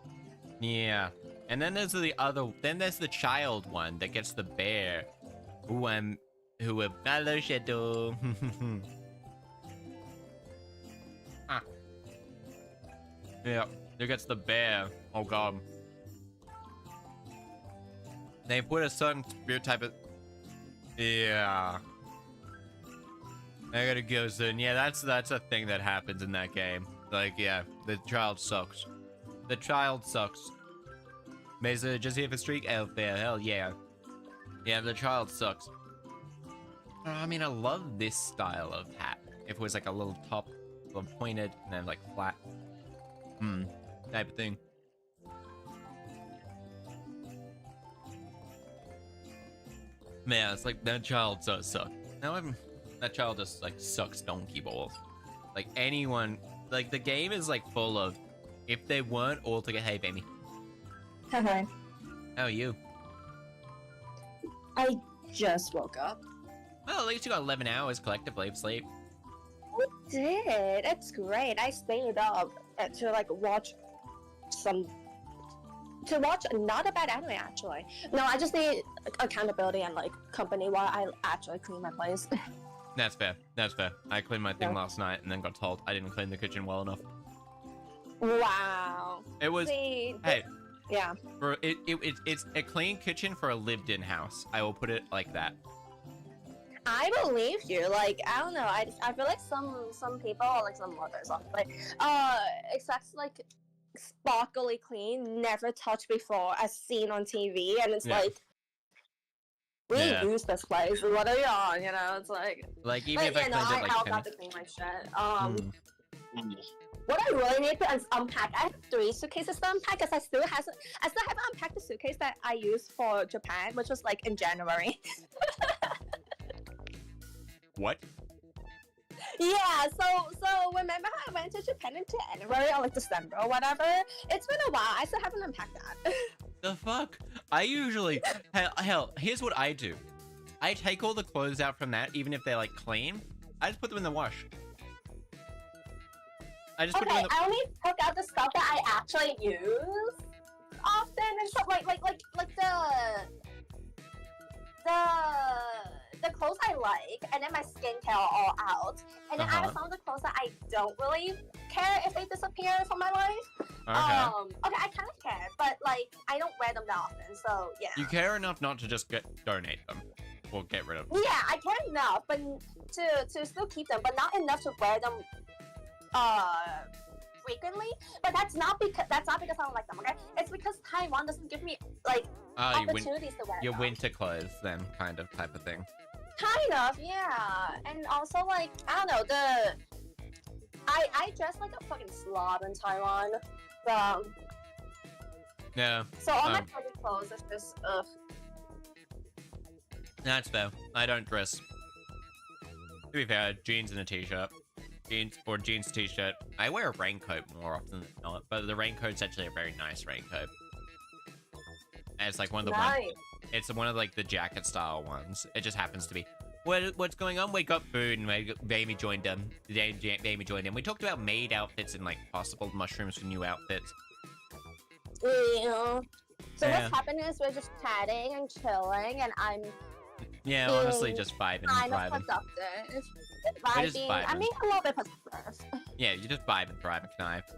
B: Yeah. And then there's the child one that gets the bear. Hello, Shadow. Yeah. Who gets the bear? Oh god. They put a certain spirit type of... Yeah. I gotta go soon. Yeah, that's a thing that happens in that game. Like, yeah, the child sucks. The child sucks. Mesa, just here for streak? Oh, fair. Hell yeah. Yeah, the child sucks. I mean, I love this style of hat. If it was like a little top, a little pointed, and then like flat. Type of thing. Man, it's like that child does suck. Now that child just like sucks donkey balls. Like anyone, like the game is like full of, if they weren't all together. Hey, baby.
E: Hi.
B: How are you?
E: I just woke up.
B: Well, at least you got 11 hours collectively of sleep.
E: I did. It's great. I stayed up to like watch not a bad anime actually. No, I just need accountability and like company while I actually clean my place.
B: That's fair. That's fair. I cleaned my thing last night and then got told I didn't clean the kitchen well enough.
E: Wow.
B: It was.
E: See,
B: hey.
E: Yeah.
B: It's a clean kitchen for a lived-in house. I will put it like that.
E: I believe you. Like, I don't know. I feel like some people, like some mothers, like expect like sparkly clean, never touched before, as seen on TV, and it's like We
B: Yeah.
E: use this place. What are you on? You know, it's like.
B: even if I
E: yeah, no,
B: cleaned it
E: I
B: like
E: help
B: 10
E: out to clean my shit.
B: Mm.
E: What I really need to unpack, I have 3 suitcases to unpack because I still haven't unpacked the suitcase that I used for Japan, which was like in January.
B: What?
E: Yeah, so remember how I went to Japan in January or like December or whatever? It's been a while. I still haven't unpacked that.
B: The fuck? I usually hell, here's what I do. I take all the clothes out from that, even if they're like clean. I just put them in the wash. I just put them
E: Okay,
B: in the
E: I only took out the stuff that I actually use often and stuff like the clothes I like, and then my skincare are all out, and then I have some of the clothes that I don't really care if they disappear from my life. Okay, I kind of care, but like I don't wear them that often, so yeah.
B: You care enough not to just donate them or get rid of them.
E: Yeah, I care enough, but to still keep them, but not enough to wear them frequently. But that's not because I don't like them. Okay, it's because Taiwan doesn't give me like opportunities to wear
B: your
E: them.
B: winter clothes, then kind of type of thing.
E: Kind of, yeah. And also like I don't know, I dress like a fucking slob in Taiwan.
B: Yeah.
E: So all my pretty clothes is just
B: That's fair. I don't dress. To be fair, jeans and a t-shirt. Jeans t-shirt. I wear a raincoat more often than not, but the raincoat's actually a very nice raincoat. And it's like one of the it's one of like the jacket style ones. It just happens to be. What's going on? We got food and Baby joined them. Baby joined in. We talked about maid outfits and like possible mushrooms for new outfits.
E: Yeah. So what's happening is we're just chatting and chilling, and I'm
B: honestly just vibing and
E: kind of
B: thriving.
E: productive.
B: We're just
E: Vibing. I
B: vibing.
E: mean, a little bit productive.
B: Yeah, you just vibe and thrive and knife.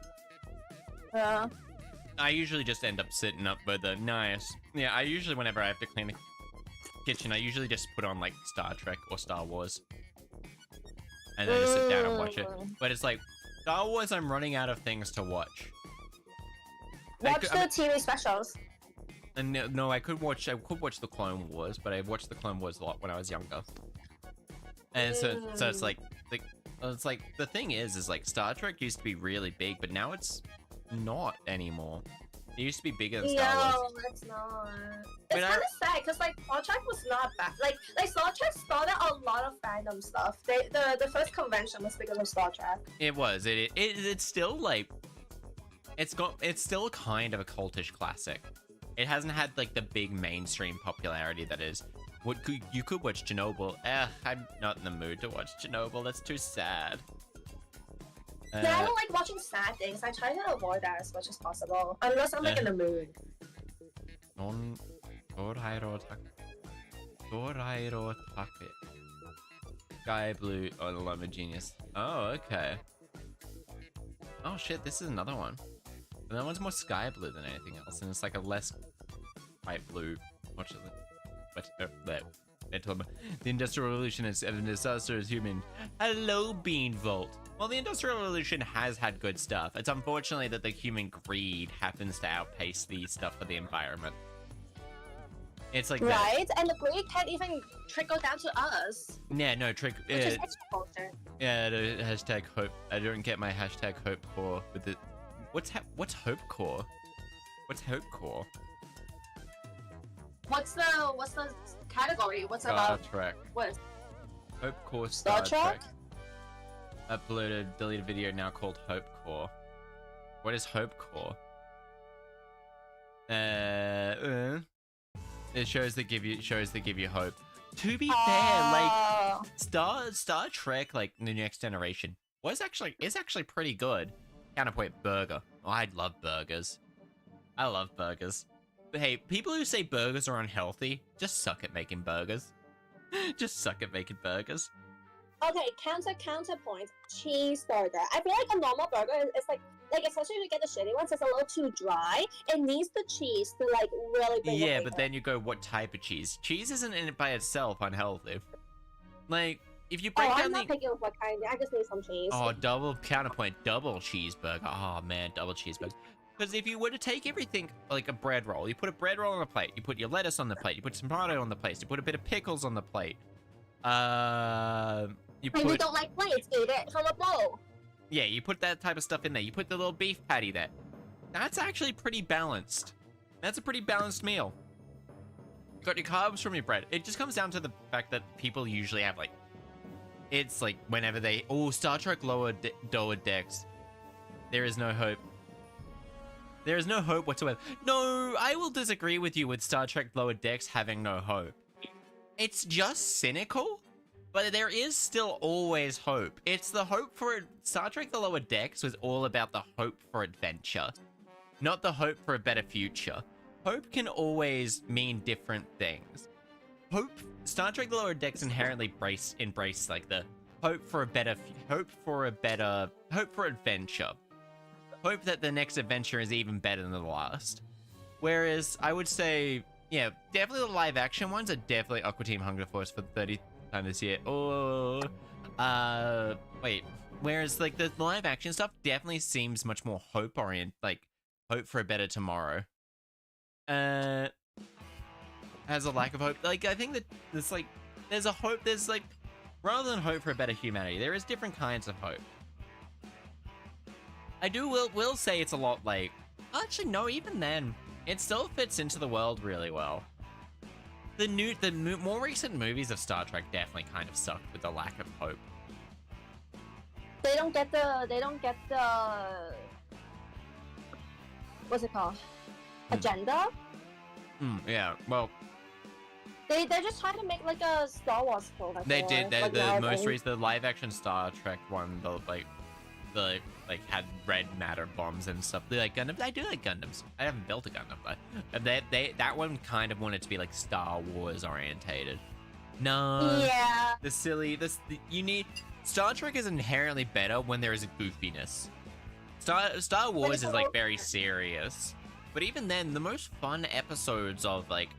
E: Yeah.
B: I usually just end up sitting up with a nice. Yeah, I usually whenever I have to clean the kitchen, I usually just put on like Star Trek or Star Wars, and then just sit down and watch it. But it's like Star Wars, I'm running out of things to watch.
E: Watch the TV specials.
B: And no, I could watch the Clone Wars, but I watched the Clone Wars a lot when I was younger. And so it's like the thing is like Star Trek used to be really big, but now it's not anymore. It used to be bigger than Star Wars.
E: No, it's not. It's kind of sad because like Star Trek was not bad. Like Star Trek started a lot of fandom stuff. The first convention was because of Star Trek.
B: It was. It's still like it's still kind of a cultish classic. It hasn't had like the big mainstream popularity that is. You could watch Chernobyl. I'm not in the mood to watch Chernobyl. That's too sad.
E: Yeah, I don't like watching sad things. I try to avoid that as much as possible, unless I'm like in the mood.
B: Sky blue. Oh, the Loma Genius. Oh, okay. Oh shit, this is another one. And that one's more sky blue than anything else, and it's like a less bright blue. Watch it. The Industrial Revolution is a disaster as human. Hello, Bean Vault. Well, the Industrial Revolution has had good stuff. It's unfortunately that the human greed happens to outpace the stuff for the environment. It's like
E: right, and the greed can't even trickle down to us.
B: Yeah, no,
E: Which is extra culture.
B: Yeah, the hashtag hope. I don't get my hashtag hope core with the. What's hope core? What's hope core?
E: What's the category? What's
B: Star
E: about?
B: Trek.
E: What?
B: Hope core
E: Star Trek?
B: Uploaded deleted video now called Hope Core. What is Hope Core? It shows that give you hope. To be fair, like Star Trek, like the Next Generation, is actually pretty good. Counterpoint burger. Oh, I love burgers. I love burgers. But hey, people who say burgers are unhealthy just suck at making burgers. Just suck at making burgers.
E: Okay, counterpoint. Cheeseburger. I feel like a normal burger is like especially if you get the shitty ones, it's a little too dry. It needs the cheese to like really bring
B: Yeah, but then you go, what type of cheese? Cheese isn't in it by itself unhealthy. Like, if you break down
E: I'm not picking with what kind. I just need some cheese.
B: Oh, double cheeseburger. Oh man, double cheeseburger. Because if you were to take everything like a bread roll, you put a bread roll on the plate, you put your lettuce on the plate, you put tomato on the plate, you put a bit of pickles on the plate. You
E: And you
B: put
E: don't like plates, eat it from a bowl.
B: yeah, you put that type of stuff in there. You put the little beef patty there. That's actually pretty balanced. That's a pretty balanced meal. You got your carbs from your bread. It just comes down to the fact that people usually have like, it's like whenever they Star Trek lower decks. There is no hope. There is no hope whatsoever. No, I will disagree with you with Star Trek Lower Decks having no hope. It's just cynical, but there is still always hope. It's the hope for Star Trek The Lower Decks was all about the hope for adventure, not the hope for a better future. Hope can always mean different things. Star Trek The Lower Decks inherently embrace like the hope for adventure. Hope that the next adventure is even better than the last. Whereas I would say, yeah, definitely the live action ones are definitely Aqua Team Hunger Force for the 30th time this year. Wait. Whereas like the live action stuff definitely seems much more hope oriented, like hope for a better tomorrow. Has a lack of hope. Like I think that there's like there's a hope. There's like rather than hope for a better humanity, there is different kinds of hope. I will say it's a lot like actually no, even then it still fits into the world really well. The more recent movies of Star Trek definitely kind of suck with the lack of hope.
E: They don't get the what's it called? Agenda?
B: Yeah, well
E: They just trying to make like a Star Wars film.
B: they did. The most recent, the live action Star Trek one, the had red matter bombs and stuff. They like Gundams. I do like Gundams. I haven't built a Gundam, but that one kind of wanted to be like Star Wars orientated. No.
E: Yeah.
B: You need Star Trek is inherently better when there is a goofiness. Star Wars is like very serious, but even then, the most fun episodes of like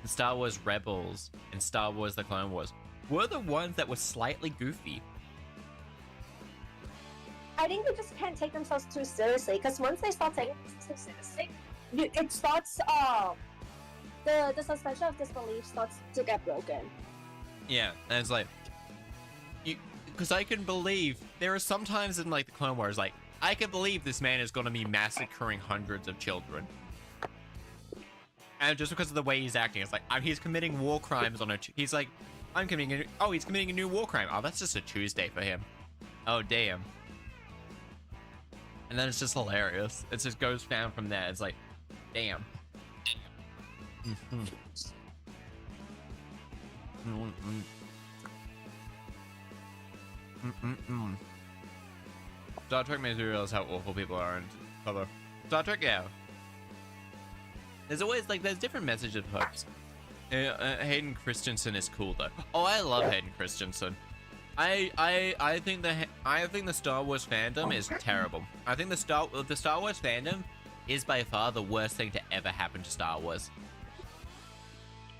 B: the Star Wars Rebels and Star Wars The Clone Wars were the ones that were slightly goofy.
E: I think they just can't take themselves too seriously, because once they start taking themselves too seriously, it starts the suspension of disbelief starts to get broken.
B: Yeah, and it's like because I can believe there are some times in like the Clone Wars, like I can believe this man is going to be massacring hundreds of children, and just because of the way he's acting, it's like he's committing war crimes on he's like he's committing a new war crime. Oh, that's just a Tuesday for him. Oh damn. And then it's just hilarious. It just goes down from there. It's like, damn. Star Trek makes me realize how awful people are in color. Star Trek, yeah. There's always like there's different messages of hopes. Hayden Christensen is cool though. Oh, I love Hayden Christensen. I think the Star Wars fandom is terrible. I think the Star Wars fandom is by far the worst thing to ever happen to Star Wars.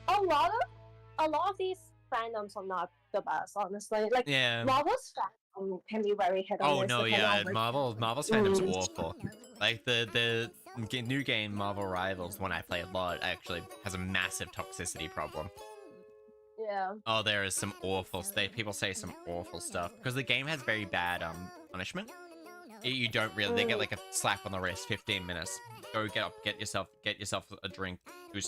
E: A lot of these fandoms are not the best, honestly. Like Marvel's fandom can be very hit or miss.
B: Oh no, yeah, Marvel's fandom's awful. Like the new game Marvel Rivals, one I play a lot, actually has a massive toxicity problem.
E: Yeah.
B: Oh, there is some awful people say some awful stuff because the game has very bad punishment. You don't really they get like a slap on the wrist, 15 minutes. Go get up, get yourself a drink, do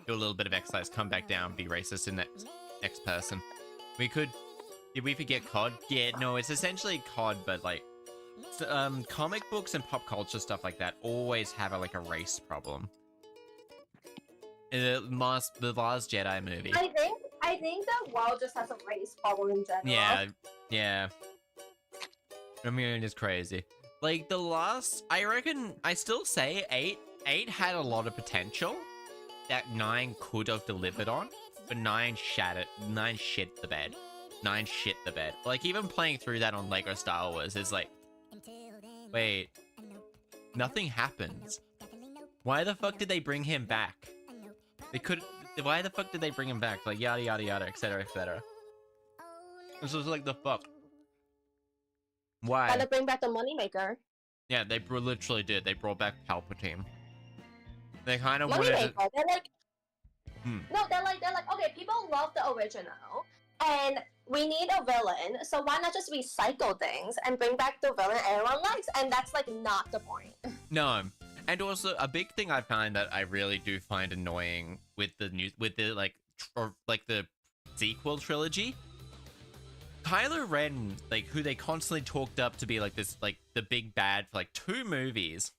B: a little bit of exercise, come back down, be racist in next person. Did we forget COD? Yeah, no, it's essentially COD, but like comic books and pop culture stuff like that always have a race problem. The Last Jedi movie.
E: I think the world just has a race problem in general.
B: Yeah. I mean, it's crazy. Like I reckon, I still say 8 had a lot of potential that 9 could have delivered on, but 9 shit the bed. 9 shit the bed. Like even playing through that on Lego Star Wars is like, wait, nothing happens. Why the fuck did they bring him back? Why the fuck did they bring him back? Like, yada, yada, yada, etc., etc. This was like, the fuck? Why?
E: Gotta bring back the moneymaker.
B: Yeah, they literally did. They brought back Palpatine. They kind of
E: Money
B: wanted.
E: maker. They're like,
B: Hmm.
E: no, they're like, okay, people love the original, and we need a villain, so why not just recycle things and bring back the villain everyone likes? And that's like not the point.
B: No, and also a big thing I find that I really do find annoying with the the sequel trilogy. Kylo Ren, like, who they constantly talked up to be like this, like the big bad for like 2 movies,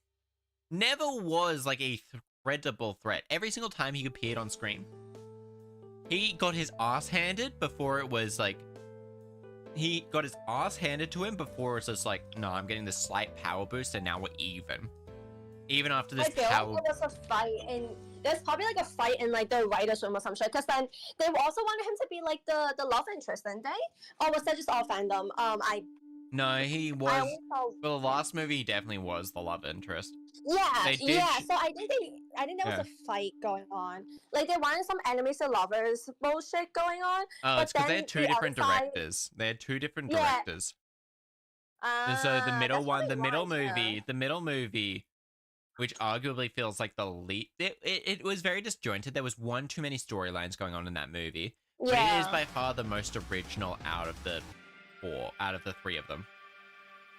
B: never was like a credible threat. Every single time he appeared on screen, he got his ass handed before it was like, he got his ass handed to him before it's just like, no, I'm getting this slight power boost and now we're even. Even after this
E: I feel
B: power.
E: like there was a fight in, there's probably like a fight in like the writer's room or some shit, because then they also wanted him to be like the love interest, didn't they? Or was that just all fandom?
B: No, he was. For the last movie, he definitely was the love interest.
E: Yeah, yeah. So I think there was a fight going on. Like they wanted some enemies to lovers bullshit going on.
B: Oh, it's because they had 2 different directors. They had 2 different directors. And so the middle one, the middle movie, which arguably feels like the lead. It was very disjointed. There was one too many storylines going on in that movie. But it is by far the most original out of the 3 of them.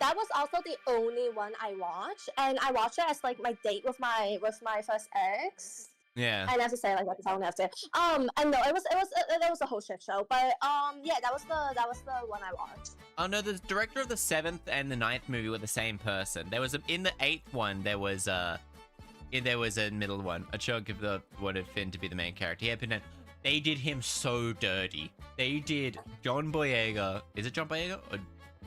E: That was also the only one I watched, and I watched it as like my date with my first ex.
B: Yeah.
E: I have to say like that because I don't have to. And no, it was a whole shit show, but yeah, that was the one I watched.
B: Oh no, the director of the 7th and the 9th movie were the same person. There was in the 8th one, there was a middle one, a chunk of the wanted Finn to be the main character. They did him so dirty. They did John Boyega. Is it John Boyega?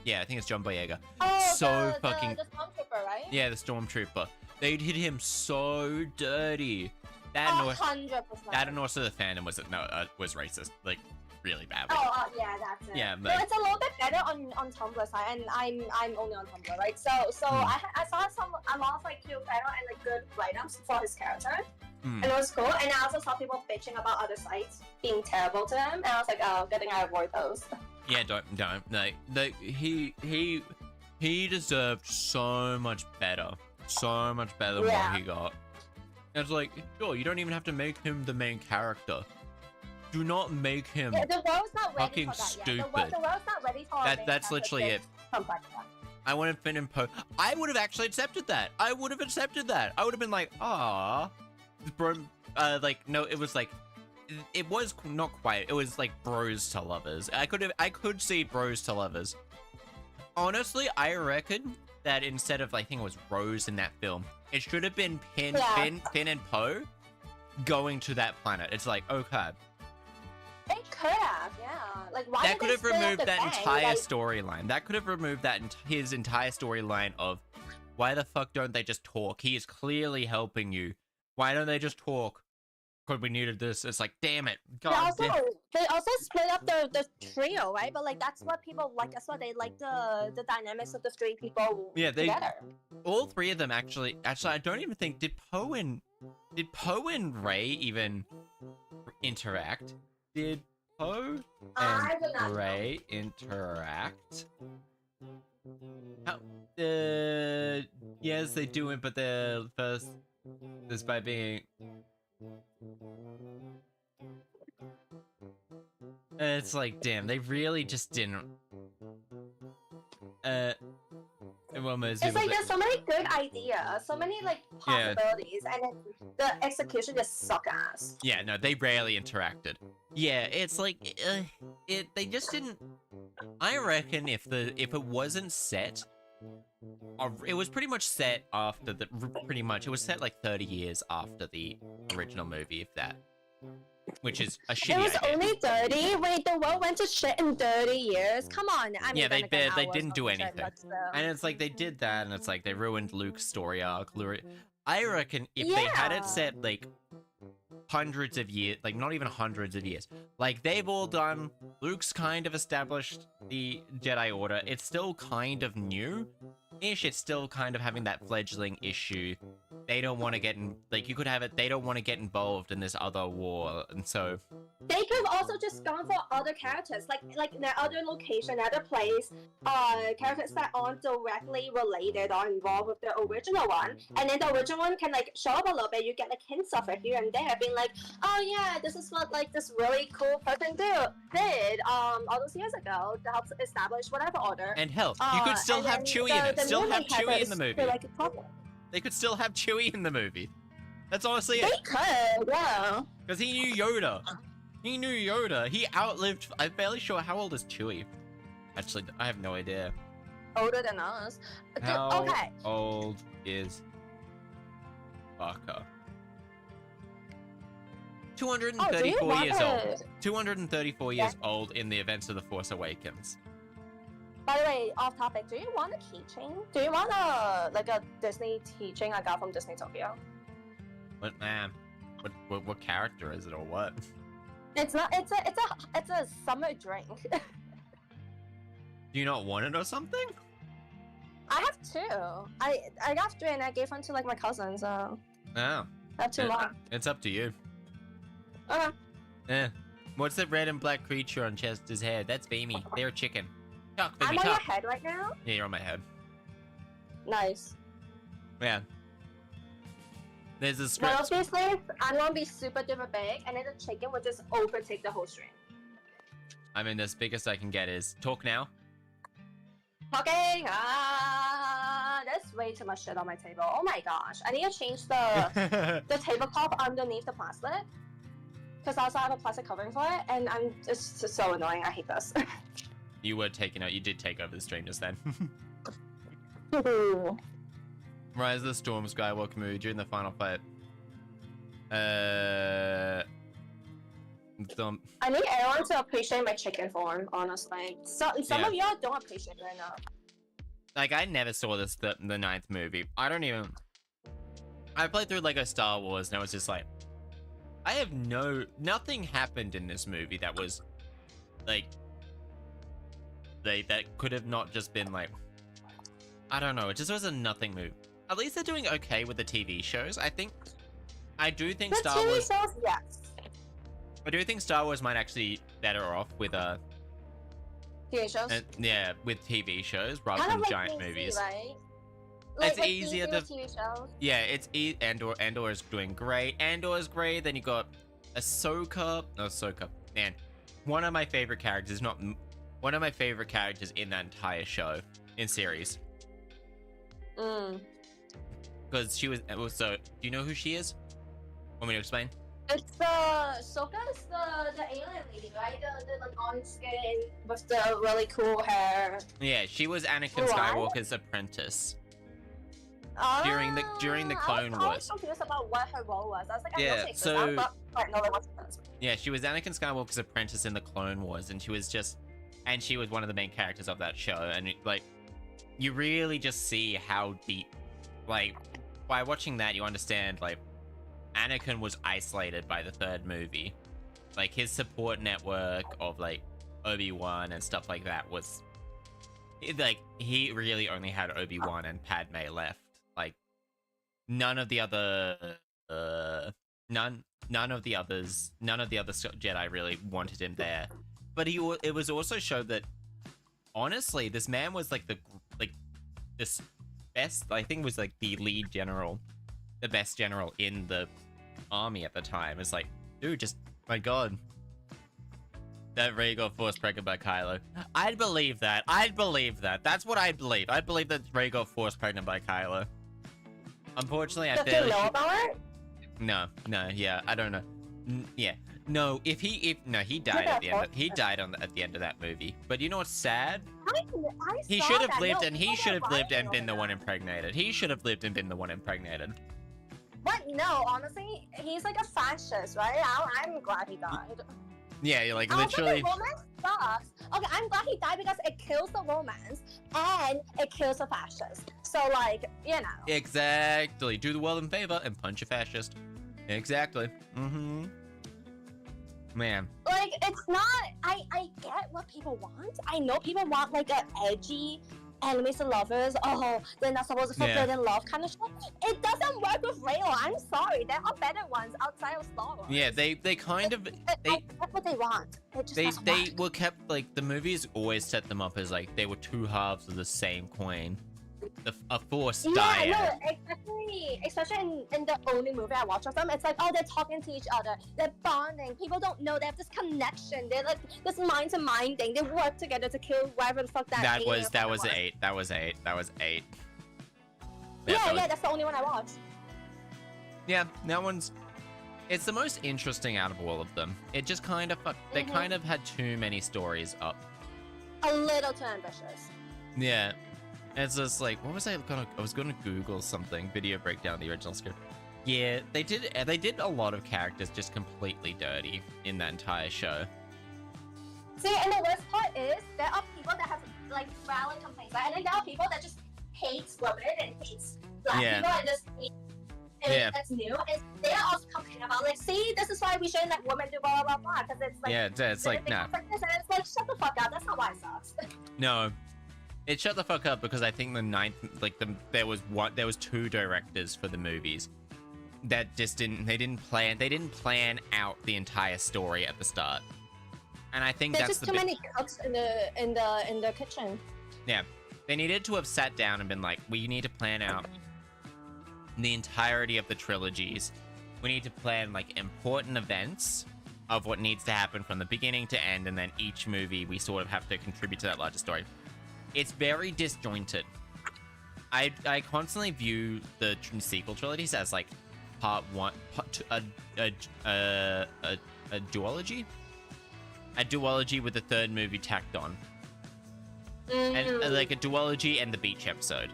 B: Yeah, I think it's John Boyega.
E: Oh,
B: so
E: the Stormtrooper, right?
B: Yeah, the Stormtrooper. They did him so dirty. That
E: 100%.
B: That and also the fandom was racist, like really bad.
E: Yeah, that's it.
B: Yeah,
E: but it's a little bit better on Tumblr side, and I'm only on Tumblr, right? So I saw a lot of like cute fan art and like good write-ups for his character. And it was cool, and I also saw people bitching about other sites being terrible to him, and I was like, oh, good thing I avoid those.
B: Yeah, don't. Like he deserved so much better than what he got. It's like, sure, you don't even have to make him the main character. Do not make him
E: the world's not ready
B: fucking
E: for that
B: stupid.
E: Yet. The world's not ready for
B: That's literally it. I wanted Finn and Poe. I would have actually accepted that. I would have been like, ah, bro. Like, no, it was like, it was not quite. It was like bros to lovers. I could see bros to lovers. Honestly, I reckon that instead of, I think it was Rose in that film, it should have been Finn and Poe going to that planet. It's like, okay.
E: It could have, yeah. Like, why
B: that could have removed that entire
E: like...
B: storyline. That could have removed his entire storyline of why the fuck don't they just talk? He is clearly helping you. Why don't they just talk? Because we needed this. It's like, damn it.
E: They also split up the trio, right? But like that's what people like. That's what they like, the dynamics of the 3 people together.
B: All 3 of them actually. I don't even think did Poe and Rey even interact? Did Poe and Rey interact? Yes, they do it, but they're first. This by being. It's like, damn, they really just didn't.
E: It's like there's so many good ideas, so many like possibilities, and then the execution just suck ass.
B: Yeah, no, they rarely interacted. Yeah, it's like they just didn't. I reckon if it wasn't set, it was pretty much set after the it was set like 30 years after the original movie, if that. Which is a shitty idea.
E: It was only 30? Wait, the world went to shit in 30 years? Come on. I mean,
B: yeah, they didn't do anything. And it's like they did that, and it's like they ruined Luke's story arc. I reckon if they had it set like hundreds of years, like not even hundreds of years, like they've all done, Luke's kind of established the Jedi Order. It's still kind of new-ish. It's still kind of having that fledgling issue. they don't want to get in, like, you could have it, they don't want to get involved in this other war, and so
E: They could have also just gone for other characters, like in other location, other place, characters that aren't directly related or involved with the original one, and then the original one can like show up a little bit. You get like hints of it here and there, being like, oh yeah, this is what like this really cool person did all those years ago to help establish whatever order.
B: and hell, you could still have Chewie in it. Still have Chewie in the movie.
E: Like a problem.
B: They could still have Chewie in the movie. That's honestly
E: They
B: it.
E: could, yeah.
B: Because he knew Yoda. He knew Yoda. He outlived. I'm fairly sure. How old is Chewie? Actually, I have no idea.
E: Older than us.
B: How
E: Okay.
B: old is Parker? 234 years old. 234 years old in the events of The Force Awakens.
E: By the way, off topic, do you want a keychain? Do you want a Disney keychain I got from Disney Tokyo?
B: What man? What character is it or what?
E: It's not. It's a summer drink.
B: Do you not want it or something?
E: I have two. I got three and I gave one to like my cousin. So
B: Oh.
E: I have two more.
B: It's up to you.
E: Okay.
B: Eh. What's the red and black creature on Chester's head? That's Beamy. They're a chicken. Talk, baby,
E: I'm on your
B: talk.
E: head right now.
B: Yeah, you're on my head.
E: Nice.
B: Yeah. There's a
E: But
B: script.
E: obviously, I'm gonna be super duper big, and then the chicken will just overtake the whole stream.
B: I mean, the biggest I can get is talk now.
E: Okay. That's way too much shit on my table. Oh my gosh. I need to change the tablecloth underneath the plastic. Because I also have a plastic covering for it, and it's just so annoying. I hate this.
B: You were taking out. You did take over the stream just then. Rise of the Storm Skywalker movie during the final fight.
E: I need everyone to appreciate my chicken form, honestly. Some
B: Yeah.
E: of y'all don't appreciate it enough.
B: Like, I never saw the ninth movie. I don't even. I played through Lego Star Wars, and I was just like, I have nothing happened in this movie that was like that could have not just been like, I don't know. It just was a nothing movie. At least they're doing okay with the TV shows. I do think
E: The
B: Star
E: TV
B: Wars.
E: shows, yes.
B: I do think Star Wars might actually better off with
E: TV shows.
B: yeah, with TV shows rather
E: Kind
B: than
E: of like
B: giant
E: DC,
B: movies.
E: right?
B: It's
E: like
B: easier
E: DC
B: to-
E: with TV shows.
B: Yeah, it's Andor is doing great. Andor is great. Then you got Ahsoka. Man, one of my favorite characters. Not one of my favorite characters in that entire show in series. Because she was also. Do you know who she is? Want me to explain?
E: It's Ahsoka's the alien lady, right? The like orange skin with the really cool hair.
B: Yeah, she was Anakin
E: What?
B: Skywalker's apprentice. During the Clone
E: I
B: Wars.
E: was confused about what her role was. I was like, I
B: Yeah,
E: know take this
B: so-
E: out, but no, that wasn't this.
B: Yeah, she was Anakin Skywalker's apprentice in the Clone Wars, and she was one of the main characters of that show. And like, you really just see how deep, like, by watching that, you understand like, Anakin was isolated by the third movie. Like his support network of like Obi-Wan and stuff like that was, like, he really only had Obi-Wan and Padme left. Like, none of the other Jedi really wanted him there. But it was also showed that honestly, this man was like this best. I think was like the lead general, the best general in the army at the time. It's like, dude, just my god. That Rey got force pregnant by Kylo. I'd believe that. That's what I'd believe. I believe that Rey got force pregnant by Kylo. Unfortunately, I
E: Does he
B: barely.
E: know about it?
B: No, yeah, I don't know. Yeah, no. He died at the end. He died at the end of that movie. But you know what's sad? He should have lived, and he should have lived and been the one impregnated. He should have lived and been the one impregnated.
E: But no, honestly, he's like a fascist, right? I'm glad he died.
B: Yeah, you're like
E: I was
B: literally.
E: like, the romance sucks. Okay, I'm glad he died because it kills the romance and it kills the fascist. So like, you know.
B: Exactly. Do the world a favor and punch a fascist. Exactly. Mm-hmm. Man.
E: Like, it's not. I get what people want. I know people want like a edgy enemies to lovers. Oh, they're not supposed to forbidden love kind of shit. It doesn't work with Raylo. I'm sorry. There are better ones outside of Star Wars.
B: Yeah, they kind of
E: that's what they want. It just
B: they
E: doesn't work.
B: were kept like the movies always set them up as like they were two halves of the same coin. A forced dyad.
E: Yeah, no, exactly. Especially in the only movie I watch of them, it's like, oh, they're talking to each other, they're bonding. People don't know they have this connection. They're like this mind to mind thing. They work together to kill whoever the fuck
B: That was 8. That was 8.
E: Yeah, that's the only one I watched.
B: Yeah, that one's. It's the most interesting out of all of them. It just kind of They kind of had too many stories up.
E: A little too ambitious.
B: Yeah. It's just like, what was I was gonna Google something, video breakdown of the original script. Yeah, they did a lot of characters just completely dirty in that entire show.
E: See, and the worst part is there are people that have like valid complaints, right? And then there are people that just hate women and hates black people and just hate anything that's new. And they are also complaining about like, see, this is why we shouldn't let women do blah blah blah because it's like
B: it's like nah.
E: Like this, and it's like shut the fuck up. That's not why it sucks.
B: No. It shut the fuck up because I think there was 2 directors for the movies that just didn't plan out the entire story at the start. And I think
E: There's
B: that's
E: just too many cooks in the kitchen.
B: Yeah. They needed to have sat down and been like, we need to plan out the entirety of the trilogies. We need to plan like important events of what needs to happen from the beginning to end, and then each movie we sort of have to contribute to that larger story. It's very disjointed. I constantly view the sequel trilogies as like part 1, a duology? A duology with the 3rd movie tacked on. And like a duology and the beach episode.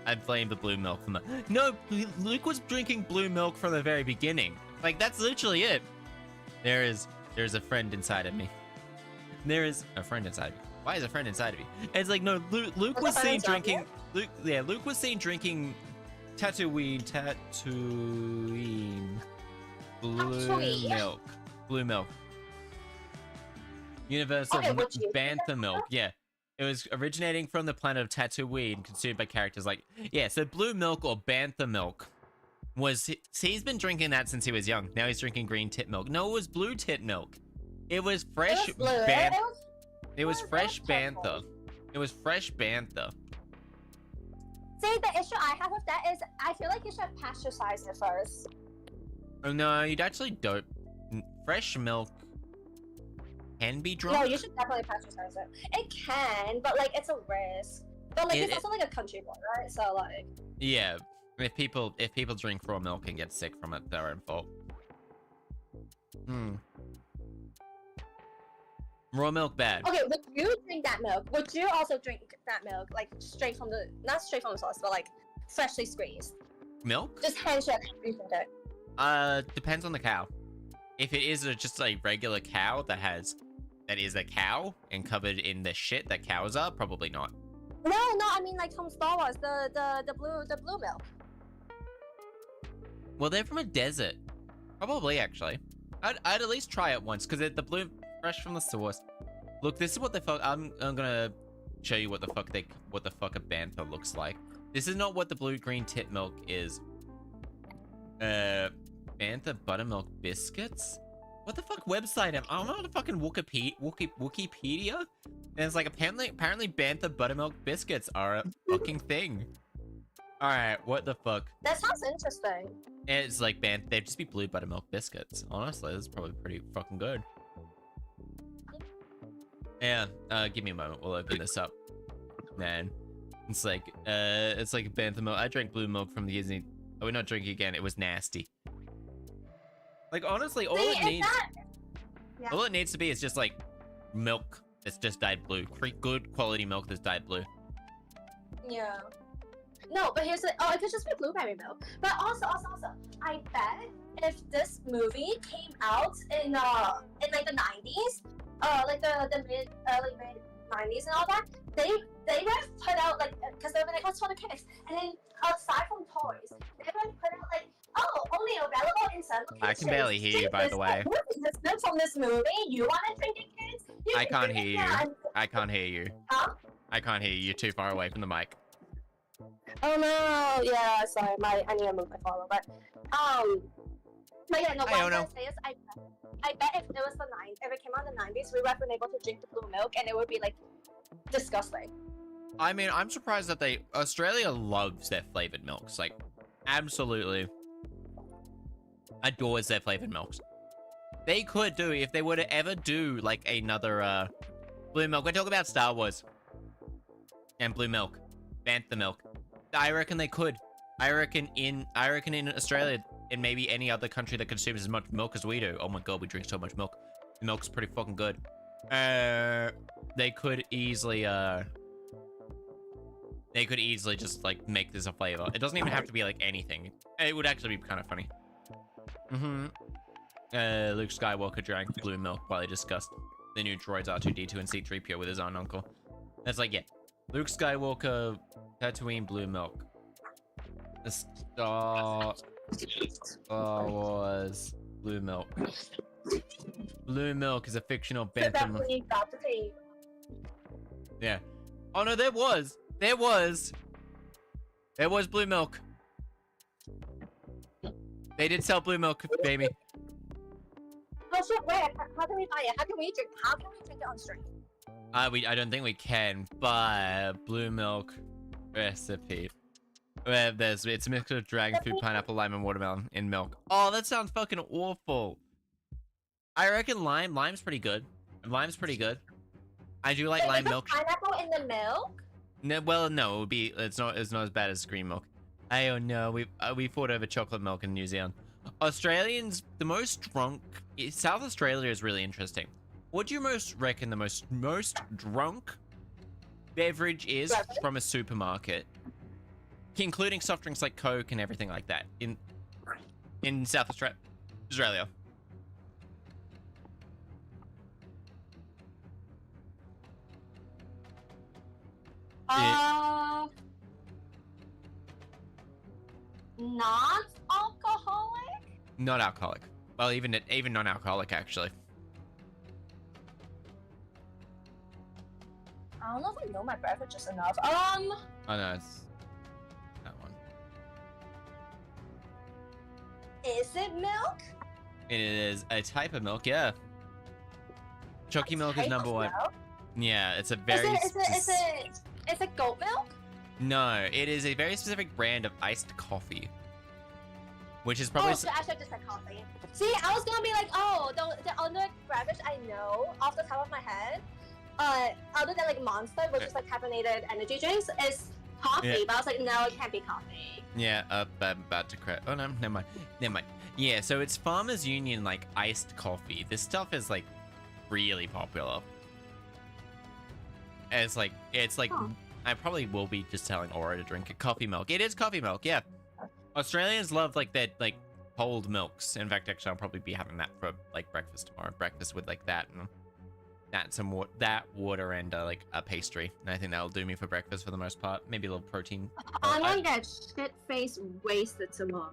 B: I blame the blue milk from the... No, Luke was drinking blue milk from the very beginning. Like, that's literally it. There's a friend inside of me. There is a friend inside of me. Why is a friend inside of me? It's like, no, Luke was seen drinking... Luke was seen drinking Tatooine. Blue milk. Universal Bantha milk, yeah. It was originating from the planet of Tatooine, consumed by characters like... Yeah, so blue milk or Bantha milk was... He's been drinking that since he was young. Now he's drinking green tit milk. No, it was blue tit milk. It was fresh... It was fresh Bantha. It was fresh Bantha.
E: See, the issue I have with that is I feel like you should pasteurize it first.
B: Oh, no, you'd actually don't... Fresh milk can be drunk?
E: No, you should definitely pasteurize it. It can, but like, it's a risk. But like, it's also like a country boy, right? So like...
B: Yeah, if people drink raw milk and get sick from it, their own fault. Raw milk bad.
E: Okay, would you drink that milk? Would you also drink that milk, like straight from the, not straight from the source, but like freshly squeezed?
B: Milk?
E: Just handshake and drink it.
B: Depends on the cow. If it is just a regular cow that is a cow and covered in the shit that cows are, probably not.
E: No, I mean like from Star Wars, the blue milk.
B: Well, they're from a desert. Probably, actually. I'd at least try it once, because the blue, fresh from the source. Look, this is what the fuck, I'm gonna show you what the fuck a bantha looks like. This is not what the blue-green tit milk is. Bantha buttermilk biscuits? What the fuck website am I on? A fucking Wikipedia? And it's like, apparently bantha buttermilk biscuits are a fucking thing. Alright, what the fuck?
E: That sounds interesting.
B: It's like, they'd just be blue buttermilk biscuits. Honestly, this is probably pretty fucking good. Yeah, give me a moment, we'll open this up. Man. It's like bantha milk. I drank blue milk from the Disney. Oh, we're not drinking again, it was nasty. Like, honestly, all it needs to be is just like milk that's just dyed blue. Good quality milk that's dyed blue.
E: Yeah. No, but here's it could just be blueberry milk. But also, I bet if this movie came out in like the 90s, like the mid 90s and all that, they would have put out like, because they were like, what's for the kids? And then aside from toys, they would have put out like, oh, only available in some locations.
B: I can barely hear you, by the way.
E: This milk from this movie, you want to drink it, kids?
B: I can't hear you. I can't hear you.
E: Huh?
B: I can't hear you. You're too far away from the mic.
E: Oh no, yeah, sorry, I need to move my follow, but yeah, no, what I'm gonna say is, I bet if it was if it came out in the 90s, we would have been able to drink the blue milk, and it would be like disgusting.
B: I mean, I'm surprised that Australia loves their flavored milks, like absolutely adores their flavored milks. They could do, if they were to ever do like another blue milk. We're talking about Star Wars and blue milk, Bantha milk. I reckon they could. I reckon in Australia and maybe any other country that consumes as much milk as we do. Oh my god, we drink so much milk. The milk's pretty fucking good. They could easily just like make this a flavor. It doesn't even have to be like anything. It would actually be kind of funny. Luke Skywalker drank blue milk while he discussed the new droids R2-D2 and C-3PO with his own uncle. That's like, yeah. Luke Skywalker, Tatooine blue milk. The Star Wars blue milk. Blue milk is a fictional Bentham. Yeah. Oh no, there was blue milk. They did sell blue milk, baby.
E: Oh shit, wait, how can we buy it? How can we drink it on stream?
B: I don't think we can, but blue milk recipe. Where it's a mix of dragon fruit, pineapple, lime, and watermelon in milk. Oh, that sounds fucking awful. I reckon lime's pretty good. Lime's pretty good. I do like lime milk.
E: Pineapple in the milk?
B: No, well, no, it would be. It's not as bad as green milk. I don't know. We fought over chocolate milk in New Zealand. Australians, the most drunk. South Australia is really interesting. What do you reckon the most drunk beverage is from a supermarket, including soft drinks like Coke and everything like that in South Australia?
E: Not alcoholic?
B: Not alcoholic. Well, even non-alcoholic, actually.
E: I don't know if I know my beverages enough.
B: Oh no, it's that one.
E: Is it milk?
B: It is a type of milk, yeah. Chalky milk is number one.
E: Milk?
B: Yeah, it's a very.
E: Is it goat milk?
B: No, it is a very specific brand of iced coffee, which is probably.
E: Oh, so I should just said coffee. See, I was gonna be like, oh, the only beverage I know off the top of my head, other than like Monster, which is like carbonated energy drinks, is coffee. Yeah. But I was like, no, it can't be coffee.
B: Yeah, I'm about to crack. Oh no, never mind. Yeah, so it's Farmers Union like iced coffee. This stuff is like really popular. It's like I probably will be just telling Aura to drink it. Coffee milk. It is coffee milk, yeah. Australians love like that like cold milks. In fact, actually I'll probably be having that for like breakfast tomorrow. Breakfast with like that and that water and like a pastry. And I think that'll do me for breakfast for the most part. Maybe a little protein.
E: I'm gonna get shit face wasted tomorrow.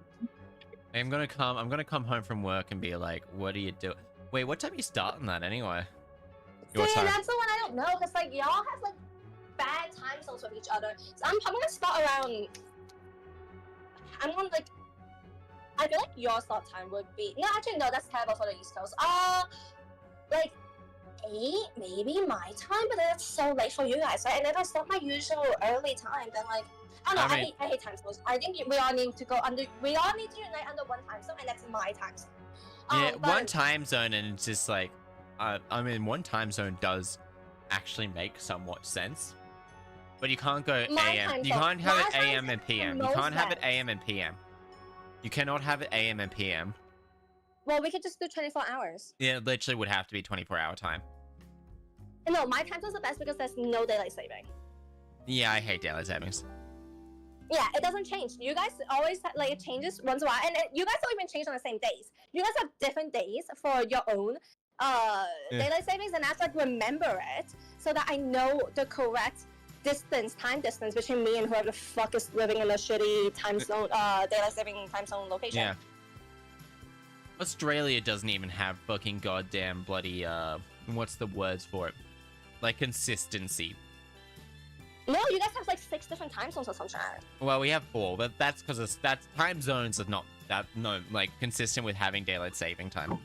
B: I'm gonna come home from work and be like, what are you doing? Wait, what time are you starting that anyway?
E: See, that's the one I don't know, because like y'all have like bad time zones with each other. So I'm gonna start around. I'm gonna like. I feel like your start time would be actually no, that's terrible for the East Coast. Like 8 maybe my time, but that's so late for you guys, right? And if I start my usual early time, then like I don't know. I hate time zones. I think we all need to unite under one time zone, and that's my time zone.
B: Yeah, one time zone, and it's just like, I mean, one time zone does actually make somewhat sense, but you can't go AM. You can't have it AM and PM. You can't have it AM and PM. You cannot have it AM and PM.
E: Well, we could just do 24 hours.
B: Yeah, it literally would have to be 24-hour time.
E: No, my time zone's the best because there's no daylight saving.
B: Yeah, I hate daylight savings.
E: Yeah, it doesn't change. You guys always like it changes once in a while, and you guys don't even change on the same days. You guys have different days for your own daylight savings, and I have to like remember it so that I know the correct time distance between me and whoever the fuck is living in a shitty time zone, daylight saving time zone location.
B: Yeah. Australia doesn't even have fucking goddamn bloody what's the words for it? Like consistency.
E: No, you guys have like 6 different time zones or something.
B: Well, we have 4, but that's because that's time zones are not that like consistent with having daylight saving time.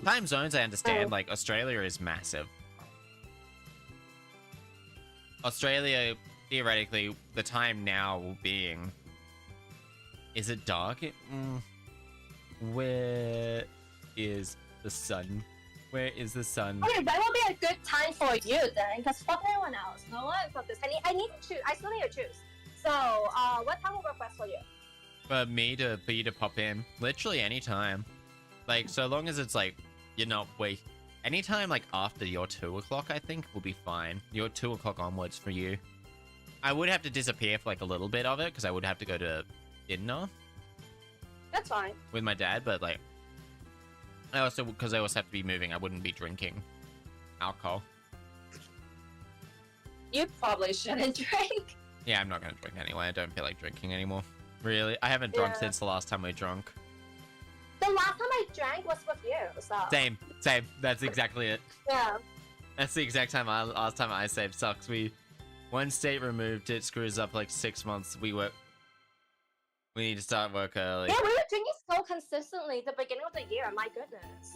B: Time zones, I understand. Like Australia is massive. Australia, theoretically, the time now being. Is it dark? Where is the sun? Where is the sun?
E: Okay, that will be a good time for you then, because fuck everyone else. No one fuck this. I need to choose. I still need to choose. So, what time will work best for you?
B: For you to pop in, literally any time. Like, so long as it's like, you're not anytime like after your 2 o'clock, I think will be fine. Your 2 o'clock onwards for you. I would have to disappear for like a little bit of it, because I would have to go to dinner.
E: That's fine.
B: With my dad, but like, because I also have to be moving, I wouldn't be drinking alcohol.
E: You probably shouldn't drink.
B: Yeah, I'm not gonna drink anyway. I don't feel like drinking anymore. Really, I haven't drunk since the last time we drank.
E: The last time I drank was with you, so.
B: Same. That's exactly it.
E: Yeah.
B: That's the exact time last time I saved sucks. One state removed, it screws up like 6 months. We need to start work early.
E: Yeah, we were drinking so consistently at the beginning of the year. My goodness.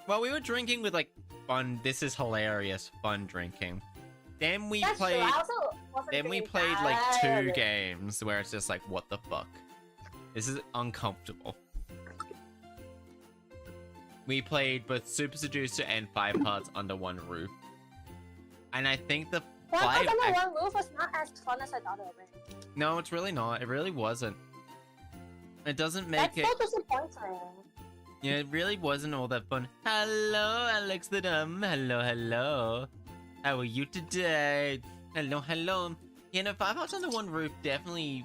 B: Well, we were drinking with like fun. This is hilarious. Fun drinking. Then we
E: That's
B: played.
E: True. I also wasn't
B: Then we
E: doing
B: played like
E: bad.
B: 2 games where it's just like, what the fuck? This is uncomfortable. We played both Super Seducer and 5 Parts Under One Roof. And I think the
E: 5
B: 5...
E: Parts Under One Roof was not as fun as I thought it would be.
B: No, it's really not. It really wasn't. It doesn't make
E: That's
B: it...
E: so disappointing.
B: Yeah, it really wasn't all that fun. Hello, Alex the Dumb. Hello. How are you today? Hello. You know, 5 Parts Under One Roof definitely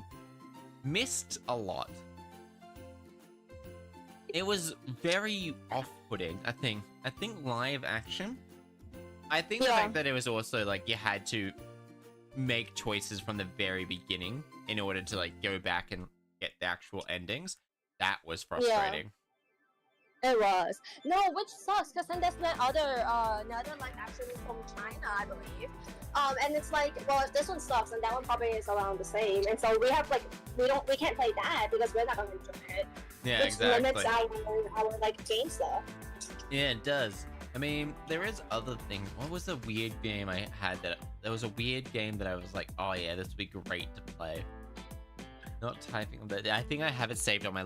B: missed a lot. It was very off-putting, I think. I think live action. I think the fact that it was also like you had to make choices from the very beginning in order to like go back and get the actual endings. That was frustrating.
E: It was. No, which sucks, because then there's another live action from China, I believe. And it's like, well, if this one sucks, and that one probably is around the same. And so we have like, we can't play that because we're not gonna enjoy it.
B: Yeah,
E: which
B: exactly.
E: limits our like game stuff.
B: Yeah, it does. I mean, there is other things. What was the weird game I had there was a weird game that I was like, oh yeah, this would be great to play. Not typing, but I think I have it saved on my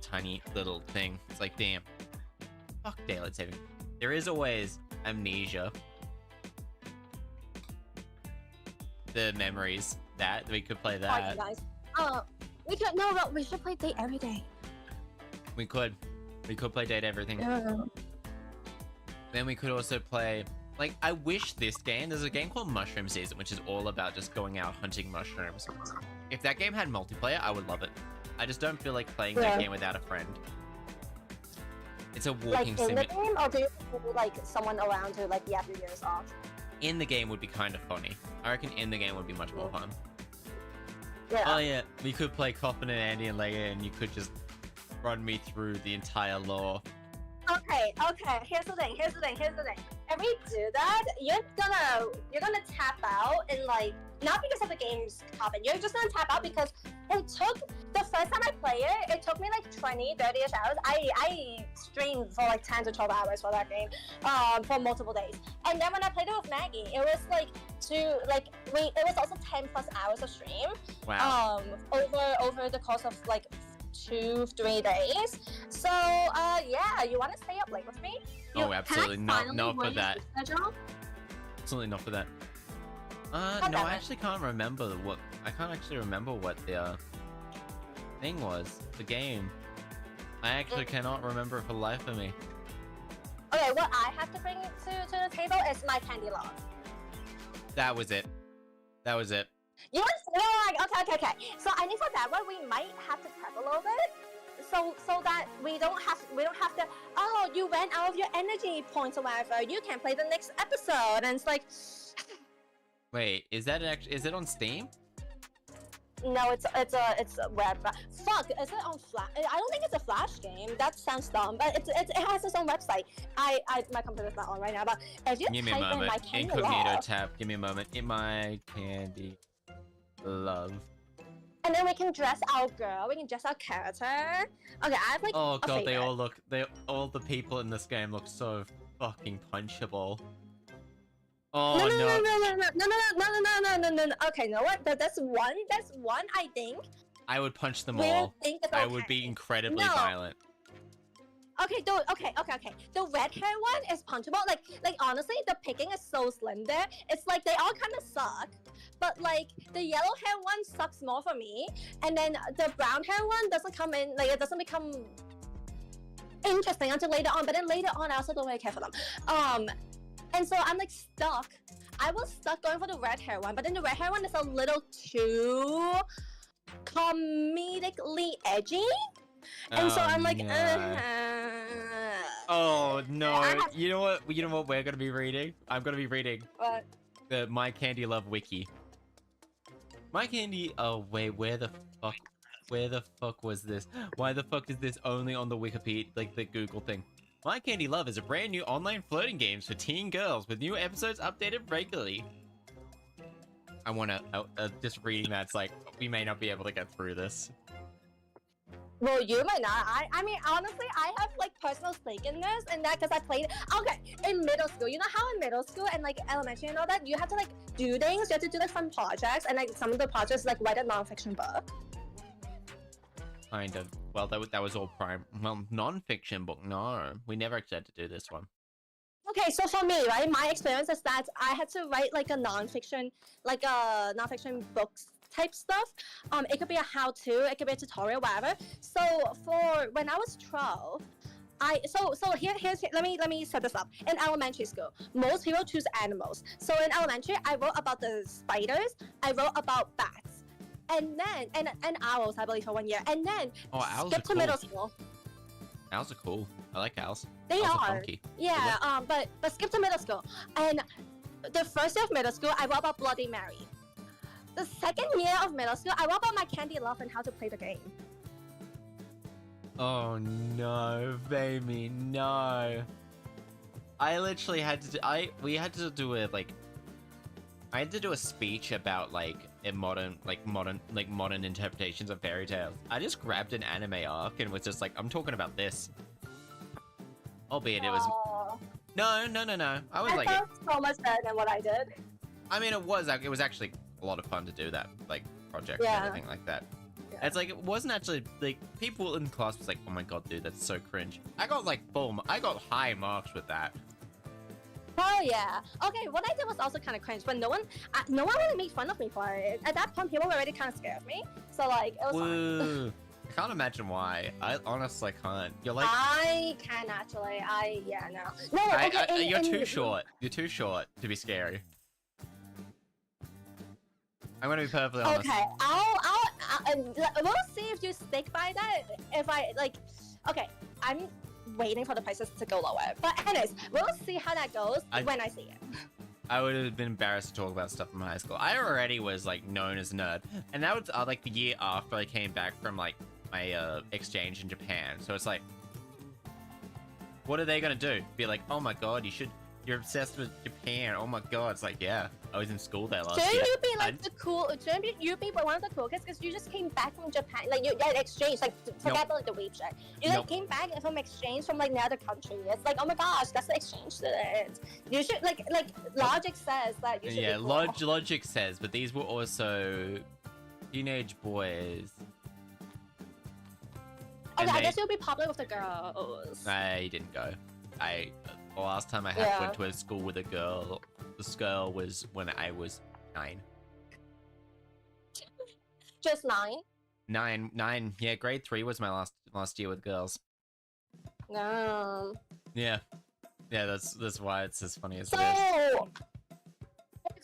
B: tiny little thing. It's like, damn. Fuck daylight saving. There is always Amnesia. The memories that we could play that.
E: Oh, you guys. We should play Date Every Day.
B: We could play Date Everything.
E: Yeah.
B: Then we could also play, like, I wish this game, there's a game called Mushroom Season, which is all about just going out hunting mushrooms. If that game had multiplayer, I would love it. I just don't feel like playing that game without a friend. It's a walking
E: like in the game, or do you need like someone around to like yap your ears off?
B: In the game would be kind of funny. I reckon in the game would be much more fun.
E: Yeah.
B: Oh yeah, we could play Coffin and Andy and Leia, and you could just run me through the entire lore.
E: Okay. Here's the thing. If we do that, you're gonna tap out and like not because of the game's topic. You're just gonna tap out because it took the first time I played it. It took me like 20-30ish hours. I streamed for like 10 to 12 hours for that game, for multiple days. And then when I played it with Maggie, it was like it was also 10+ hours of stream.
B: Wow.
E: Over the course of like 2-3 days. So yeah, you want to stay up late with me?
B: Oh, absolutely not for that. Absolutely not for that. No, I actually can't remember what the thing was. The game. I actually cannot remember it for the life of me.
E: Okay, what I have to bring to the table is my candy log.
B: That was it.
E: You want to okay. So I think for that one we might have to prep a little bit, so that we don't have to. Oh, you ran out of your energy points or whatever. You can play the next episode, and it's like.
B: Wait, is it on Steam?
E: No, it's a web. Fuck, is it on Flash? I don't think it's a Flash game. That sounds dumb, but it has its own website. My computer's not on right now, but if you
B: Give me a
E: type in
B: moment.
E: my candy
B: Incognito
E: love,
B: tab. Give me a moment. In my candy love.
E: and then we can dress our girl. We can dress our character. Okay, I have like.
B: Oh
E: a
B: god,
E: favorite.
B: all the people in this game look so fucking punchable. Oh
E: No. Okay, you know what? That's one. I think.
B: I would punch them
E: We'll
B: all.
E: think it's
B: I would
E: okay.
B: be incredibly
E: No.
B: violent.
E: Okay, okay. The red hair one is punchable. Like honestly, the picking is so slim there. It's like they all kind of suck, but like the yellow hair one sucks more for me, and then the brown hair one doesn't come in. Like it doesn't become interesting until later on. But then later on, I also don't really care for them. And so I'm like stuck. I was stuck going for the red hair one, but then the red hair one is a little too comedically edgy. And so I'm like,
B: no. Oh no!
E: have-
B: You know what? You know what we're gonna be reading? I'm gonna be reading
E: What?
B: the My Candy Love wiki. My Candy. Oh wait, where the fuck? Where the fuck was this? Why the fuck is this only on the Wikipedia, like the Google thing? My Candy Love is a brand new online flirting game for teen girls with new episodes updated regularly. I wanna just reading that's like we may not be able to get through this.
E: Well, you might not. I mean, honestly, I have like personal stake in this and that because I played. Okay, in middle school, you know how in middle school and like elementary and all that, you have to like do things. You have to do like fun projects, and like some of the projects like write a non-fiction book.
B: Kind of. Well, that was all non-fiction book. No, we never actually had to do this one.
E: Okay, so for me, right, my experience is that I had to write like a non-fiction books type stuff. It could be a how-to, it could be a tutorial, whatever. So for when I was 12, here's let me set this up. In elementary school, most people choose animals. So in elementary, I wrote about the spiders. I wrote about bats, and then and owls, I believe, for 1 year. And then
B: Owls
E: skip
B: are
E: to middle
B: cool.
E: school.
B: Owls are cool. I like owls.
E: They
B: Owls
E: are.
B: funky.
E: Yeah. But skip to middle school. And the first year of middle school, I wrote about Bloody Mary. The second year of middle school, I wrote about My Candy Love and how to play the game.
B: Oh no, baby, no. I literally had to do, we had to do a I had to do a speech about like modern interpretations of fairy tales. I just grabbed an anime arc and was just like, I'm talking about this. Albeit it was no. I was like,
E: felt so much better than what I did.
B: I mean, it was actually a lot of fun to do that like project and everything like that.
E: Yeah.
B: It's like it wasn't actually like people in class was like, oh my god, dude, that's so cringe. I got high marks with that.
E: Oh yeah. Okay, what I did was also kind of cringe, but no one really made fun of me for it. At that point, people were already kind of scared of me. So like, it was fine.
B: I can't imagine why. I honestly can't. You're like,
E: I can actually. No.
B: you're too short. You're too short to be scary. I'm gonna be perfectly honest.
E: Okay, we'll see if you stick by that. If I like, okay, I'm waiting for the prices to go lower. But anyways, we'll see how that goes when I see it.
B: I would have been embarrassed to talk about stuff from high school. I already was like known as a nerd, and that was like the year after I came back from like my exchange in Japan. So it's like, what are they gonna do? Be like, oh my god, you're obsessed with Japan. Oh my god. It's like, yeah, I was in school there last year.
E: Shouldn't you be like shouldn't you be one of the cool kids? Because you just came back from Japan, like you had exchange, like forget about like the weeb shit. You like came back from exchange from like another country. It's like, oh my gosh, that's the exchange student. You should like logic says that you should be cool.
B: Logic says, but these were also teenage boys.
E: Okay, I guess you'll be popular with the girls.
B: I didn't go. The last time I went to a school with a girl, this girl was when I was 9.
E: Just 9?
B: 9. Yeah, grade 3 was my last year with girls.
E: No.
B: Yeah, that's why it's as funny as it is.
E: So,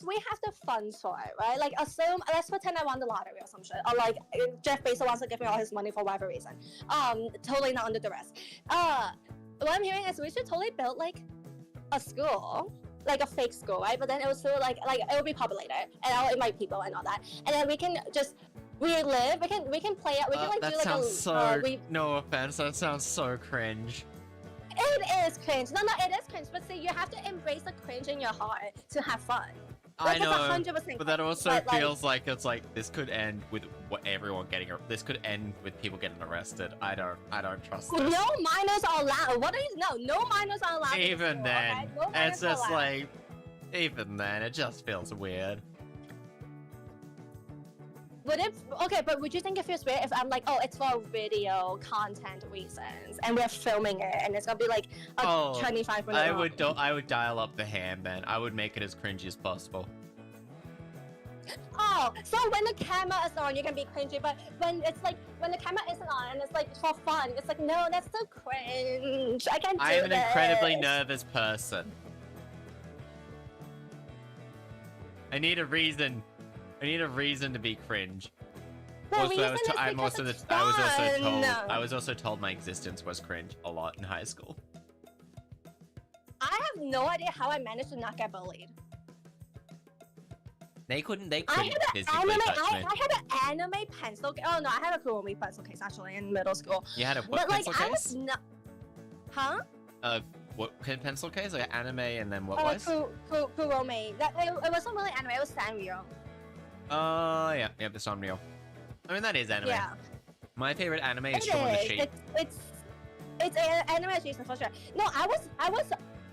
E: we have the funds for it, right? Like, let's pretend I won the lottery or some shit, or like Jeff Bezos wants to give me all his money for whatever reason. Totally not under duress. What I'm hearing is we should totally build like a school, like a fake school, right? But then it was still like it will be populated, and I'll invite people and all that, and then we we live. We can play it. We can like
B: that
E: do like
B: sounds
E: a.
B: so. No offense, that sounds so cringe.
E: It is cringe. No, it is cringe. But see, you have to embrace the cringe in your heart to have fun.
B: I
E: Like,
B: know,
E: it's 100%
B: but that also
E: but, like-
B: feels like it's like this could end with everyone getting. This could end with people getting arrested. I don't trust this.
E: No minors are allowed. What do you know? No minors are allowed. in
B: Even
E: school,
B: then,
E: okay? No minors
B: it's
E: are
B: just
E: allowed.
B: like, even then, it just feels weird.
E: Would it? Okay, but would you think it feels weird if I'm like, oh, it's for video content reasons, and we're filming it, and it's gonna be like a
B: Oh,
E: 25-minute?
B: I would dial up the ham then. I would make it as cringy as possible.
E: Oh, so when the camera is on, you can be cringy, but when it's like when the camera isn't on and it's like for fun, it's like no, that's so cringe. I can't do
B: I am an incredibly
E: this.
B: nervous person. I need a reason. I need a reason to be cringe.
E: The
B: Also,
E: reason is
B: I
E: because it's fun.
B: was also told my existence was cringe a lot in high school.
E: I have no idea how I managed to not get bullied.
B: They couldn't
E: I
B: physically
E: had an
B: touch me.
E: I had an anime pencil. Oh no, I had a Kurumi pencil case actually in middle school.
B: You had a what
E: But like
B: pencil
E: I
B: case?
E: was not. Huh?
B: What pencil case? Like anime and then what was?
E: Kurumi. That it wasn't really anime. It was Sanrio.
B: Oh yeah, the Sanrio. I mean that is anime.
E: Yeah.
B: My favorite anime is
E: It
B: Shaun the
E: is.
B: Sheep.
E: It's anime adjacent for sure. No, I was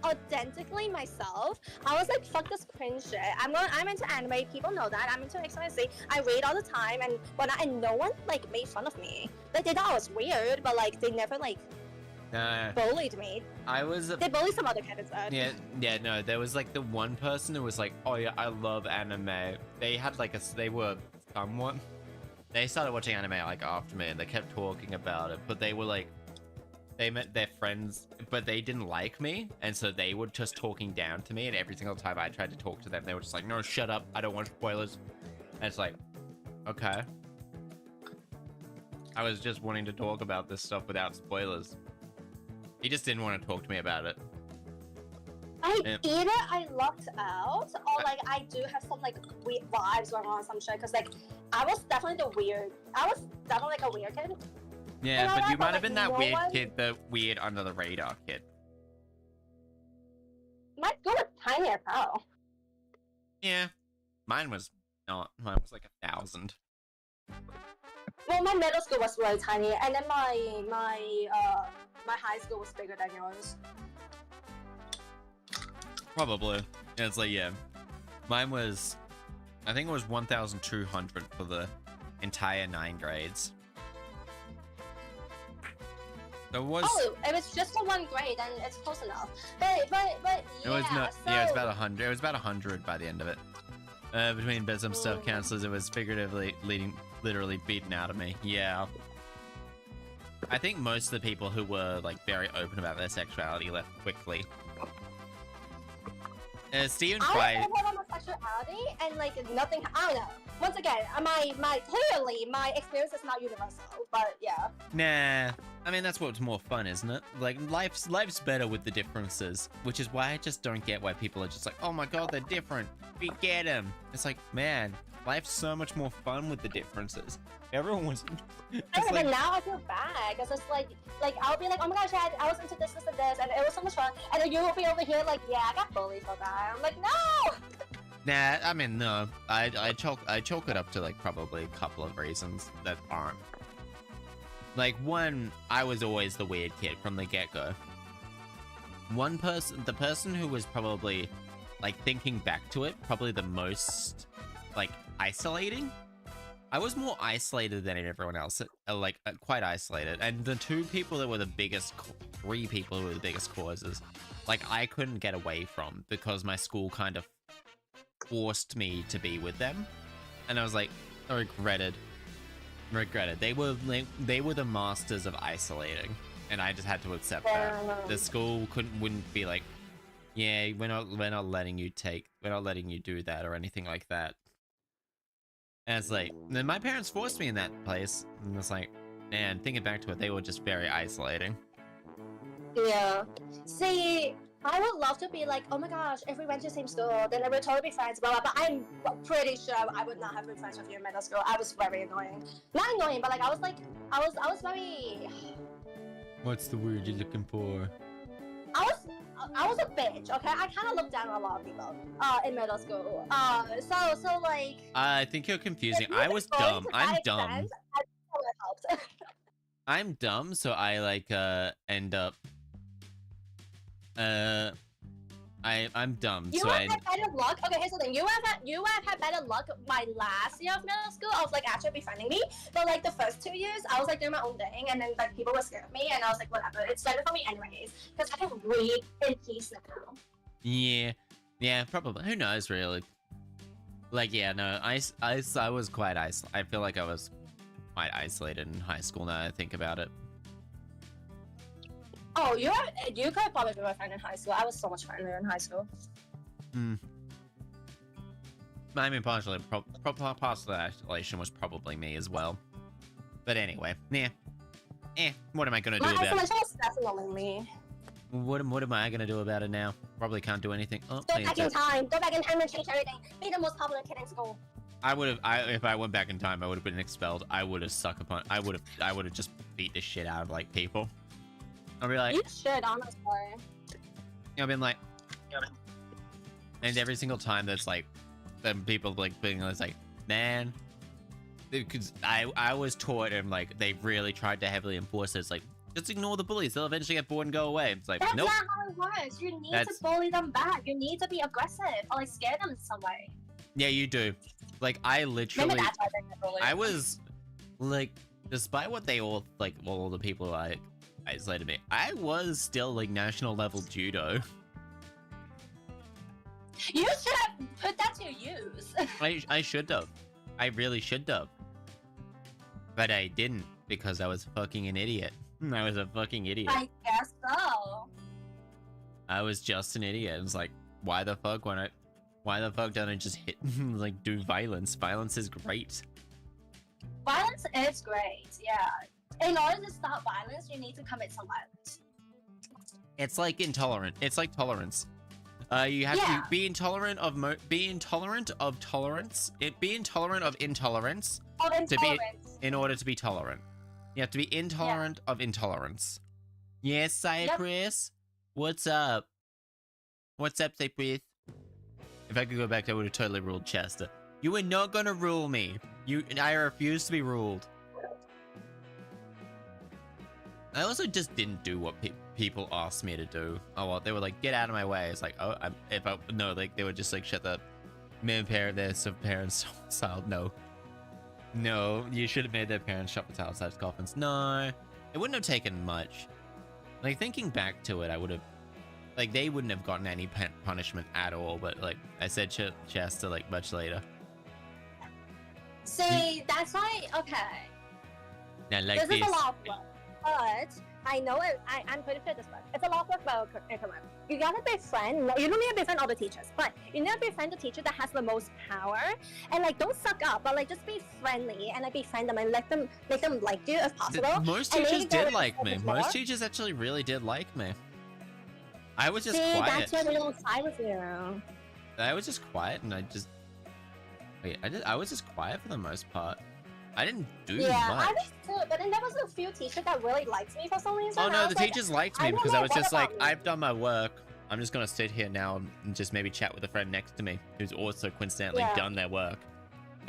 E: authentically myself. I was like, fuck this cringe shit. I'm into anime. People know that. I'm into XYZ. I read all the time, and no one like made fun of me. Like they thought I was weird, but like they never like bullied me. They bullied some other kid instead.
B: Yeah, no, there was like the one person who was like, oh yeah, I love anime. They had like they were somewhat, they started watching anime like after me and they kept talking about it, but they were like, they met their friends, but they didn't like me, and so they were just talking down to me, and every single time I tried to talk to them, they were just like, no, shut up, I don't want spoilers. And it's like, okay. I was just wanting to talk about this stuff without spoilers. He just didn't want to talk to me about it.
E: Either I lucked out, or like I do have some like weird vibes going on or some shit. Cause like I was definitely like a weird kid.
B: Yeah,
E: You know
B: but
E: that,
B: you
E: but,
B: might have
E: like,
B: been that
E: no
B: weird
E: one-
B: kid, the weird under the radar kid.
E: My school was tiny as hell.
B: Yeah, mine was not. Mine was like 1,000.
E: Well, my middle school was really tiny, and then my high school was bigger than yours.
B: Probably. Yeah, it's like, yeah. Mine was, I think it was 1,200 for the entire 9 grades. So it was.
E: Oh, it was just for one grade, and it's close enough. But
B: It
E: yeah.
B: was not.
E: So,
B: Yeah, it was about 100. It was about 100 by the end of it. Between some stuff counselors, it was figuratively literally beaten out of me. Yeah. I think most of the people who were like very open about their sexuality left quickly. Stephen
E: I
B: Fry.
E: don't know about my sexuality, and like nothing. I don't know. Once again, clearly my experience is not universal, but yeah.
B: Nah. I mean, that's what's more fun, isn't it? Like, life's better with the differences, which is why I just don't get why people are just like, oh my god, they're different. We get them. It's like, man, life's so much more fun with the differences. Everyone was.
E: But now I feel bad because it's like I'll be like, oh my gosh, I was into this, and this, and it was so much fun, and then you will be over here like, yeah, I got bullied for that. I'm like, no.
B: Nah, I mean, no. I chalk it up to like probably a couple of reasons that aren't. Like, one, I was always the weird kid from the get-go. The person who was probably, like, thinking back to it, probably the most, like, isolating. I was more isolated than everyone else, quite isolated. And the 3 people who were the biggest causes, like, I couldn't get away from because my school kind of forced me to be with them. And I was like, I regretted. They were the masters of isolating, and I just had to accept that. The school wouldn't be like, yeah, we're not letting you do that or anything like that. And it's like, then my parents forced me in that place, and it's like, man, thinking back to it, they were just very isolating.
E: Yeah. See, I would love to be like, oh my gosh, if we went to the same school, then I would totally be friends, blah, blah, but I'm pretty sure I would not have been friends with you in middle school. I was very annoying. Not annoying, but like, I was very...
B: What's the word you're looking for?
E: I was a bitch, okay? I kind of looked down on a lot of people in middle school. So like...
B: I think you're confusing. I was dumb. I'm dumb.
E: I helped.
B: I'm dumb, so I like end up I'm dumb.
E: You
B: so
E: have had better luck. Okay, here's the thing. You have had better luck my last year of middle school of like actually befriending me. But like the first 2 years, I was like doing my own thing, and then like people were scared of me, and I was like, whatever, it's better for me anyways, because I can read in peace now.
B: Yeah, probably. Who knows, really? Like, yeah, no, I was quite isolated. I feel like I was quite isolated in high school now that I think about it.
E: Oh, you could probably be my friend in high school. I was so much friendlier in high school.
B: I mean, partially, partial isolation was probably me as well. But anyway, what am I gonna do about it?
E: Isolation was definitely me.
B: What am I gonna do about it now? Probably can't do anything. Oh,
E: Go back in time and change everything. Be the most popular kid in school.
B: If I went back in time, I would have been expelled. I would have I would have just beat the shit out of like people. I'll be like,
E: you should, honestly.
B: I've been like, and every single time there's like, them people like being like, man, because I was taught and like they really tried to heavily enforce it. It's like, just ignore the bullies. They'll eventually get bored and go away. It's like,
E: that's
B: nope.
E: not how it works. You need to bully them back. You need to be aggressive or like scare them in some way.
B: Yeah, you do. Like I literally,
E: maybe that's why they're bullied.
B: I was like, despite what they all like, all the people like isolated me, I was still like national level judo.
E: You should have put that to use.
B: I should have. I really should have. But I didn't because I was fucking an idiot. I was a fucking idiot.
E: I guess so.
B: I was just an idiot. It was like, why the fuck don't I just hit like do violence? Violence is great.
E: Violence is great, yeah. In order to stop violence, you need to commit some violence.
B: It's like intolerant. It's like tolerance. You have to be intolerant of tolerance. Be intolerant of intolerance. In order to be tolerant. You have to be intolerant of intolerance. Yes, Cypress. Yep. What's up? What's up, Cypress? If I could go back, I would have totally ruled Chaster. You were not gonna rule me. I refuse to be ruled. I also just didn't do what people asked me to do. Oh well, they were like, "Get out of my way." It's like, oh, they would just like shut the men pair their parents child. No, you should have made their parents shop the towel sized coffins. No, it wouldn't have taken much. Like thinking back to it, I would have, like they wouldn't have gotten any punishment at all. But like I said, Chester like much later.
E: See, that's why. Okay.
B: Now like
E: this is a lot of work, but I know it. I'm pretty sure at this point. It's a lot of work, but it can work. You gotta befriend. You don't need to befriend all the teachers, but you need to befriend the teacher that has the most power. And like, don't suck up, but like, just be friendly and like befriend them and make them like you if possible.
B: Most teachers did like me. Most teachers actually really did like me. I was just quiet.
E: That's why they don't side with you.
B: I was just quiet, and I was just quiet for the most part. I didn't do much.
E: I was too, but then there was a few teachers that really liked me for some reason.
B: Oh no, the teachers liked me because I was just like, I've done my work. I'm just gonna sit here now and just maybe chat with a friend next to me who's also coincidentally done their work.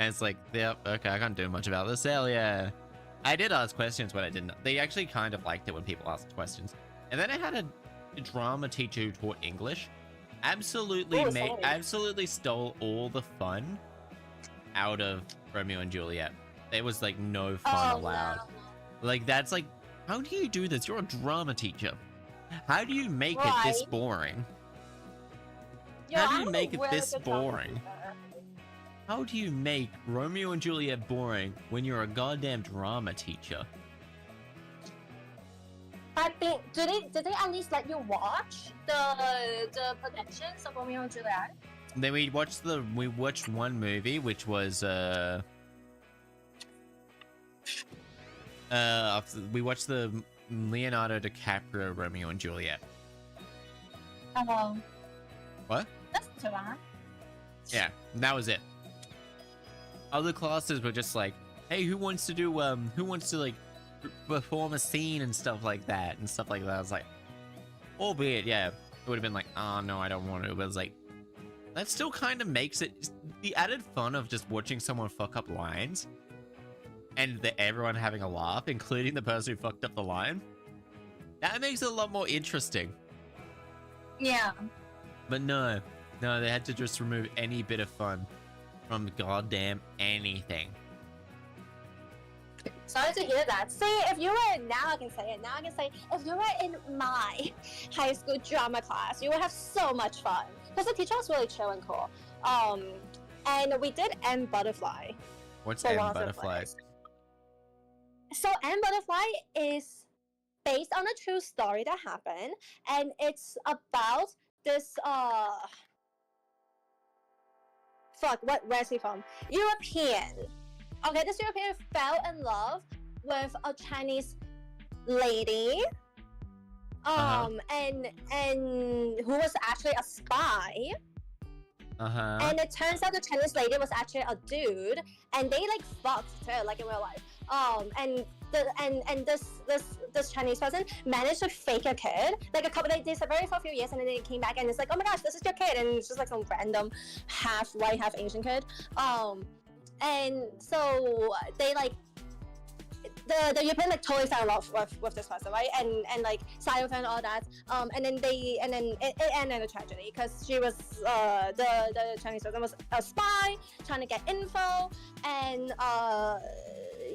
B: And it's like, yeah, okay, I can't do much about this. Hell yeah. I did ask questions, but I didn't. They actually kind of liked it when people asked questions. And then I had a drama teacher who taught English. Absolutely stole all the fun out of Romeo and Juliet. There was like no fun allowed. No. Like that's like, how do you do this? You're a drama teacher. How do you make it this boring? How do you make it this boring? How do you make Romeo and Juliet boring when you're a goddamn drama teacher?
E: I think did they at least let you watch the productions of Romeo and Juliet?
B: Then we watched one movie which was we watched the Leonardo DiCaprio Romeo and Juliet. What?
E: That's too bad.
B: Yeah, that was it. Other classes were just like, hey, who wants to like perform a scene and stuff like that. I was like, albeit, yeah, it would have been like, oh no, I don't want to. But it's like, that still kind of makes it the added fun of just watching someone fuck up lines and everyone having a laugh, including the person who fucked up the line. That makes it a lot more interesting.
E: Yeah.
B: But no, they had to just remove any bit of fun from goddamn anything.
E: Sorry to hear that. See, if you were, now I can say it, if you were in my high school drama class, you would have so much fun. Because the teacher was really chill and cool. And we did M Butterfly.
B: What's M Butterfly?
E: So M Butterfly is based on a true story that happened, and it's about this where's he from? European. Okay, this European fell in love with a Chinese lady, and who was actually a spy. And it turns out the Chinese lady was actually a dude, and they like fucked too, like in real life. And this Chinese person managed to fake a kid, like they separated for a few years, and then they came back, and it's like, oh my gosh, this is your kid, and it's just like some random half white, half Asian kid. And so they like the European like totally fell in love with this person, right? And like side with her and all that. And then it ended in a tragedy because she was the Chinese person was a spy trying to get info, and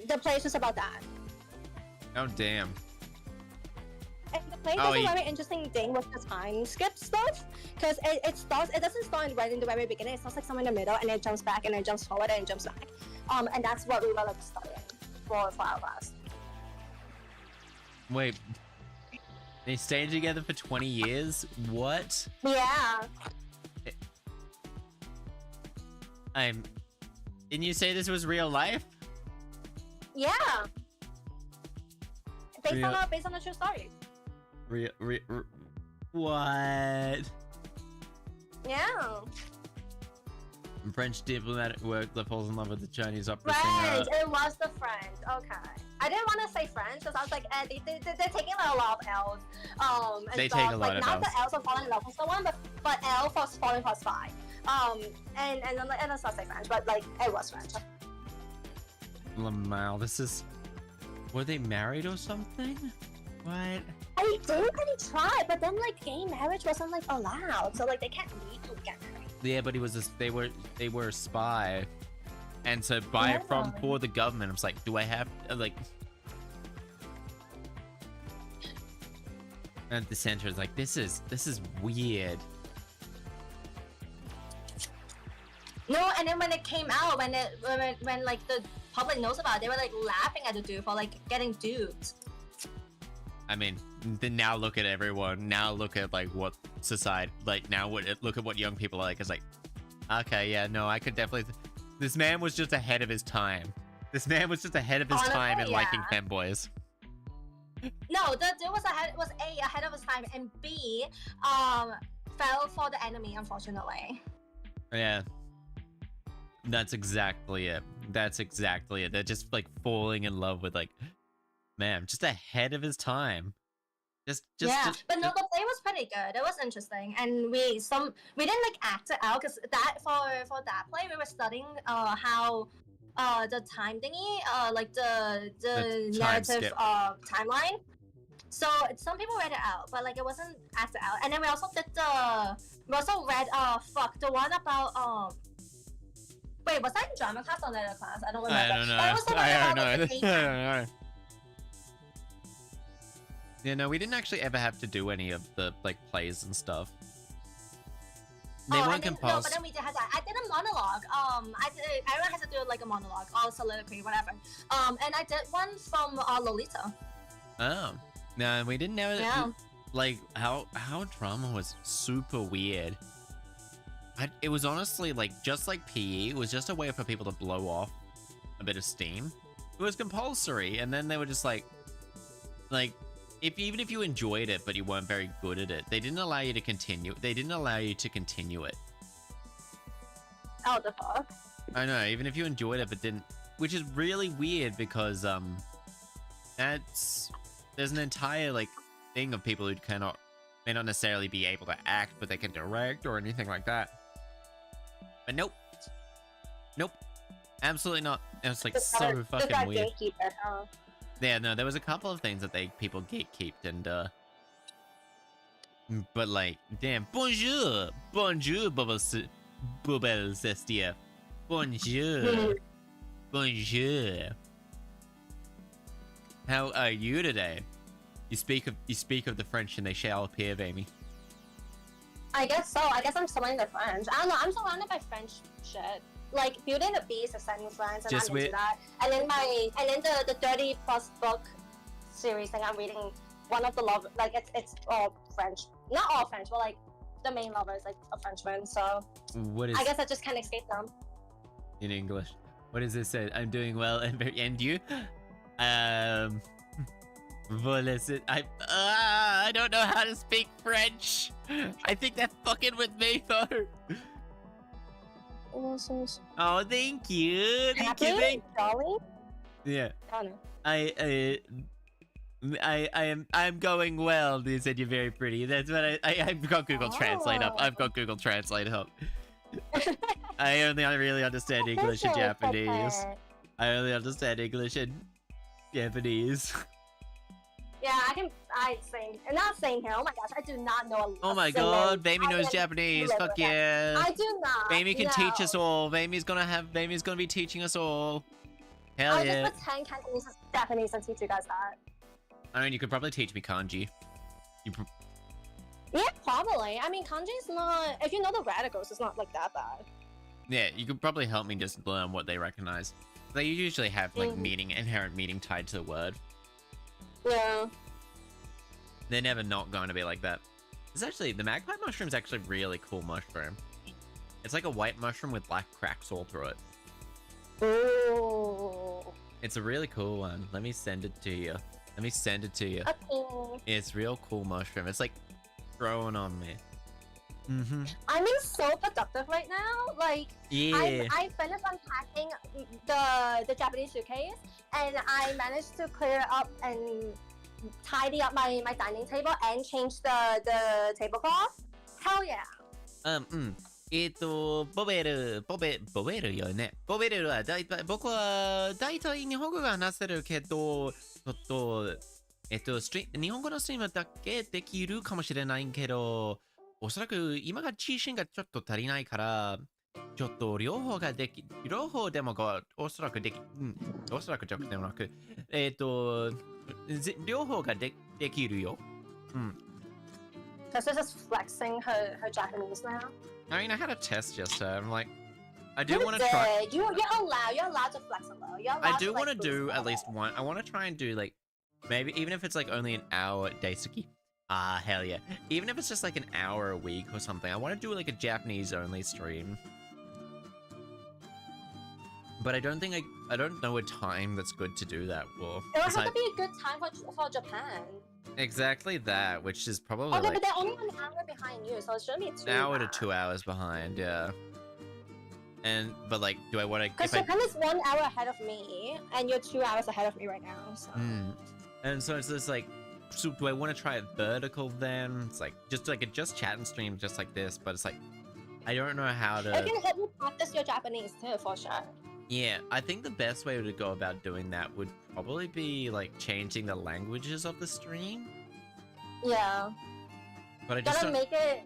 E: the place was about that.
B: Oh damn.
E: And the place is a very interesting thing with the time skip stuff, because it doesn't start right in the very beginning. It starts like somewhere in the middle, and it jumps back, and it jumps forward, and it jumps back. And that's what we were like studying for our class.
B: Wait, they stayed together for 20 years? What?
E: Yeah.
B: Didn't you say this was real life?
E: Yeah. Based on a true story.
B: What?
E: Yeah.
B: French diplomatic work that falls in love with the Chinese opera
E: French.
B: singer.
E: It was the French. Okay. I didn't want to say French because I was like, they're taking a lot of L's. And
B: they
E: stuff.
B: take a lot
E: like,
B: of
E: not
B: L's.
E: the L's of falling in love with someone, but L for falling for spy. And let's not say French, but like it was French.
B: Lamal, this is. Were they married or something? What?
E: I did really try, but then like gay marriage wasn't like allowed, so like they can't legally get married.
B: Yeah, but they were a spy, and so for the government, I was like, do I have like? At the center is like, this is weird.
E: No, and then when it came out, when like the public knows about it, they were like laughing at the dude for like getting duped.
B: I mean, then now look at everyone. Now look at like what society, like now look at what young people are like. It's like, okay, yeah, no, I could definitely. This man was just ahead of his time. This man was just ahead of his time in liking femboys.
E: No, the dude was ahead of his time, and B, fell for the enemy, unfortunately.
B: Yeah. That's exactly it. They're just like falling in love with like, man, just ahead of his time. But no, the play was pretty good. It was interesting, and we didn't like act it out because that for that play we were studying how the time thingy like the narrative timeline. So some people read it out, but like it wasn't acted out. And then we also read the one about wait, was that in drama class or later class? I don't remember. I don't know. Yeah, no, we didn't actually ever have to do any of the like plays and stuff. They weren't compulsory.
E: No, but then we did have that. I did a monologue. Everyone has to do like a monologue or soliloquy, whatever. And I did one from Lolita.
B: Oh, no, we didn't know.
E: Yeah.
B: Like how drama was super weird. It was honestly like just like PE. It was just a way for people to blow off a bit of steam. It was compulsory, and then they were just like even if you enjoyed it but you weren't very good at it, they didn't allow you to continue. They didn't allow you to continue it.
E: Oh, the fuck?
B: I know, even if you enjoyed it but didn't, which is really weird because there's an entire like thing of people who may not necessarily be able to act, but they can direct or anything like that. But nope, absolutely not. And it's like so fucking weird.
E: Gatekeeper, huh?
B: Yeah, no, there was a couple of things that people gatekeeped, and but like, damn, bonjour, bubbles, Cestia, bonjour, bonjour. How are you today? You speak of the French, and they shall appear, Amy.
E: I guess so. I guess I'm learning the French. I don't know. I'm surrounded by French shit. Like Beauty and the Beast is set in France, and I'm into that. And then the 30+ book series thing I'm reading. One of the it's all French. Not all French, but like the main lover is like a Frenchman. So I guess I just can't escape them.
B: In English, what does this say? I'm doing well, and you? Well, listen, I don't know how to speak French. I think they're fucking with me though. Oh, thank you.
E: Jolly?
B: Yeah.
E: Oh no.
B: I'm going well. They said you're very pretty. That's what I've got Google Translate up. I've got Google Translate up. I really understand English and Japanese. I only understand English and Japanese.
E: Yeah, I sing. And not sing here. Oh my gosh, I do not know
B: Oh my god, Baby knows Japanese. Fuck yeah.
E: I do not.
B: Baby can teach us all. Baby's gonna be teaching us all. Hell yeah.
E: I'll just pretend Cantonese and Japanese and teach you guys that.
B: I mean, you could probably teach me kanji.
E: Yeah, probably. I mean, kanji is not... If you know the radicals, it's not like that bad.
B: Yeah, you could probably help me just learn what they recognize. They usually have like inherent meaning tied to the word.
E: Yeah.
B: They're never not going to be like that. It's actually, the magpie mushroom is actually a really cool mushroom. It's like a white mushroom with black cracks all through it.
E: Ooh.
B: It's a really cool one. Let me send it to you.
E: Okay.
B: It's real cool mushroom. It's like growing on me.
E: I'm being so productive right now. Like,
B: yeah.
E: I finished unpacking the Japanese suitcase, and I managed to clear up and tidy up my dining table and change the tablecloth. Hell yeah.
B: ボベルよね。ボベルは僕は大体日本語が話せるけど、日本語のストリームだけできるかもしれないけど、おそらく今が自信がちょっと足りないから、ちょっと両方でもおそらくでもなく、両方ができるよ。
E: Because she's just flexing her Japanese now.
B: I mean, I had a test just I'm like, I do
E: You
B: want to try.
E: did. You're allowed to flex a little.
B: I do want to do at least one. I want to try and do like, maybe even if it's like only an hour daisuki. Ah, hell yeah. Even if it's just like an hour a week or something. I want to do like a Japanese only stream. But I don't know a time that's good to do that for.
E: It would have to be a good time for Japan.
B: Exactly that, which is probably
E: Okay,
B: like
E: but they're only an hour behind you, so it shouldn't be too
B: an hour to
E: bad.
B: 2 hours behind, yeah. But like, do I want to?
E: Because Japan is 1 hour ahead of me, and you're 2 hours ahead of me right now. So.
B: And so it's just like, so do I want to try it vertical then? It's like just chat and stream just like this, but it's like, I don't know how to.
E: It can help you practice your Japanese too, for sure.
B: Yeah, I think the best way to go about doing that would probably be like changing the languages of the stream.
E: Yeah.
B: But I just
E: gotta make it.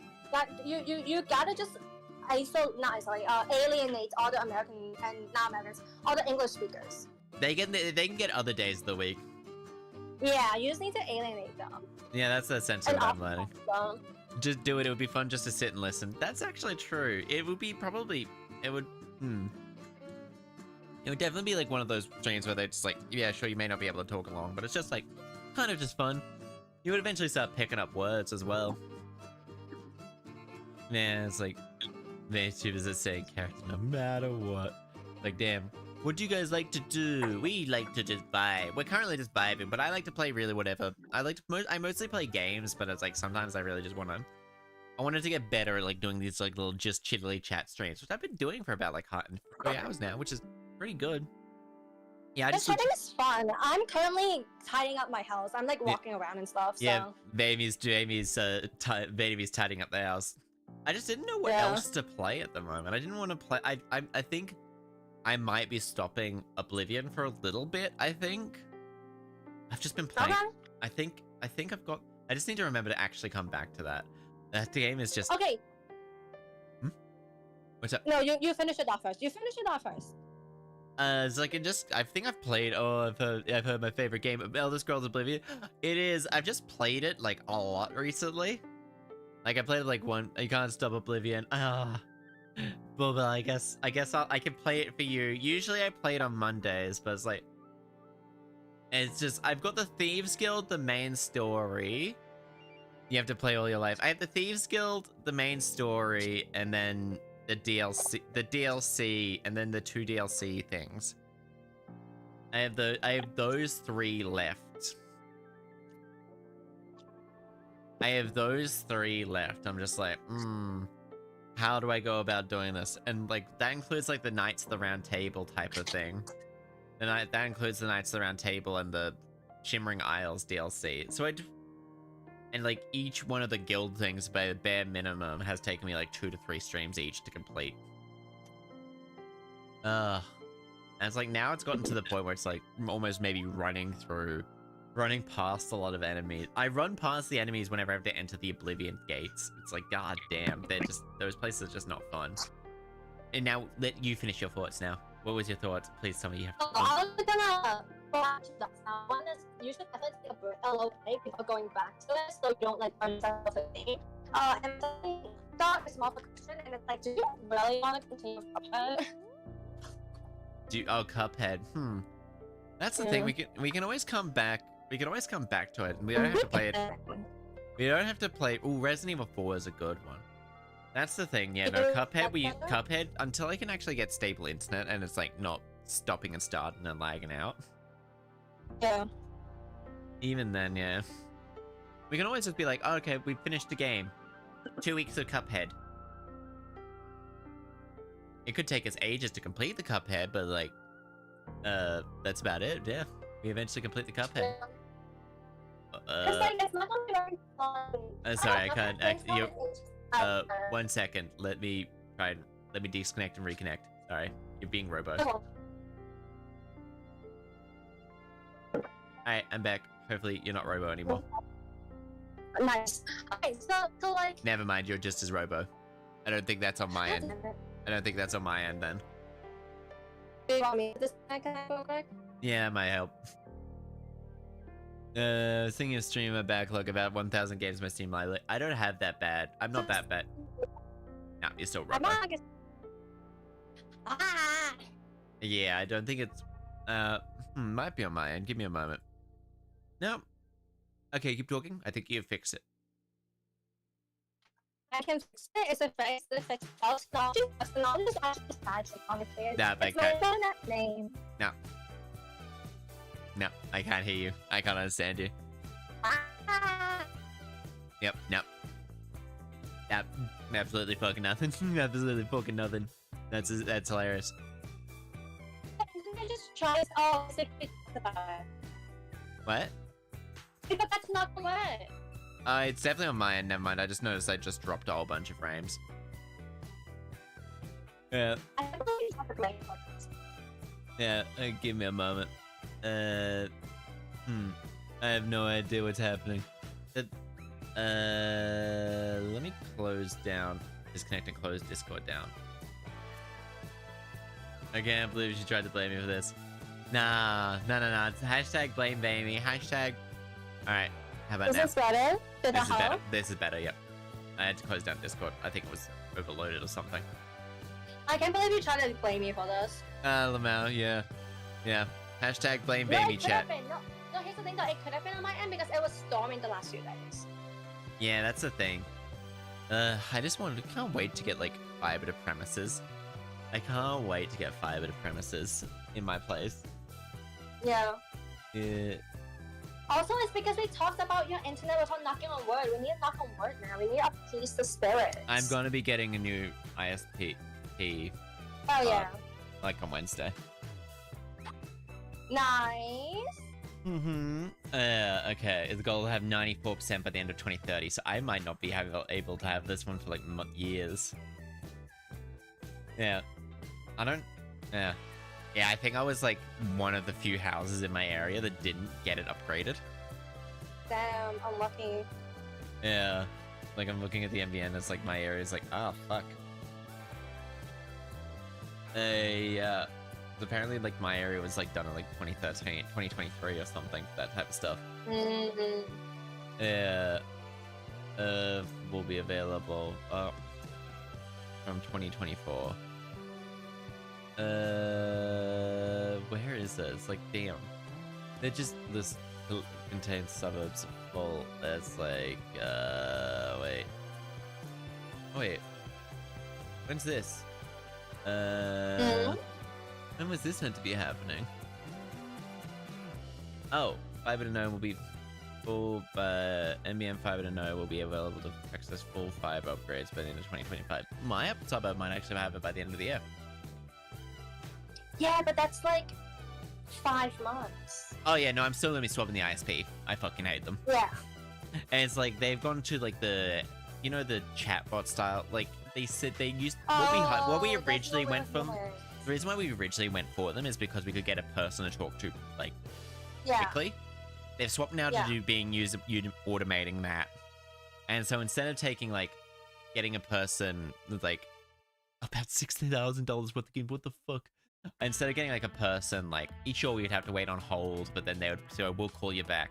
E: You gotta just alienate all the American and not Americans, all the English speakers.
B: They can get other days of the week.
E: Yeah, you just need to alienate them.
B: Yeah, that's the sense of what I'm learning. Just do it. It would be fun just to sit and listen. That's actually true. It would be probably. It would definitely be like one of those streams where they're just like, yeah, sure, you may not be able to talk along, but it's just like, kind of just fun. You would eventually start picking up words as well. Yeah, it's like, VTubers are saying character no matter what. Like, damn. What do you guys like to do? We like to just vibe. We're currently just vibing, but I like to play really whatever. I mostly play games, but it's like sometimes I really just I wanted to get better at like doing these like little just chiddly chat streams, which I've been doing for about like 3 hours now, which is pretty good. Yeah, I
E: The
B: just
E: chatting is fun. I'm currently tidying up my house. I'm like walking around and stuff. So.
B: Yeah, baby's tidying up the house. I just didn't know what else to play at the moment. I didn't want to play. I think I might be stopping Oblivion for a little bit. I think I've just been playing. I think I've got. I just need to remember to actually come back to that. That game is just
E: Okay.
B: What's up?
E: No, you finish it off first. You finish it off first.
B: It's like I think I've played. Oh, I've heard my favorite game, Elder Scrolls Oblivion. It is. I've just played it like a lot recently. Like I played like one. You can't stop Oblivion. Well, I guess I can play it for you. Usually I play it on Mondays, but it's like it's just I've got the Thieves Guild, the main story. You have to play all your life. I have the Thieves Guild, the main story, and then the DLC, and then the 2 DLC things. I have those 3 left. I'm just like, how do I go about doing this? And like that includes like the Knights of the Round Table type of thing. That includes the Knights of the Round Table and the Shimmering Isles DLC. So and like each one of the guild things by the bare minimum has taken me like 2 to 3 streams each to complete. And it's like now it's gotten to the point where it's like almost maybe running past a lot of enemies. I run past the enemies whenever I have to enter the Oblivion gates. It's like, god damn, those places are just not fun. And now let you finish your thoughts now. What was your thoughts? Please tell me you have to.
E: I was gonna go back to that. One is you should definitely take a little break before going back to it, so you don't like burn yourself a thing. And then got a small question, and it's like, do you really want to continue with Cuphead?
B: Cuphead. That's the thing. We can always come back. We can always come back to it. We don't have to play it. We don't have to play. Ooh, Resident Evil 4 is a good one. That's the thing. Yeah, no, Cuphead. Until I can actually get stable internet and it's like not stopping and starting and lagging out.
E: Yeah.
B: Even then, yeah. We can always just be like, oh, okay, we finished the game. 2 weeks of Cuphead. It could take us ages to complete the Cuphead, but like, that's about it. Yeah, we eventually complete the Cuphead.
E: It's not gonna be very fun.
B: Sorry, I can't. 1 second. Let me disconnect and reconnect. Sorry, you're being robo. Alright, I'm back. Hopefully you're not robo anymore.
E: Nice. Okay, so like.
B: Never mind, you're just as robo. I don't think that's on my end. I don't think that's on my end then.
E: Do you want me to disconnect real quick?
B: Yeah, it might help. Thinking of streaming my backlog about 1,000 games on my Steam library. I don't have that bad. I'm not that bad. No, you're still robo. Yeah, I don't think it's might be on my end. Give me a moment. No. Okay, keep talking. I think you fixed it.
E: I can fix it. It's a fix. It's a fix. Personality is actually tragic, honestly.
B: Nah, but
E: it's my internet name.
B: No. No, I can't hear you. I can't understand you. Yep, no. Yep, absolutely fucking nothing. Absolutely fucking nothing. That's hilarious.
E: I just try. Oh, about it.
B: What?
E: But that's not the way.
B: It's definitely on my end. Never mind. I just noticed I just dropped a whole bunch of frames. Yeah. Yeah. Give me a moment. I have no idea what's happening. Let me close down. Disconnect and close Discord down. I can't believe she tried to blame me for this. Nah. It's hashtag blame Amy. Hashtag. Alright. How about now?
E: Is this better?
B: This is better, yep. I had to close down Discord. I think it was overloaded or something.
E: I can't believe you tried to blame me for this.
B: Lamau, yeah. Yeah. Hashtag blame Baby chat.
E: No, here's the thing though, it could have been on my end because it was storming the last few days.
B: Yeah, that's the thing. I just can't wait to get like fiber to premises. I can't wait to get fiber to premises. in my place.
E: Yeah.
B: Yeah.
E: Also, it's because we talked about your internet without knocking on wood. We need to knock on wood now. We need to appease the spirits.
B: I'm gonna be getting a new ISP.
E: Oh yeah.
B: Like on Wednesday.
E: Nice.
B: Okay. The goal to have 94% by the end of 2030. So I might not be able to have this one for like years. Yeah. I don't. Yeah. Yeah, I think I was like one of the few houses in my area that didn't get it upgraded.
E: Damn, unlucky.
B: Yeah. Like I'm looking at the MVN, it's like my area's like, oh fuck. Yeah. Apparently like my area was like done in like 2013, 2023 or something, that type of stuff. Yeah. Will be available from 2024. Where is this? Like, damn. They're just this contains suburbs full. That's like, wait. Oh, wait. When's this? When was this meant to be happening? Oh, Fiber to Node will be full, but NBN Fiber to Node will be available to access full fiber upgrades by the end of 2025. My suburb might actually have it by the end of the year.
E: Yeah, but that's like 5 months.
B: Oh yeah, no, I'm still gonna be swapping the ISP. I fucking hate them.
E: Yeah.
B: And it's like they've gone to like the, you know, the chatbot style. Like they said they used what we originally went from. The reason why we originally went for them is because we could get a person to talk to like quickly. They've swapped now to automating that. And so instead of taking like getting a person with like about $60,000 worth of game, what the fuck? Instead of getting like a person, like each year we'd have to wait on hold, but then they would say, we'll call you back.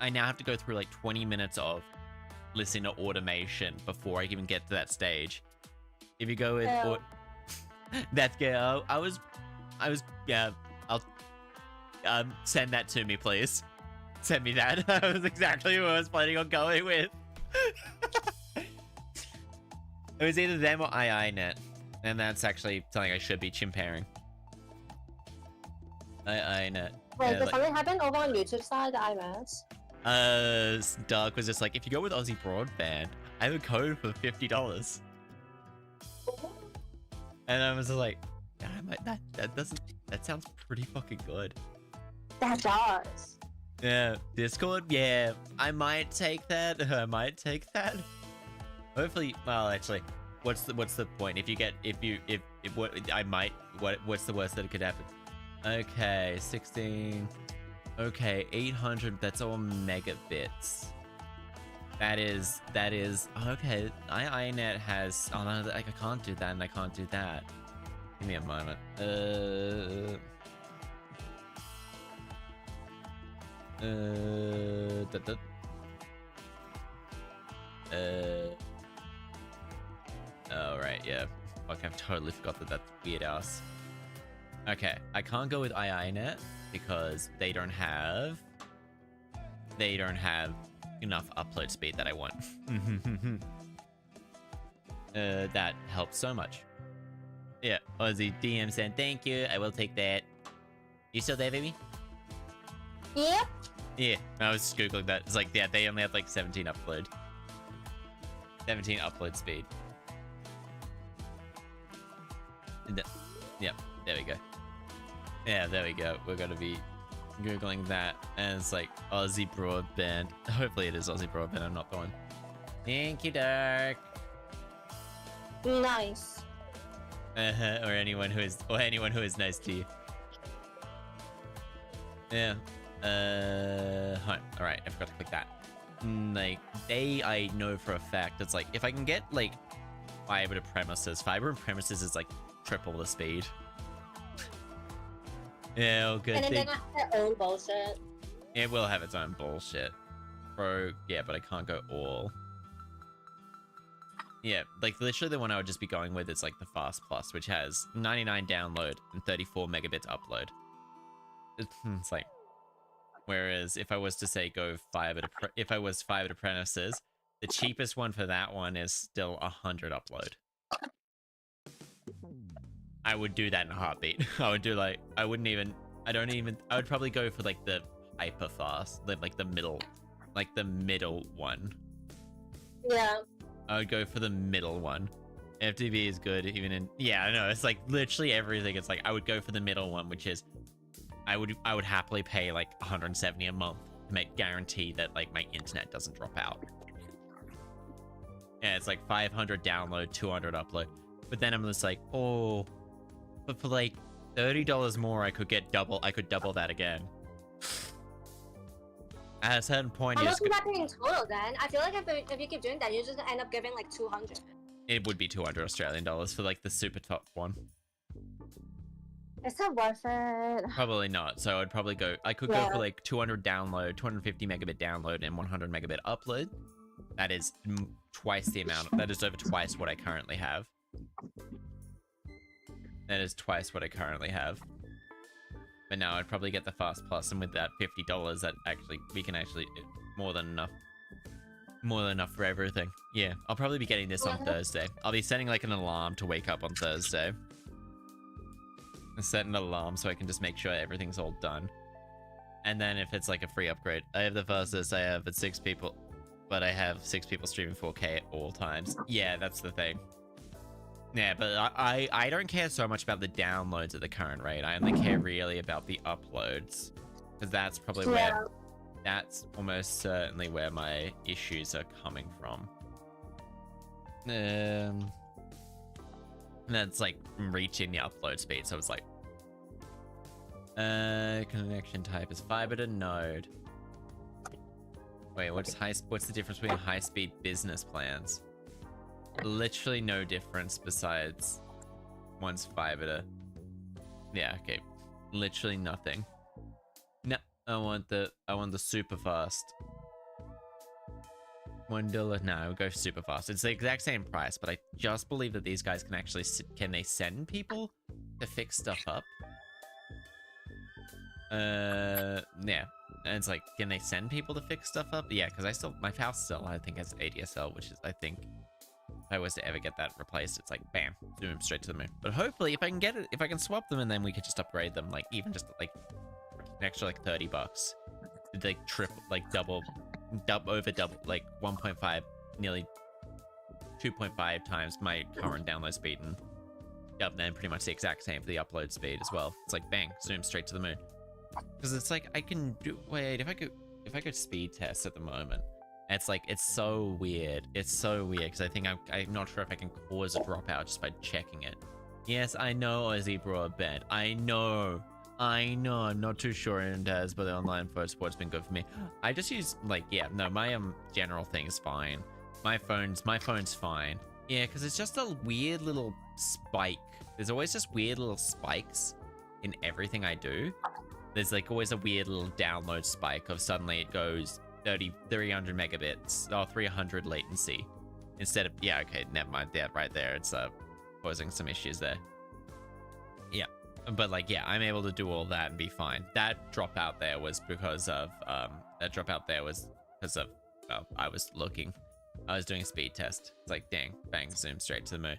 B: I now have to go through like 20 minutes of listening to automation before I even get to that stage. If you go with that's good. I was yeah. I'll send that to me, please. Send me that. That was exactly what I was planning on going with. It was either them or IINet, and that's actually something I should be chimpering. IINet.
E: Wait,
B: Yeah,
E: did something happen over on YouTube side, the IMAX?
B: Doug was just like, if you go with Aussie Broadband, I have a code for $50. And I was like, that sounds pretty fucking good.
E: That does.
B: Yeah, Discord. Yeah, I might take that. I might take that. Hopefully, well, actually, what's the point? If what's the worst that could happen? Okay, 16. Okay, 800. That's all megabits. That is okay. INET has. Oh no, I can't do that, and I can't do that. Give me a moment. Oh right, yeah. Fuck, I've totally forgot that that's weird ass. Okay, I can't go with IINet because they don't have enough upload speed that I want. That helps so much. Yeah, Aussie DM saying thank you. I will take that. You still there, baby?
E: Yep.
B: Yeah, I was just googling that. It's like, yeah, they only have like 17 upload speed. Yep, there we go. Yeah, there we go. We're gonna be googling that, and it's like Aussie Broadband. Hopefully it is Aussie Broadband. I'm not the one. Thank you, Dark.
E: Nice.
B: Or anyone who is nice to you. Yeah. All right. I forgot to click that. Like I know for a fact it's like if I can get like fiber and premises is like triple the speed. Yeah, well, good.
E: And then they got their own bullshit.
B: It will have its own bullshit. Bro, yeah, but I can't go all. Yeah, like literally the one I would just be going with is like the Fast Plus, which has 99 download and 34 megabits upload. It's like, whereas if I was to say go fiber to premises, the cheapest one for that one is still 100 upload. I would do that in a heartbeat. I would do like, I would probably go for like the hyper fast, like the middle one.
E: Yeah.
B: I would go for the middle one. FTV is good even in, yeah, I know, it's like literally everything. It's like, I would go for the middle one, which is, I would happily pay like 170 a month to guarantee that like my internet doesn't drop out. Yeah, it's like 500 download, 200 upload. But then I'm just like, oh, but for like $30 more, I could double that again. At a certain point,
E: How much would that be in total then? I feel like if you keep doing that, you're just gonna end up giving like 200.
B: It would be 200 Australian dollars for like the super top one.
E: Is that worth it?
B: Probably not. So I'd probably go, I could go for like 200 download, 250 megabit download, and 100 megabit upload. That is twice the amount. That is over twice what I currently have. That is twice what I currently have. But now I'd probably get the Fast Plus, and with that $50, that we can actually more than enough for everything. Yeah, I'll probably be getting this on Thursday. I'll be setting like an alarm to wake up on Thursday. I set an alarm so I can just make sure everything's all done. And then if it's like a free upgrade, I have the fastest I have at 6 people, but I have 6 people streaming 4K at all times. Yeah, that's the thing. Yeah, but I don't care so much about the downloads at the current rate. I only care really about the uploads, because that's probably where, that's almost certainly where my issues are coming from. That's like reaching the upload speed. So it's like, connection type is fiber to node. Wait, what's the difference between high-speed business plans? Literally no difference besides one's fiber to, yeah, okay, literally nothing. No, I want the super fast. $1, no, we'll go super fast. It's the exact same price, but I just believe that these guys can actually can they send people to fix stuff up? Yeah, and it's like, can they send people to fix stuff up? Yeah, because my house still I think has ADSL, which is, I think, if I was to ever get that replaced, it's like bam, zoom straight to the moon. But hopefully, if I can get it, if I can swap them, and then we could just upgrade them, like even just like an extra like $30, like triple, like double, like 1.5, nearly 2.5 times my current download speed, and then pretty much the exact same for the upload speed as well. It's like bang, zoom straight to the moon. Because it's like I can do. Wait, if I could speed test at the moment. It's like, it's so weird. It's so weird because I think I'm not sure if I can cause a dropout just by checking it. Yes, I know Ozzy Broadband. I know. I'm not too sure it has, but the online phone support's been good for me. I just use like, yeah, no, my general thing is fine. My phone's fine. Yeah, because it's just a weird little spike. There's always just weird little spikes in everything I do. There's like always a weird little download spike of suddenly it goes 300 megabits or 300 latency instead of, yeah, okay, never mind that right there. It's causing some issues there. Yeah, but like, yeah, I'm able to do all that and be fine. That dropout there was because of I was doing a speed test. It's like, dang, bang, zoom straight to the moon.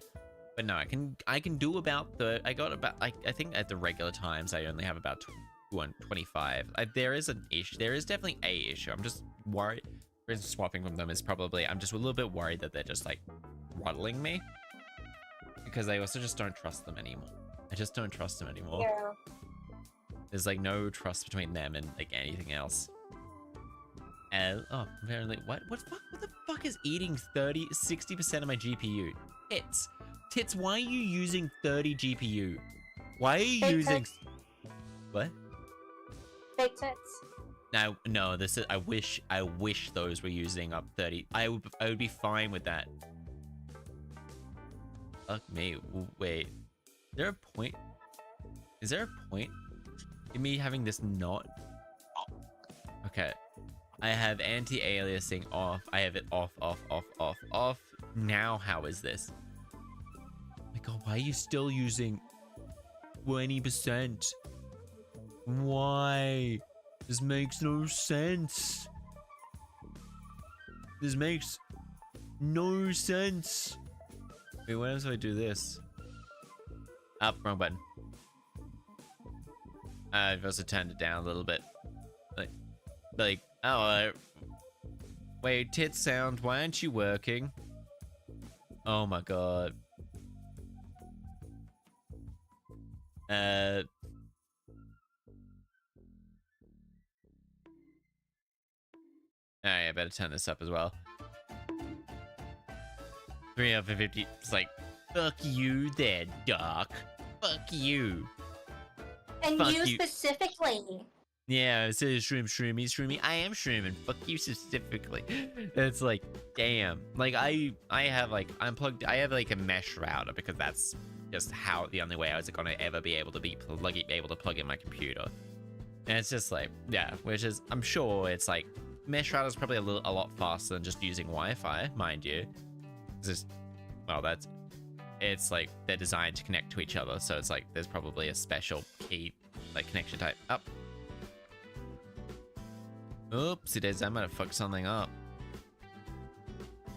B: But no, I can do about I think at the regular times I only have about 125. There is an issue. There is definitely a issue. I'm just worried. For instance, swapping from them is probably, I'm just a little bit worried that they're just like throttling me, because I also just don't trust them anymore. I just don't trust them anymore.
E: Yeah.
B: There's like no trust between them and like anything else. And oh, apparently, what the fuck is eating 60% of my GPU? Tits, why are you using 30 GPU? Why are you using what?
E: Fake tits.
B: No, this is, I wish those were using up 30. I would be fine with that. Fuck me. Wait. Is there a point? Is there a point in me having this not? Okay. I have anti-aliasing off. I have it off. Now how is this? Oh my god, why are you still using 20%? Why? This makes no sense. This makes no sense. Wait, what else do I do this? Up, wrong button. I've also turned it down a little bit. Wait, tit sound, why aren't you working? Oh my god. Oh yeah, I better turn this up as well. 3 out of 50. It's like, fuck you there, Doc. Fuck you.
E: And
B: Fuck
E: you
B: you.
E: specifically.
B: Yeah, it says shroomy. I am shrooming. Fuck you specifically. It's like, damn. Like I have like unplugged. I have like a mesh router because that's just how the only way I was gonna ever be able to plug in my computer. And it's just like, yeah, which is I'm sure it's like mesh router is probably a lot faster than just using Wi-Fi, mind you. It's like they're designed to connect to each other, so it's like there's probably a special key like connection type. Up. Oopsie days, I might have fucked something up.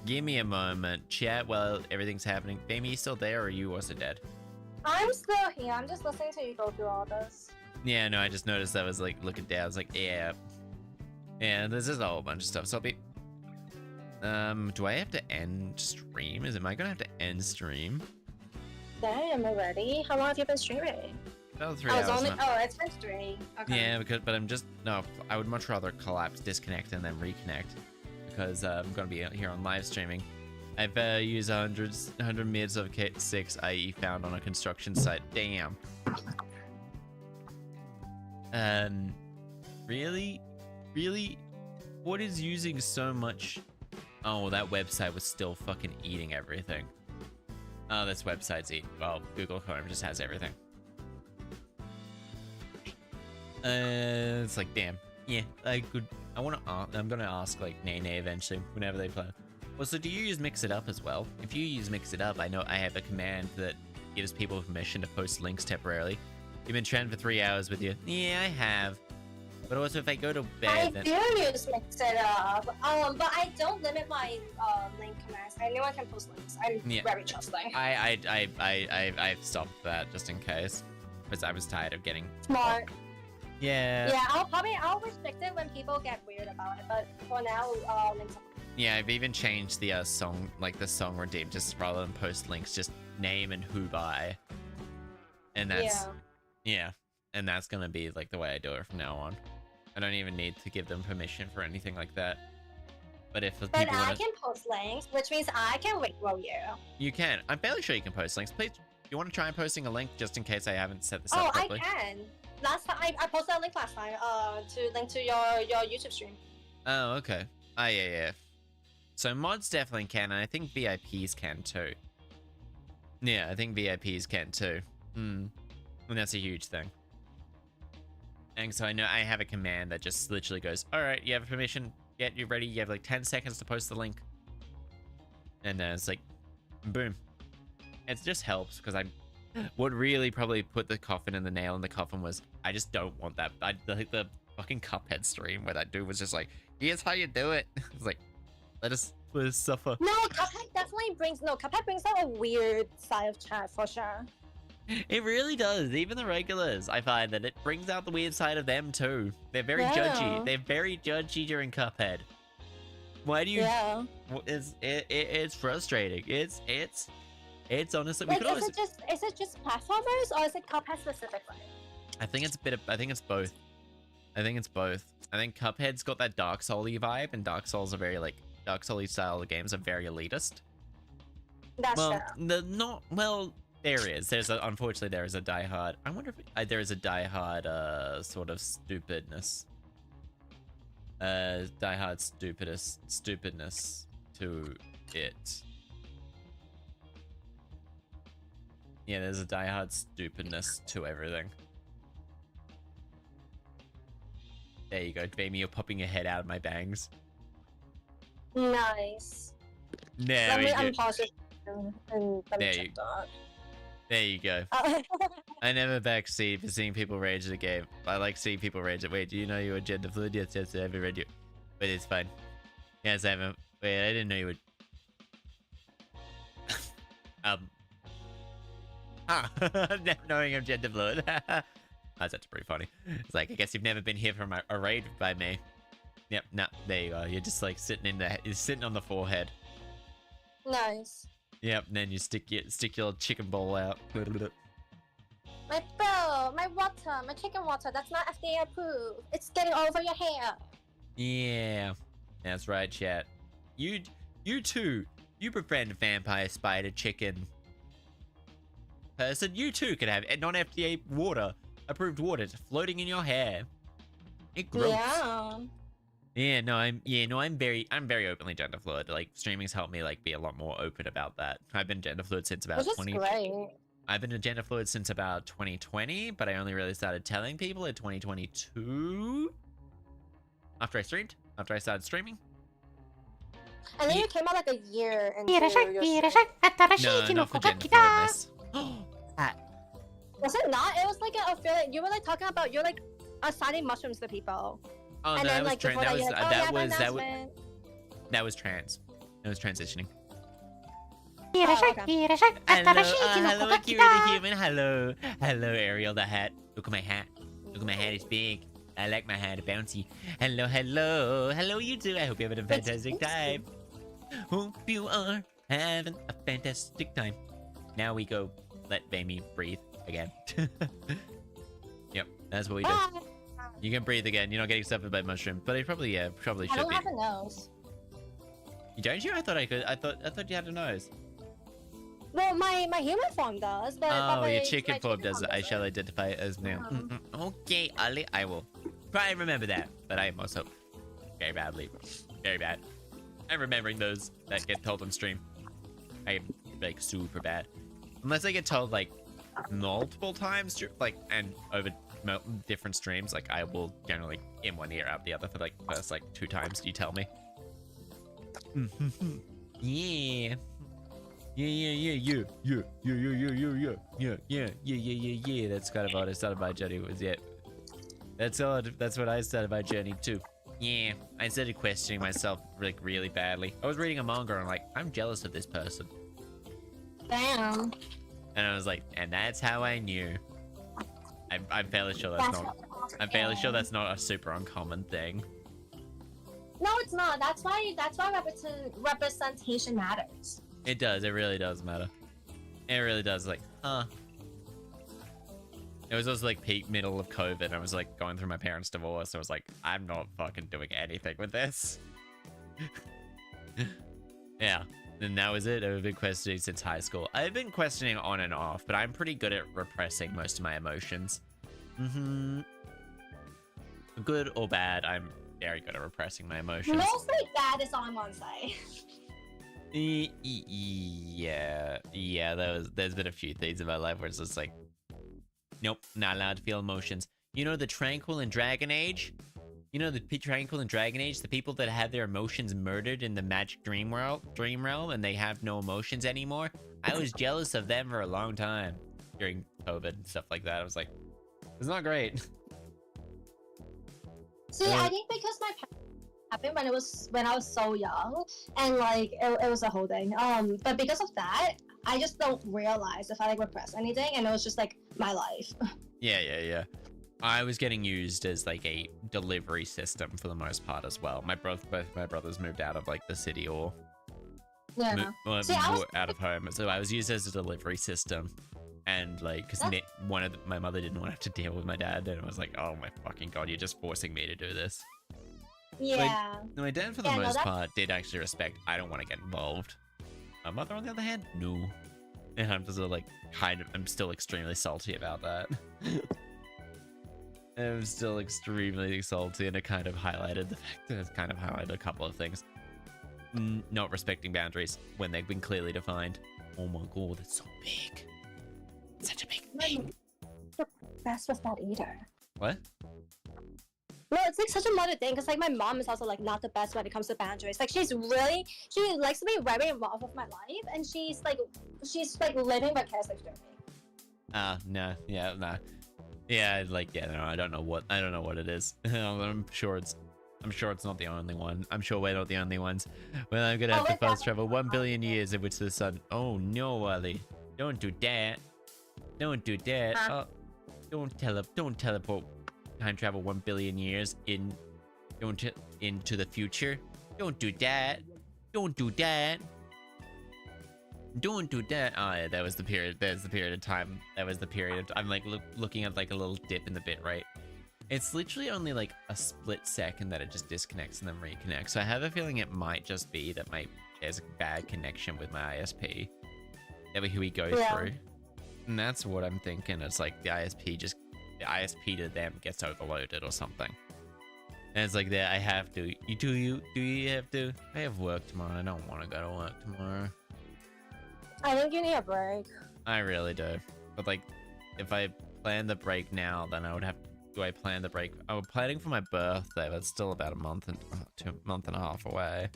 B: Give me a moment, chat, while everything's happening. Baby, you still there or are you also dead?
E: I'm still here. I'm just listening to you go through all this.
B: Yeah, no, I just noticed I was like looking down. I was like, yeah. Yeah, there's just a whole bunch of stuff. So I'll be. Do I have to end stream? Am I gonna have to end stream?
E: Damn, already? How long have you been streaming?
B: About 3 hours.
E: It's been 3. Okay.
B: Yeah, but I would much rather collapse, disconnect, and then reconnect because I'm gonna be here on live streaming. I've used 100 mids of Kit 6, i.e. found on a construction site. Damn. Really? What is using so much? Oh, that website was still fucking eating everything. Oh, this website's eating. Well, Google Chrome just has everything. It's like, damn. Yeah, I'm gonna ask like Nene eventually, whenever they play. Well, so do you use Mix It Up as well? If you use Mix It Up, I know I have a command that gives people permission to post links temporarily. You've been trending for 3 hours with you. Yeah, I have. But also, if I go to bed,
E: I do use Mix It Up, but I don't limit my link commands. Anyone can post links. I'm very trusting.
B: I've stopped that just in case, because I was tired of getting
E: Smart.
B: Yeah.
E: Yeah, I'll restrict it when people get weird about it, but for now, links up.
B: Yeah, I've even changed the song, like the song redeem, just rather than post links, just name and who by. And that's and that's gonna be like the way I do it from now on. I don't even need to give them permission for anything like that. But if people
E: I can post links, which means I can rickroll you.
B: You can. I'm fairly sure you can post links. Please, you want to try posting a link just in case I haven't set this up properly?
E: Oh, I can. Last time I posted a link last time. To link to your YouTube stream.
B: Oh, okay. Yeah. So mods definitely can, and I think VIPs can too. Yeah, I think VIPs can too. And that's a huge thing. And so I know I have a command that just literally goes, all right, you have permission, get you ready, you have like 10 seconds to post the link. And then it's like, boom. It just helps because what really probably put the coffin in the nail in the coffin was, I just don't want that. The fucking Cuphead stream where that dude was just like, here's how you do it. It's like, let us suffer.
E: No, Cuphead brings out a weird side of chat for sure.
B: It really does. Even the regulars, I find that it brings out the weird side of them too. They're very judgy. They're very judgy during Cuphead. Why do you? Yeah. It's frustrating. It's honestly.
E: Like, is it just platformers or is it Cuphead specifically?
B: I think it's both. I think Cuphead's got that Dark Souls-y vibe, and Dark Souls are very like Dark Souls style games are very elitist.
E: That's
B: true. Unfortunately, there is a diehard. I wonder if there is a diehard sort of stupidness. Diehard stupidness to it. Yeah, there's a diehard stupidness to everything. There you go, Jamie. You're popping your head out of my bangs.
E: Nice.
B: There we go.
E: Unpause it and check that.
B: There you go. I never backseat for seeing people rage at a game. I like seeing people rage at. Wait, do you know you were gender fluid? Yes, I haven't read you. But it's fine. Yes, I haven't. Wait, I didn't know you would. Ah, knowing I'm gender fluid. That's actually pretty funny. It's like, I guess you've never been here from a raid by me. Yep, no, there you go. You're just like you're sitting on the forehead.
E: Nice.
B: Yep, and then you stick your little chicken bowl out.
E: My bro, my water, my chicken water, that's not FDA approved. It's getting all over your hair.
B: Yeah, that's right, chat. You too. You befriend vampire spider chicken person. You too could have non-FDA approved water just floating in your hair. It grows.
E: Yeah.
B: I'm very openly gender fluid. Like streaming's helped me like be a lot more open about that. I've been gender fluid since about
E: Which is great.
B: I've been a gender fluid since about 2020, but I only really started telling people in 2022. After I started streaming.
E: And then you came out like a year into
A: いらっしゃい、いらっしゃい。新しいキ
B: No,
A: ノ
B: not
A: コ
B: for
A: が
B: gender
A: 来た。
B: fluidness.
E: Was it not? It was like a feeling. You were like talking about you're like assigning mushrooms to people.
B: Oh
E: And
B: no,
E: then,
B: that was
E: like, before
B: that
E: that,
B: was
E: you're like, oh, yeah,
B: that was trans. That was transitioning.
A: いらっしゃい、いらっしゃい。新しいキノコ
B: hello,
A: が来
B: Akira
A: た。
B: the human. Hello, Ariel the hat. Look at my hat. Look at my hat. It's big. I like my hat. Bouncy. Hello, you two. I hope you're having a fantastic time. Hope you are having a fantastic time. Now we go. Let Baby breathe again. Yep, that's what we do. You can breathe again. You're not getting suffered by mushrooms, but it probably
E: I
B: should
E: don't
B: be.
E: have a nose.
B: Don't you? I thought I could. I thought you had a nose.
E: Well, my human form does, but
B: Oh,
E: my,
B: your chicken
E: my
B: form does it. I
E: doesn't.
B: shall identify it as male. Okay, Ali, I will try and remember that. But I am also very badly, very bad. I'm remembering those that get told on stream. I am like super bad. Unless I get told like multiple times, like and over different streams, like I will generally in one ear out the other for like first like 2 times. You tell me. Yeah. Yeah. That's kind of what I started my journey with. Yeah, that's what I started my journey too. Yeah, I started questioning myself like really badly. I was reading a manga and I'm like, I'm jealous of this person,
E: Damn.
B: and I was like, and that's how I knew. I'm fairly sure that's not. I'm fairly sure that's not a super uncommon thing.
E: No, it's not. That's why representation matters.
B: It does. It really does matter. It really does. Like, huh. It was also like peak middle of COVID. I was like going through my parents' divorce. I was like, I'm not fucking doing anything with this. Yeah. And that was it. I've been questioning since high school. I've been questioning on and off, but I'm pretty good at repressing most of my emotions. Good or bad, I'm very good at repressing my emotions.
E: Mostly bad is all I'm gonna say.
B: Yeah. There's been a few things in my life where it's just like, nope, not allowed to feel emotions. You know the Tranquil and Dragon Age? You know the Tranquil and Dragon Age? The people that have their emotions murdered in the magic dream realm and they have no emotions anymore? I was jealous of them for a long time during COVID and stuff like that. I was like, it's not great.
E: See, I think because my parents happened when I was so young, and like it was a whole thing. But because of that, I just don't realize if I like repress anything, and it was just like my life.
B: Yeah. I was getting used as like a delivery system for the most part as well. Both my brothers moved out of like the city or
E: Yeah. See,
B: out of home, so I was used as a delivery system. And like, because my mother didn't want to have to deal with my dad, and I was like, oh my fucking god, you're just forcing me to do this.
E: Yeah.
B: My dad, for the most part, did actually respect. I don't want to get involved. My mother, on the other hand, no. And I'm just like, I'm still extremely salty about that. I'm still extremely salty, and it kind of highlighted the fact that it's kind of highlighted a couple of things. Not respecting boundaries when they've been clearly defined. Oh my god, that's so big. Such a big thing.
E: The best with that either.
B: What?
E: No, it's like such a mother thing because like my mom is also like not the best when it comes to boundaries. Like she likes to be very involved with my life, and she's like living vicariously through me.
B: No, yeah, no. Yeah, like, yeah, no, I don't know what it is. I'm sure it's not the only one. I'm sure we're not the only ones. Well, I'm gonna have to fast travel 1 billion years in which the sun. Oh no, Ali, don't do that. Don't do that.
E: Huh?
B: Don't teleport time travel 1 billion years into the future. Don't do that. Don't do that. Don't do that. Oh yeah, that was the period. That's the period of time. That was the period. I'm like looking at like a little dip in the bit rate. It's literally only like a split second that it just disconnects and then reconnects. So I have a feeling it might just be that there's a bad connection with my ISP that we go through. And that's what I'm thinking. It's like the ISP to them gets overloaded or something. And it's like that I have to. Do you have to? I have work tomorrow. I don't want to go to work tomorrow.
E: I think you need a break.
B: I really do. But like, if I plan the break now, then I would have. Do I plan the break? I'm planning for my birthday, but it's still about a month and a half away.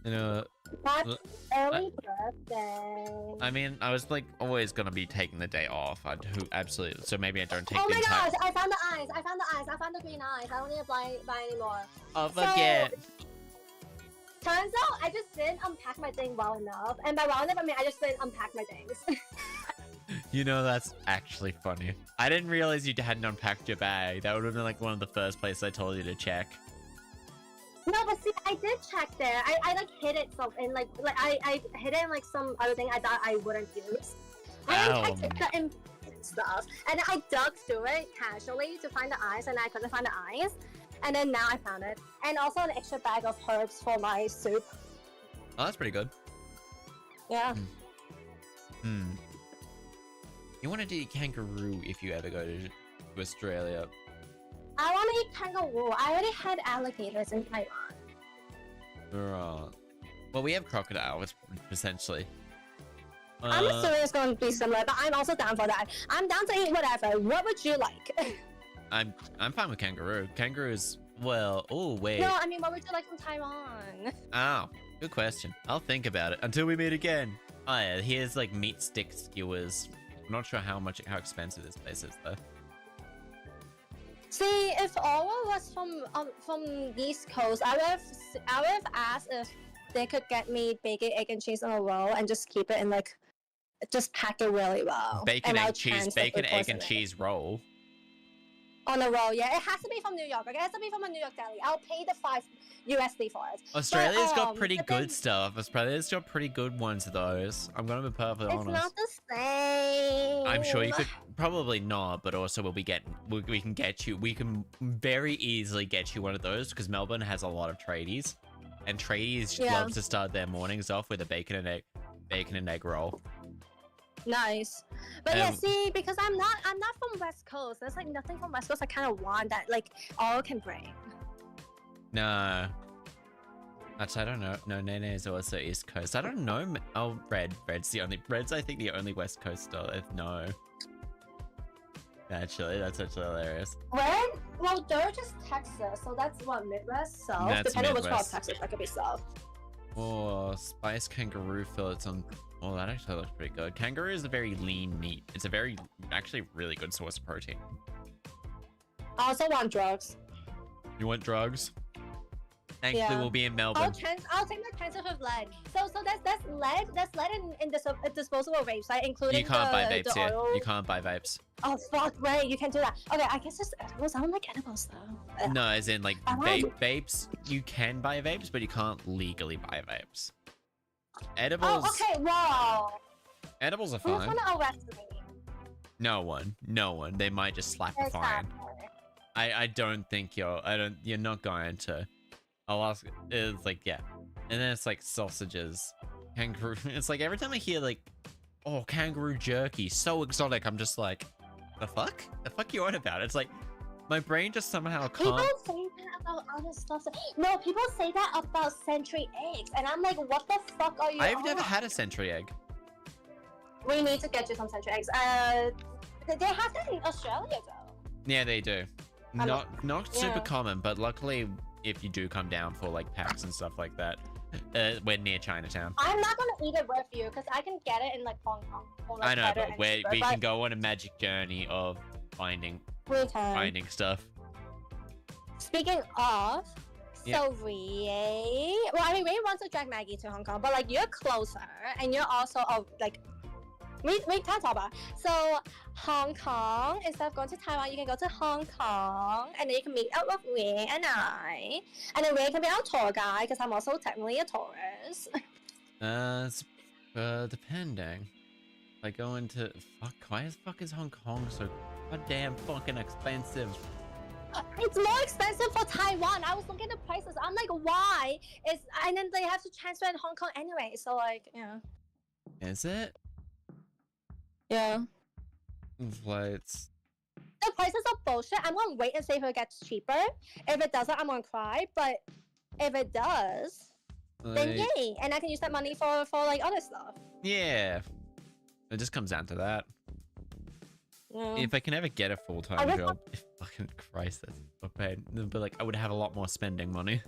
B: You know.
E: That's early birthday.
B: I mean, I was like always gonna be taking the day off. Absolutely. So maybe I don't take.
E: Oh
B: the
E: my
B: entire...
E: gosh! I found the eyes. I found the green eyes. I don't need to buy anymore.
B: Oh, forget.
E: Turns out I just didn't unpack my thing well enough, and by well enough I mean I just didn't unpack my things.
B: You know, that's actually funny. I didn't realize you hadn't unpacked your bag. That would have been like one of the first places I told you to check.
E: No, but see, I did check there. I like hid it in like I hid it in like some other thing I thought I wouldn't use. I checked the important stuff, and then I dug through it casually to find the eyes, and I couldn't find the eyes. And then now I found it, and also an extra bag of herbs for my soup.
B: Oh, that's pretty good.
E: Yeah.
B: You want to do kangaroo if you ever go to Australia?
E: I want to eat kangaroo. I already had alligators in Taiwan.
B: Right. Well, we have crocodiles, essentially.
E: I'm assuming it's going to be similar, but I'm also down for that. I'm down to eat whatever. What would you like?
B: I'm fine with kangaroo. Kangaroos, well, oh wait.
E: No, I mean, what would you like from Taiwan?
B: Oh, good question. I'll think about it until we meet again. Oh yeah, here's like meat stick skewers. I'm not sure how expensive this place is though.
E: See, if Aura was from East Coast, I would have asked if they could get me bacon, egg, and cheese on a roll and just keep it in like, just pack it really well.
B: Bacon, egg, and cheese roll.
E: On a roll, yeah. It has to be from New York. Okay? It has to be from a New York deli. I'll pay the $5 USD for it.
B: Australia's got pretty good stuff. Australia's got pretty good ones of those. I'm gonna be perfectly honest.
E: It's not the same.
B: I'm sure you could probably not, but also we can very easily get you one of those because Melbourne has a lot of tradies, and tradies love to start their mornings off with a bacon and egg roll.
E: Nice. But yeah, see, because I'm not from West Coast. There's like nothing from West Coast I kind of want that like all can bring.
B: No. Actually, I don't know. No, Nene is also East Coast. I don't know. Oh, Red's I think the only West Coast stuff. No. Actually, that's actually hilarious.
E: Red? Well, they're just Texas, so that's what, Midwest, South?
B: That's
E: depending on which part
B: Midwest.
E: of Texas, that could be South.
B: Oh, spiced kangaroo fillets on. Oh, that actually looks pretty good. Kangaroo is a very lean meat. It's a very, actually, really good source of protein.
E: I also want drugs.
B: You want drugs? Thankfully, we'll be in Melbourne.
E: I'll take the chances with lead. So that's lead. That's lead in the disposable vapes, right? Including
B: You can't buy vapes
E: the
B: here.
E: oil.
B: You can't buy vapes.
E: Oh fuck! Right, you can't do that. Okay, I guess just edibles. I don't like edibles though.
B: No, as in like
E: I want-
B: vapes. You can buy vapes, but you can't legally buy vapes. Edibles.
E: Oh, okay. Wow.
B: Edibles are
E: Who's
B: fine.
E: gonna arrest me?
B: No one. They might just slap a fine.
E: Exactly.
B: I don't think you're not going to. I'll ask. It's like, yeah. And then it's like sausages, kangaroo. It's like every time I hear like, oh, kangaroo jerky, so exotic. I'm just like, the fuck you on about? It's like my brain just somehow can't.
E: People say that about other stuff. No, people say that about century eggs, and I'm like, what the fuck are you?
B: I've never
E: on?
B: had a century egg.
E: We need to get you some century eggs. They have that in Australia though.
B: Yeah, they do. Not super common, but luckily, if you do come down for like packs and stuff like that, we're near Chinatown.
E: I'm not gonna eat it with you because I can get it in like Hong Kong. Or, like,
B: I know,
E: better
B: but
E: and cheaper,
B: we can go on a magic journey of finding stuff.
E: Speaking of,
B: Yeah.
E: so Rie, well, I mean, Rie wants to drag Maggie to Hong Kong, but like you're closer, and you're also like we can't talk about. So Hong Kong, instead of going to Taiwan, you can go to Hong Kong, and then you can meet up with Ray and I, and then Ray can be our tour guide because I'm also technically a tourist.
B: It's depending. Like going to why the fuck is Hong Kong so goddamn fucking expensive?
E: It's more expensive for Taiwan. I was looking at the prices. I'm like, why? And then they have to transfer in Hong Kong anyway. So like, yeah.
B: Is it?
E: Yeah.
B: Flights.
E: The prices are bullshit. I'm gonna wait and see if it gets cheaper. If it doesn't, I'm gonna cry. But if it does, then yay! And I can use that money for like other stuff.
B: Yeah. It just comes down to that.
E: Yeah.
B: If I can ever get a full-time job, fucking Christ, that's so pain. But like, I would have a lot more spending money.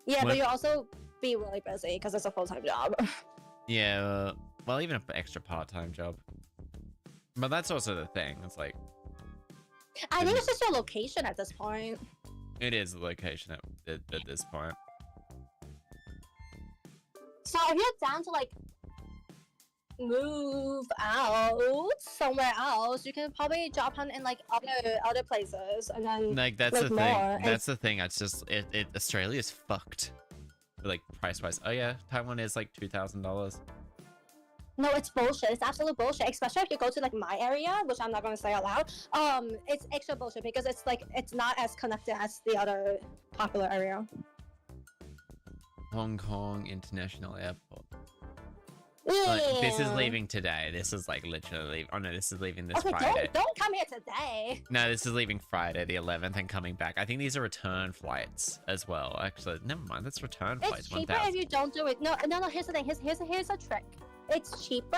E: Yeah, but you'll also be really busy because it's a full-time job.
B: Yeah, well, even an extra part-time job. But that's also the thing. It's like,
E: I think it's just your location at this point.
B: it is the location at this point.
E: So if you're down to like move out somewhere else, you can probably job hunt in like other places, and then
B: Like that's
E: like
B: the thing.
E: more.
B: That's the thing. It's just Australia's fucked. Like price-wise. Oh yeah, Taiwan is like $2,000.
E: No, it's bullshit. It's absolute bullshit. Especially if you go to like my area, which I'm not gonna say out loud. It's extra bullshit because it's like it's not as connected as the other popular area.
B: Hong Kong International Airport.
E: Yeah.
B: Like, this is leaving today. This is like literally. Oh no, this is leaving this
E: Okay,
B: Friday.
E: don't come here today.
B: No, this is leaving Friday the 11th and coming back. I think these are return flights as well. Actually, never mind. That's return
E: It's
B: flights.
E: cheaper
B: 1,000.
E: if you don't do it. No. Here's the thing. Here's a trick. It's cheaper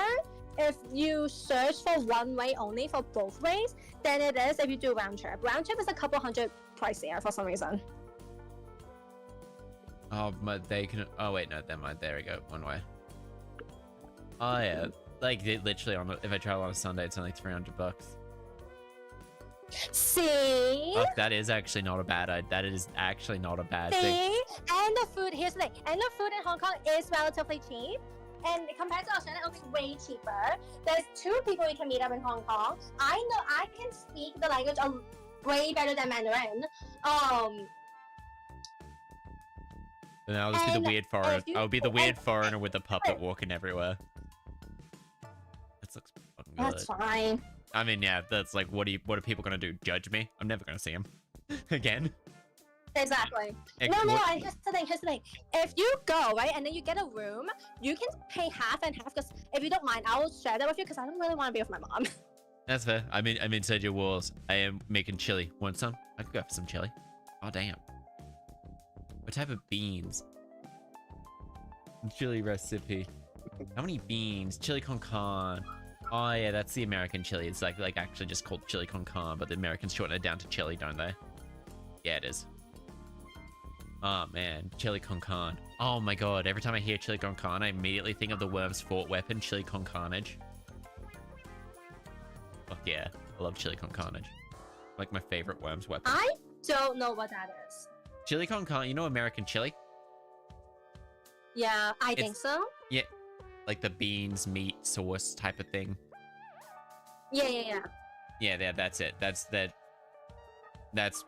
E: if you search for one way only for both ways than it is if you do round trip. Round trip is a couple hundred pricier for some reason.
B: Oh, but they can. Oh wait, no, never mind. There we go. One way. Oh yeah, like literally if I travel on a Sunday, it's only $300.
E: See?
B: Oh, that is actually not a bad. That is actually not a bad
E: See?
B: thing.
E: And the food. Here's the thing. And the food in Hong Kong is relatively cheap. And compared to Australia, it'll be way cheaper. There's 2 people you can meet up in Hong Kong. I know I can speak the language way better than Mandarin.
B: And I'll just be the weird foreigner. I'll be the weird foreigner with the puppet
E: Wait.
B: walking everywhere. That looks fucking good.
E: That's fine.
B: I mean, yeah, that's like, what are people gonna do? Judge me? I'm never gonna see him again.
E: Exactly.
B: Heck,
E: No,
B: what-
E: here's the thing. If you go, right, and then you get a room, you can pay half and half, because if you don't mind, I will share that with you, because I don't really want to be with my mom.
B: That's fair. I'm inside your walls. I am making chili. Want some? I could go for some chili. Oh, damn. What type of beans? Chili recipe. How many beans? Chili con carne. Oh, yeah, that's the American chili. It's like actually just called chili con carne, but the Americans shorten it down to chili, don't they? Yeah, it is. Oh, man. Chili con carne. Oh, my God. Every time I hear chili con carne, I immediately think of the Worm's fort weapon, chili con carnage. Fuck yeah. I love chili con carnage. Like my favorite Worm's weapon.
E: I don't know what that is.
B: Chili con carne, you know American chili?
E: Yeah, I think so.
B: Yeah. Like the beans, meat, sauce type of thing.
E: Yeah.
B: Yeah, that's it. That's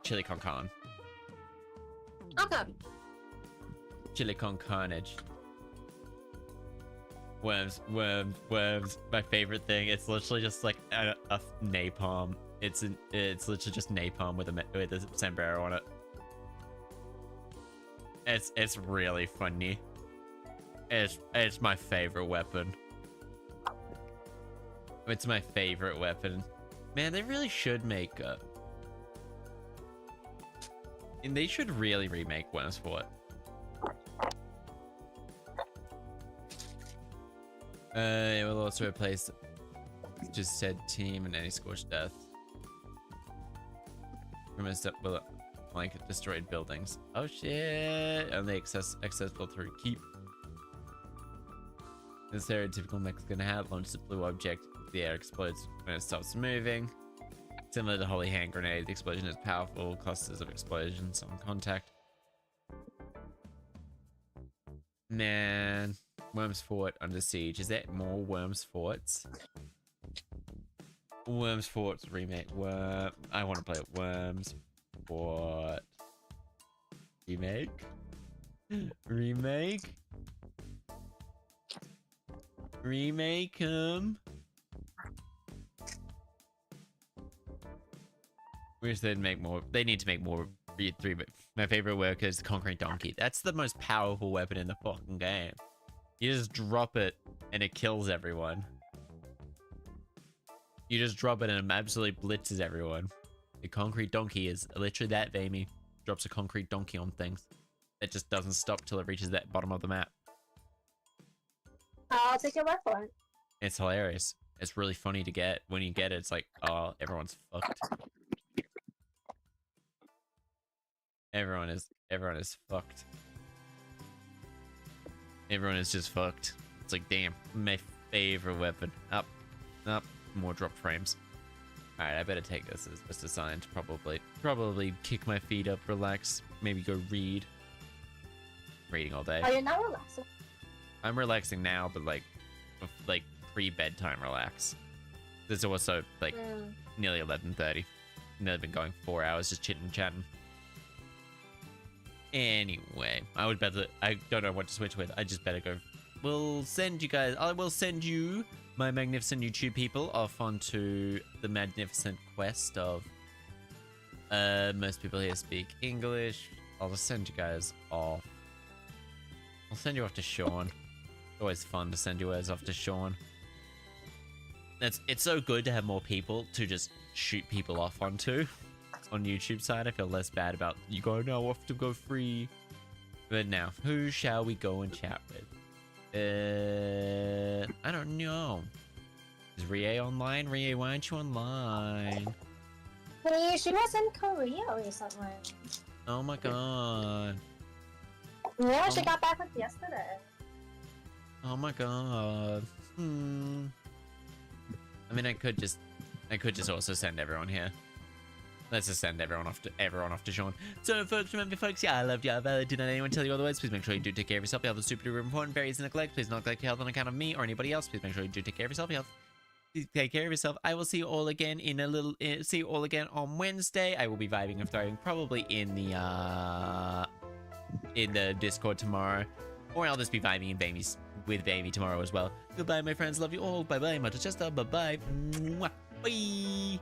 B: chili con carne.
E: Okay.
B: Chili con carnage. Worms. My favorite thing. It's literally just like a napalm. It's literally just napalm with a sombrero on it. It's really funny. It's my favorite weapon. It's my favorite weapon. Man, they really should make and they should really remake Worm's Fort. It will also replace just said team and any scorched death. Remove will like destroyed buildings. Oh shit! Only accessible through keep. The stereotypical Mexican hat launches a blue object. The air explodes when it stops moving. Similar to Holy Hand Grenade, the explosion is powerful. Clusters of explosions on contact. Man, Worms Fort under siege. Is that more Worms Forts? Worms Forts remake. I want to play Worms Fort remake. Remake. Remake them. Wish they'd make more. They need to make more. Three. My favorite worker is the Concrete Donkey. That's the most powerful weapon in the fucking game. You just drop it and it kills everyone. You just drop it and it absolutely blitzes everyone. The Concrete Donkey is literally that, Vamy. Drops a Concrete Donkey on things. It just doesn't stop till it reaches that bottom of the map.
E: I'll take your word for it.
B: It's hilarious. It's really funny to get. When you get it, it's like, oh, everyone's fucked. Everyone is fucked. Everyone is just fucked. It's like, damn, my favorite weapon. Up, more drop frames. Alright, I better take this as just a sign to probably kick my feet up, relax, maybe go read. Reading all day.
E: Are you not relaxing?
B: I'm relaxing now, but like pre-bedtime relax. There's also like nearly 11:30. Nearly been going 4 hours just chitting and chatting. Anyway, I don't know what to switch with. I just better go. I will send you, my magnificent YouTube people, off onto the magnificent quest of, most people here speak English. I'll just send you guys off. I'll send you off to Sean. It's always fun to send you guys off to Sean. It's so good to have more people to just shoot people off onto. On YouTube side, I feel less bad about you going now off to go free. But now, who shall we go and chat with? I don't know. Is Rie online? Rie, why aren't you online?
E: She was in Korea recently.
B: Oh my god.
E: Yeah, she got back yesterday.
B: Oh my god. I mean, I could just also send everyone here. Let's just send everyone off to Sean. So, folks, remember, folks, yeah, I loved you. I did not anyone tell you otherwise. Please make sure you do take care of yourself. Your health is super important. Very easy to neglect. Please not neglect your health on account of me or anybody else. Please make sure you do take care of yourself. Please take care of yourself. I will see you all again see you all again on Wednesday. I will be vibing and thriving probably in the Discord tomorrow, or I'll just be vibing with Vamy tomorrow as well. Goodbye, my friends. Love you all. Bye bye. Much Chaster. Bye bye. Bye.